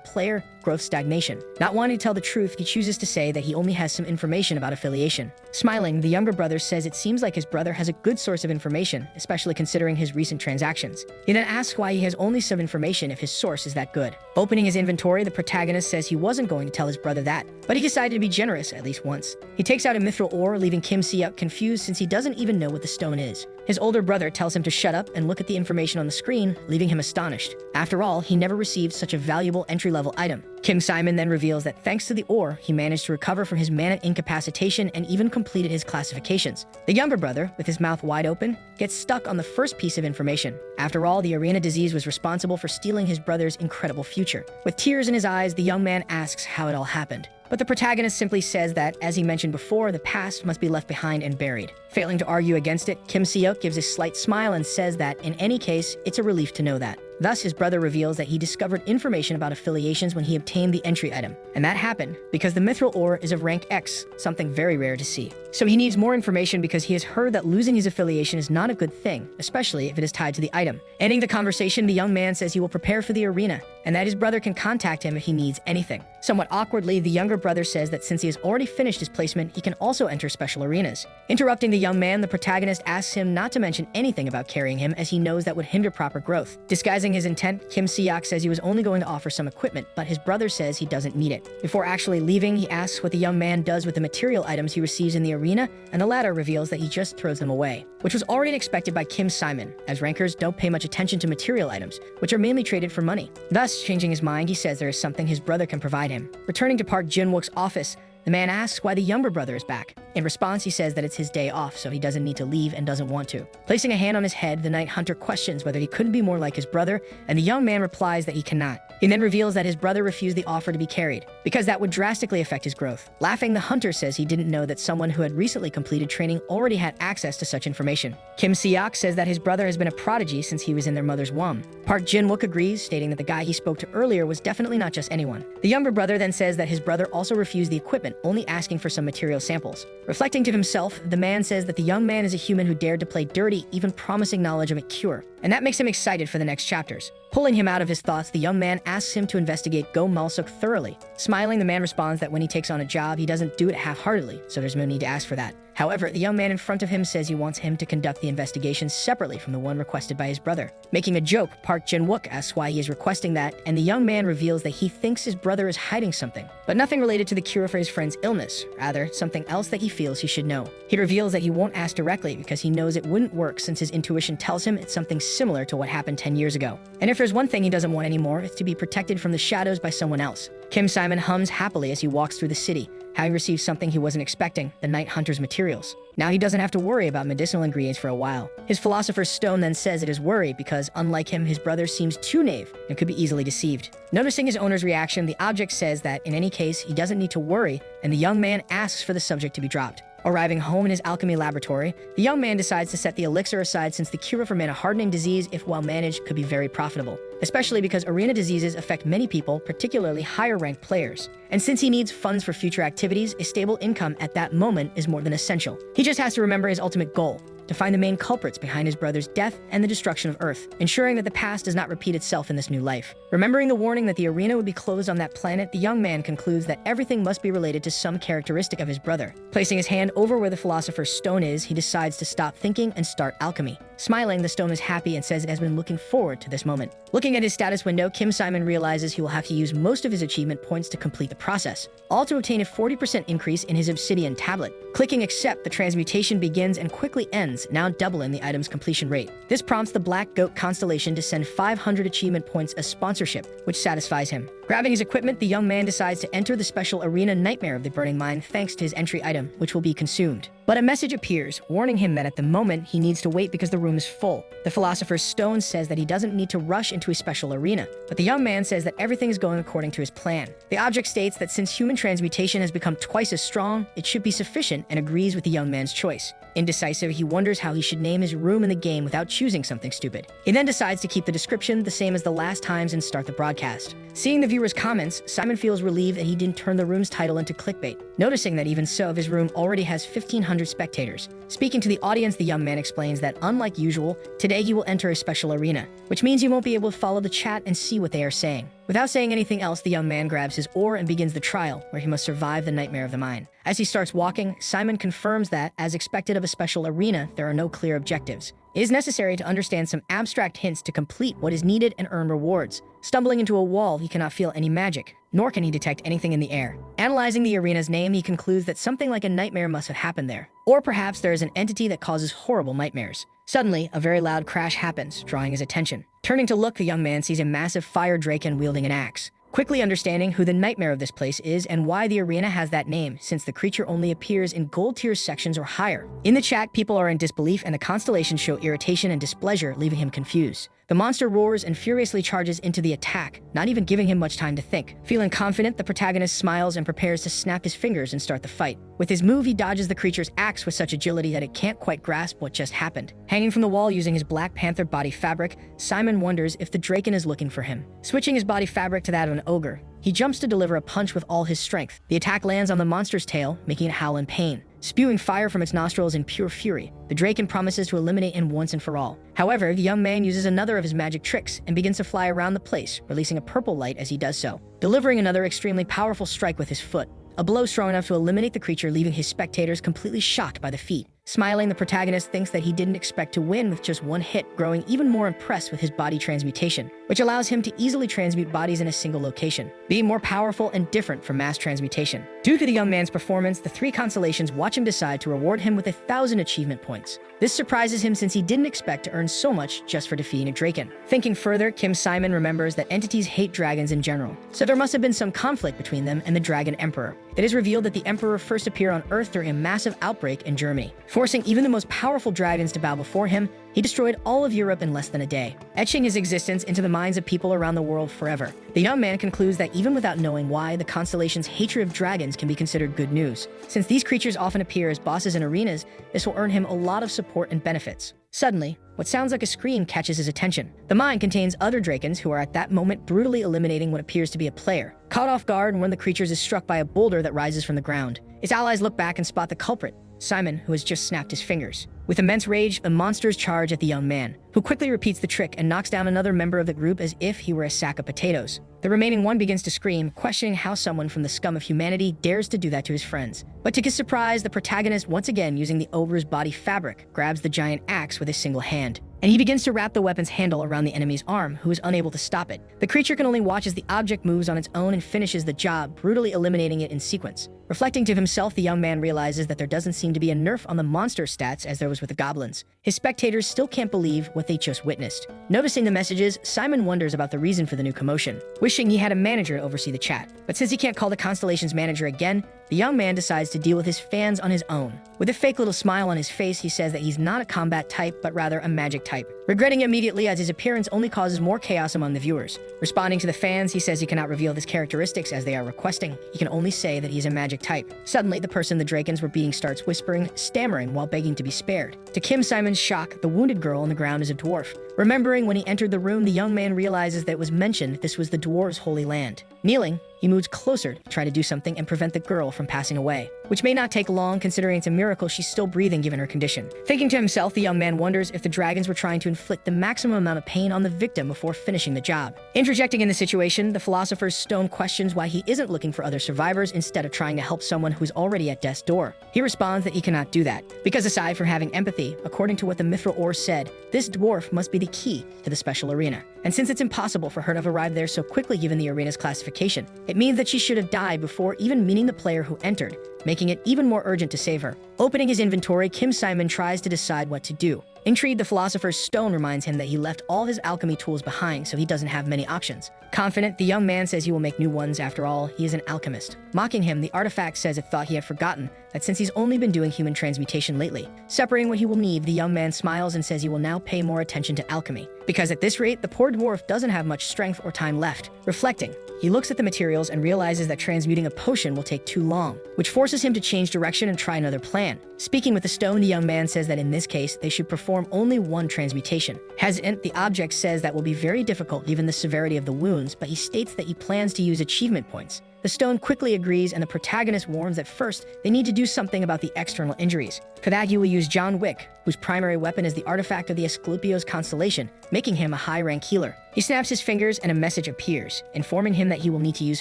Speaker 1: player: growth stagnation. Not wanting to tell the truth, he chooses to say that he only has some information about affiliation. Smiling, the younger brother says it seems like his brother has a good source of information, especially considering his recent transactions. He then asks why he has only some information if his source is that good. Opening his inventory, the protagonist says he wasn't going to tell his brother that, but he decided to be generous at least once. He takes out a mithril ore, leaving Kim Si-hyuk confused since he doesn't even know what the stone is. His older brother tells him to shut up and look at the information on the screen, leaving him astonished. After all, he never received such a valuable entry-level item. Kim Simon then reveals that thanks to the ore, he managed to recover from his mana incapacitation and even completed his classifications. The younger brother, with his mouth wide open, gets stuck on the first piece of information. After all, the arena disease was responsible for stealing his brother's incredible future. With tears in his eyes, the young man asks how it all happened. But the protagonist simply says that, as he mentioned before, the past must be left behind and buried. Failing to argue against it, Kim Seok gives a slight smile and says that, in any case, it's a relief to know that. Thus, his brother reveals that he discovered information about affiliations when he obtained the entry item. And that happened because the mithril ore is of rank X, something very rare to see. So he needs more information because he has heard that losing his affiliation is not a good thing, especially if it is tied to the item. Ending the conversation, the young man says he will prepare for the arena, and that his brother can contact him if he needs anything. Somewhat awkwardly, the younger brother says that since he has already finished his placement, he can also enter special arenas. Interrupting the young man, the protagonist asks him not to mention anything about carrying him, as he knows that would hinder proper growth. Disguising his intent, Kim Seok says he was only going to offer some equipment, but his brother says he doesn't need it. Before actually leaving, he asks what the young man does with the material items he receives in the arena, and the latter reveals that he just throws them away, which was already expected by Kim Simon, as rankers don't pay much attention to material items, which are mainly traded for money. Thus, changing his mind, he says there is something his brother can provide him. Returning to Park Jin-wook's office, the man asks why the younger brother is back. In response, he says that it's his day off, so he doesn't need to leave and doesn't want to. Placing a hand on his head, the Night Hunter questions whether he couldn't be more like his brother, and the young man replies that he cannot. He then reveals that his brother refused the offer to be carried, because that would drastically affect his growth. Laughing, the hunter says he didn't know that someone who had recently completed training already had access to such information. Kim Seok says that his brother has been a prodigy since he was in their mother's womb. Park Jin-wook agrees, stating that the guy he spoke to earlier was definitely not just anyone. The younger brother then says that his brother also refused the equipment, only asking for some material samples. Reflecting to himself, the man says that the young man is a human who dared to play dirty, even promising knowledge of a cure. And that makes him excited for the next chapters. Pulling him out of his thoughts, the young man asks him to investigate Go Malsuk thoroughly. Smiling, the man responds that when he takes on a job, he doesn't do it half-heartedly, so there's no need to ask for that. However, the young man in front of him says he wants him to conduct the investigation separately from the one requested by his brother. Making a joke, Park Jin-wook asks why he is requesting that, and the young man reveals that he thinks his brother is hiding something, but nothing related to the cure for his friend's illness, rather something else that he feels he should know. He reveals that he won't ask directly because he knows it wouldn't work since his intuition tells him it's something similar to what happened 10 years ago. And if there's one thing he doesn't want anymore, it's to be protected from the shadows by someone else. Kim Simon hums happily as he walks through the city, having received something he wasn't expecting, the Night Hunter's materials. Now he doesn't have to worry about medicinal ingredients for a while. His Philosopher's Stone then says it is worry because, unlike him, his brother seems too naive and could be easily deceived. Noticing his owner's reaction, the object says that, in any case, he doesn't need to worry, and the young man asks for the subject to be dropped. Arriving home in his alchemy laboratory, the young man decides to set the elixir aside since the cure for mana-hardening disease, if well managed, could be very profitable, especially because arena diseases affect many people, particularly higher-ranked players. And since he needs funds for future activities, a stable income at that moment is more than essential. He just has to remember his ultimate goal: to find the main culprits behind his brother's death and the destruction of Earth, ensuring that the past does not repeat itself in this new life. Remembering the warning that the arena would be closed on that planet, the young man concludes that everything must be related to some characteristic of his brother. Placing his hand over where the Philosopher's Stone is, he decides to stop thinking and start alchemy. Smiling, the stone is happy and says it has been looking forward to this moment. Looking at his status window, Kim Simon realizes he will have to use most of his achievement points to complete the process, all to obtain a 40% increase in his obsidian tablet. Clicking accept, the transmutation begins and quickly ends, now doubling the item's completion rate. This prompts the Black Goat constellation to send 500 achievement points as sponsorship, which satisfies him. Grabbing his equipment, the young man decides to enter the special arena Nightmare of the Burning Mine thanks to his entry item, which will be consumed. But a message appears, warning him that at the moment he needs to wait because the room is full. The Philosopher's Stone says that he doesn't need to rush into a special arena, but the young man says that everything is going according to his plan. The object states that since human transmutation has become twice as strong, it should be sufficient, and agrees with the young man's choice. Indecisive, he wonders how he should name his room in the game without choosing something stupid. He then decides to keep the description the same as the last times and start the broadcast. Seeing the viewers' comments, Simon feels relieved that he didn't turn the room's title into clickbait, noticing that even so, his room already has 1,500 spectators. Speaking to the audience, the young man explains that, unlike usual, today he will enter a special arena, which means he won't be able to follow the chat and see what they are saying. Without saying anything else, the young man grabs his ore and begins the trial, where he must survive the nightmare of the mine. As he starts walking, Simon confirms that, as expected of a special arena, there are no clear objectives. It is necessary to understand some abstract hints to complete what is needed and earn rewards. Stumbling into a wall, he cannot feel any magic, nor can he detect anything in the air. Analyzing the arena's name, he concludes that something like a nightmare must have happened there. Or perhaps there is an entity that causes horrible nightmares. Suddenly, a very loud crash happens, drawing his attention. Turning to look, the young man sees a massive fire draken wielding an axe. Quickly understanding who the nightmare of this place is and why the arena has that name, since the creature only appears in gold tier sections or higher. In the chat, people are in disbelief and the constellations show irritation and displeasure, leaving him confused. The monster roars and furiously charges into the attack, not even giving him much time to think. Feeling confident, the protagonist smiles and prepares to snap his fingers and start the fight. With his move, he dodges the creature's axe with such agility that it can't quite grasp what just happened. Hanging from the wall using his Black Panther body fabric, Simon wonders if the Draken is looking for him. Switching his body fabric to that of an ogre, he jumps to deliver a punch with all his strength. The attack lands on the monster's tail, making it howl in pain. Spewing fire from its nostrils in pure fury, the Draken promises to eliminate him once and for all. However, the young man uses another of his magic tricks and begins to fly around the place, releasing a purple light as he does so, delivering another extremely powerful strike with his foot. A blow strong enough to eliminate the creature, leaving his spectators completely shocked by the feat. Smiling, the protagonist thinks that he didn't expect to win with just one hit, growing even more impressed with his body transmutation, which allows him to easily transmute bodies in a single location, being more powerful and different from mass transmutation. Due to the young man's performance, the three constellations watch him decide to reward him with 1,000 achievement points. This surprises him since he didn't expect to earn so much just for defeating a Draken. Thinking further, Kim Simon remembers that entities hate dragons in general, so there must have been some conflict between them and the Dragon Emperor. It is revealed that the Emperor first appeared on Earth during a massive outbreak in Germany. Forcing even the most powerful dragons to bow before him, he destroyed all of Europe in less than a day, etching his existence into the minds of people around the world forever. The young man concludes that even without knowing why, the constellation's hatred of dragons can be considered good news. Since these creatures often appear as bosses in arenas, this will earn him a lot of support and benefits. Suddenly, what sounds like a scream catches his attention. The mine contains other Drakens who are at that moment brutally eliminating what appears to be a player. Caught off guard, one of the creatures is struck by a boulder that rises from the ground. Its allies look back and spot the culprit, Simon, who has just snapped his fingers. With immense rage, the monsters charge at the young man, who quickly repeats the trick and knocks down another member of the group as if he were a sack of potatoes. The remaining one begins to scream, questioning how someone from the scum of humanity dares to do that to his friends. But to his surprise, the protagonist, once again using the ogre's body fabric, grabs the giant axe with a single hand, and he begins to wrap the weapon's handle around the enemy's arm, who is unable to stop it. The creature can only watch as the object moves on its own and finishes the job, brutally eliminating it in sequence. Reflecting to himself, the young man realizes that there doesn't seem to be a nerf on the monster stats as there was with the goblins. His spectators still can't believe what they just witnessed. Noticing the messages, Simon wonders about the reason for the new commotion, wishing he had a manager to oversee the chat. But since he can't call the Constellation's manager again, the young man decides to deal with his fans on his own. With a fake little smile on his face, he says that he's not a combat type, but rather a magic type, regretting immediately as his appearance only causes more chaos among the viewers. Responding to the fans, he says he cannot reveal his characteristics as they are requesting. He can only say that he's a magic type. Suddenly, the person the Drakens were beating starts whispering, stammering while begging to be spared. To Kim Simon's shock, the wounded girl on the ground is a dwarf. Remembering when he entered the room, the young man realizes that it was mentioned this was the dwarves' holy land. Kneeling, he moves closer to try to do something and prevent the girl from passing away, which may not take long considering it's a miracle she's still breathing given her condition. Thinking to himself, the young man wonders if the dragons were trying to inflict the maximum amount of pain on the victim before finishing the job. Interjecting in the situation, the philosopher's stone questions why he isn't looking for other survivors instead of trying to help someone who's already at death's door. He responds that he cannot do that, because aside from having empathy, according to what the mithril ore said, this dwarf must be the key to the special arena. And since it's impossible for her to have arrived there so quickly given the arena's classification, it means that she should have died before even meeting the player who entered, making it even more urgent to save her. Opening his inventory, Kim Simon tries to decide what to do. Intrigued, the philosopher's stone reminds him that he left all his alchemy tools behind, so he doesn't have many options. Confident, the young man says he will make new ones. After all, he is an alchemist. Mocking him, the artifact says it thought he had forgotten that since he's only been doing human transmutation lately. Separating what he will need, the young man smiles and says he will now pay more attention to alchemy, because at this rate, the poor dwarf doesn't have much strength or time left. Reflecting, he looks at the materials and realizes that transmuting a potion will take too long, which forces him to change direction and try another plan. Speaking with the stone, the young man says that in this case, they should perform only one transmutation. Hesitant, the object says that will be very difficult given the severity of the wounds, but he states that he plans to use achievement points. The stone quickly agrees, and the protagonist warns that first, they need to do something about the external injuries. For that, he will use John Wick, whose primary weapon is the artifact of the Asclepios constellation, making him a high-rank healer. He snaps his fingers and a message appears, informing him that he will need to use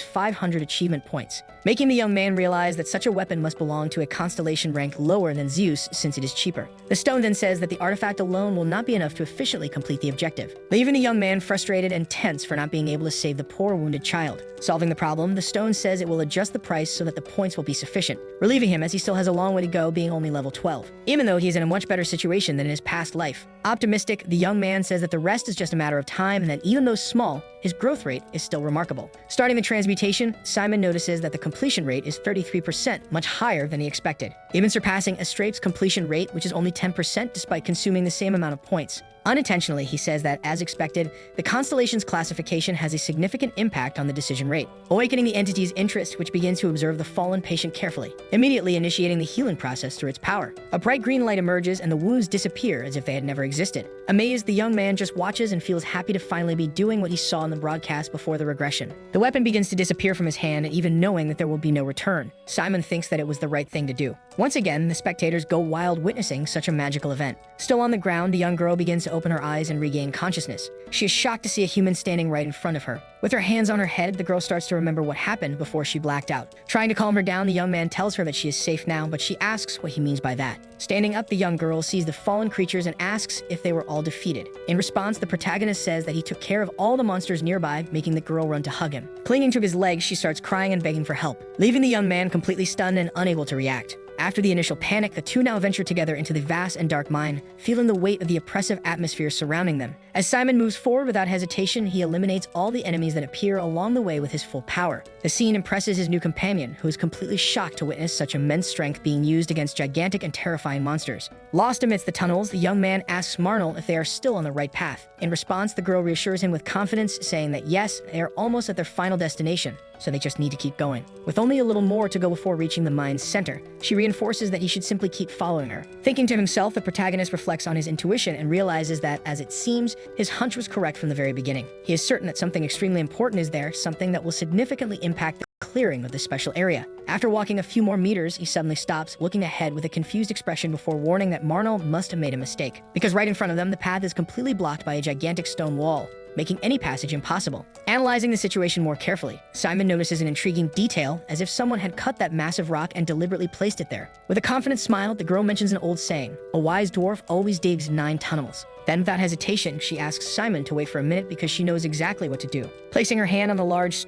Speaker 1: 500 achievement points, making the young man realize that such a weapon must belong to a constellation rank lower than Zeus since it is cheaper. The stone then says that the artifact alone will not be enough to efficiently complete the objective, leaving the young man frustrated and tense for not being able to save the poor wounded child. Solving the problem, the stone says it will adjust the price so that the points will be sufficient, relieving him as he still has a long way to go, being only level 12, even though he is in a much better situation than in his past life. Optimistic, the young man says that the rest is just a matter of time and that even though small, his growth rate is still remarkable. Starting the transmutation, Simon notices that the completion rate is 33%, much higher than he expected, even surpassing Astrape's completion rate, which is only 10% despite consuming the same amount of points. Unintentionally, he says that, as expected, the constellation's classification has a significant impact on the decision rate, awakening the entity's interest, which begins to observe the fallen patient carefully, immediately initiating the healing process through its power. A bright green light emerges and the wounds disappear as if they had never existed. Amazed, the young man just watches and feels happy to finally be doing what he saw in the broadcast before the regression. The weapon begins to disappear from his hand, and even knowing that there will be no return, Simon thinks that it was the right thing to do. Once again, the spectators go wild witnessing such a magical event. Still on the ground, the young girl begins to open her eyes and regain consciousness. She is shocked to see a human standing right in front of her. With her hands on her head, the girl starts to remember what happened before she blacked out. Trying to calm her down, the young man tells her that she is safe now, but she asks what he means by that. Standing up, the young girl sees the fallen creatures and asks if they were all defeated. In response, the protagonist says that he took care of all the monsters nearby, making the girl run to hug him. Clinging to his legs, she starts crying and begging for help, leaving the young man completely stunned and unable to react. After the initial panic, the two now venture together into the vast and dark mine, feeling the weight of the oppressive atmosphere surrounding them. As Simon moves forward without hesitation, he eliminates all the enemies that appear along the way with his full power. The scene impresses his new companion, who is completely shocked to witness such immense strength being used against gigantic and terrifying monsters. Lost amidst the tunnels, the young man asks Marnel if they are still on the right path. In response, the girl reassures him with confidence, saying that yes, they are almost at their final destination, so they just need to keep going. With only a little more to go before reaching the mine's center, she reinforces that he should simply keep following her. Thinking to himself, the protagonist reflects on his intuition and realizes that, as it seems, his hunch was correct from the very beginning. He is certain that something extremely important is there, something that will significantly impact the clearing of this special area. After walking a few more meters, he suddenly stops, looking ahead with a confused expression before warning that Marnel must have made a mistake, because right in front of them, the path is completely blocked by a gigantic stone wall, making any passage impossible. Analyzing the situation more carefully, Simon notices an intriguing detail, as if someone had cut that massive rock and deliberately placed it there. With a confident smile, the girl mentions an old saying, "A wise dwarf always digs 9 tunnels." Then, without hesitation, she asks Simon to wait for a minute because she knows exactly what to do. Placing her hand on the large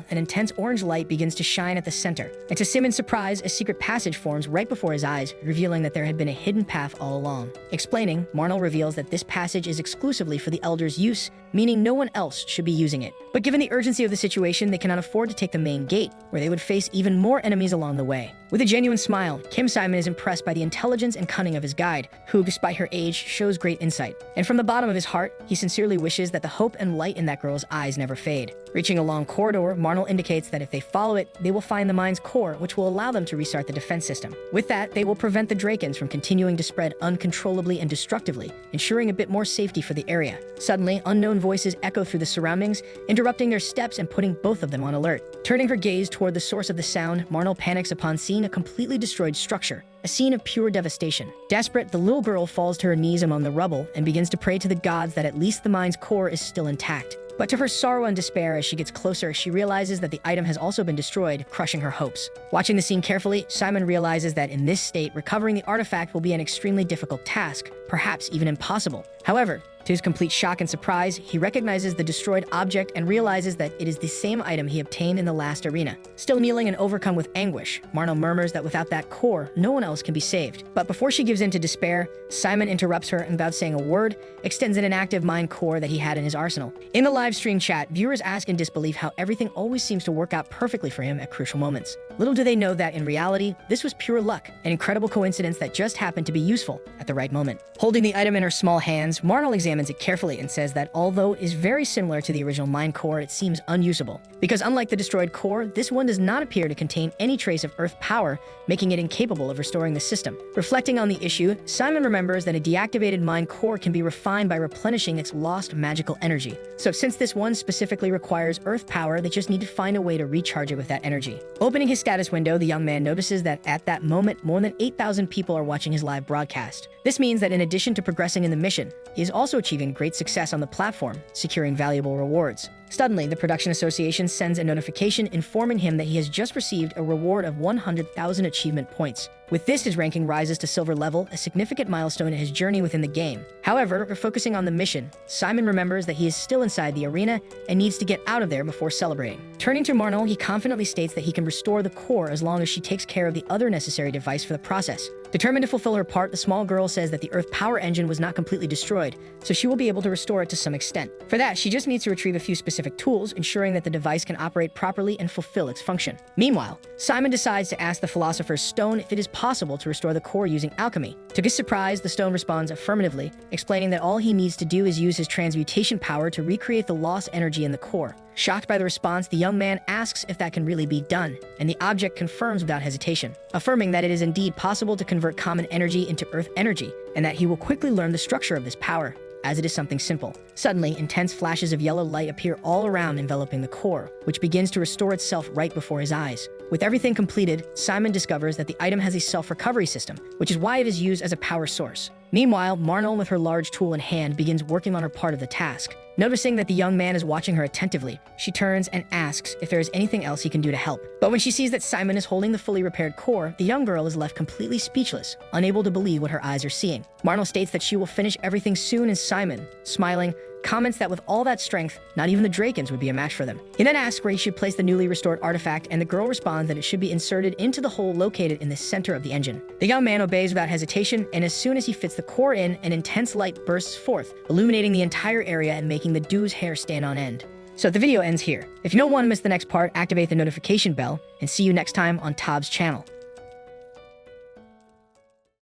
Speaker 1: an intense orange light begins to shine at the center, and to Simon's surprise, a secret passage forms right before his eyes, revealing that there had been a hidden path all along. Explaining, Marnel reveals that this passage is exclusively for the Elder's use, meaning no one else should be using it. But given the urgency of the situation, they cannot afford to take the main gate, where they would face even more enemies along the way. With a genuine smile, Kim Simon is impressed by the intelligence and cunning of his guide, who, despite her age, shows great insight. And from the bottom of his heart, he sincerely wishes that the hope and light in that girl's eyes never fade. Reaching a long corridor, Marnel indicates that if they follow it, they will find the mine's core, which will allow them to restart the defense system. With that, they will prevent the Drakens from continuing to spread uncontrollably and destructively, ensuring a bit more safety for the area. Suddenly, unknown voices echo through the surroundings, interrupting their steps and putting both of them on alert. Turning her gaze toward the source of the sound, Marnel panics upon seeing a completely destroyed structure, a scene of pure devastation. Desperate, the little girl falls to her knees among the rubble and begins to pray to the gods that at least the mine's core is still intact. But to her sorrow and despair, as she gets closer, she realizes that the item has also been destroyed, crushing her hopes. Watching the scene carefully, Simon realizes that in this state, recovering the artifact will be an extremely difficult task, perhaps even impossible. However, to his complete shock and surprise, he recognizes the destroyed object and realizes that it is the same item he obtained in the last arena. Still kneeling and overcome with anguish, Marnel murmurs that without that core, no one else can be saved. But before she gives in to despair, Simon interrupts her and, without saying a word, extends an inactive mind core that he had in his arsenal. In the live stream chat, viewers ask in disbelief how everything always seems to work out perfectly for him at crucial moments. Little do they know that, in reality, this was pure luck, an incredible coincidence that just happened to be useful at the right moment. Holding the item in her small hands, Marnel examines it carefully and says that although it is very similar to the original mind core, it seems unusable. Because unlike the destroyed core, this one does not appear to contain any trace of Earth power, making it incapable of restoring the system. Reflecting on the issue, Simon remembers that a deactivated mind core can be refined by replenishing its lost magical energy. So since this one specifically requires Earth power, they just need to find a way to recharge it with that energy. Opening his status window, the young man notices that at that moment, more than 8,000 people are watching his live broadcast. This means that in addition to progressing in the mission, he is also achieving great success on the platform, securing valuable rewards. Suddenly, the production association sends a notification informing him that he has just received a reward of 100,000 achievement points. With this, his ranking rises to silver level, a significant milestone in his journey within the game. However, focusing on the mission, Simon remembers that he is still inside the arena and needs to get out of there before celebrating. Turning to Marnol, he confidently states that he can restore the core as long as she takes care of the other necessary device for the process. Determined to fulfill her part, the small girl says that the Earth power engine was not completely destroyed, so she will be able to restore it to some extent. For that, she just needs to retrieve a few specific tools, ensuring that the device can operate properly and fulfill its function. Meanwhile, Simon decides to ask the Philosopher's Stone if it is possible to restore the core using alchemy. To his surprise, the stone responds affirmatively, explaining that all he needs to do is use his transmutation power to recreate the lost energy in the core. Shocked by the response, the young man asks if that can really be done, and the object confirms without hesitation, affirming that it is indeed possible to convert common energy into earth energy, and that he will quickly learn the structure of this power, as it is something simple. Suddenly, intense flashes of yellow light appear all around, enveloping the core, which begins to restore itself right before his eyes. With everything completed, Simon discovers that the item has a self-recovery system, which is why it is used as a power source. Meanwhile, Marnol, with her large tool in hand, begins working on her part of the task. Noticing that the young man is watching her attentively, she turns and asks if there is anything else he can do to help. But when she sees that Simon is holding the fully repaired core, the young girl is left completely speechless, unable to believe what her eyes are seeing. Marnol states that she will finish everything soon, and Simon, smiling, comments that with all that strength, not even the Drakens would be a match for them. He then asks where he should place the newly restored artifact, and the girl responds that it should be inserted into the hole located in the center of the engine. The young man obeys without hesitation, and as soon as he fits the core in, an intense light bursts forth, illuminating the entire area and making the dude's hair stand on end. So the video ends here. If you don't want to miss the next part, activate the notification bell, and see you next time on Tob's channel.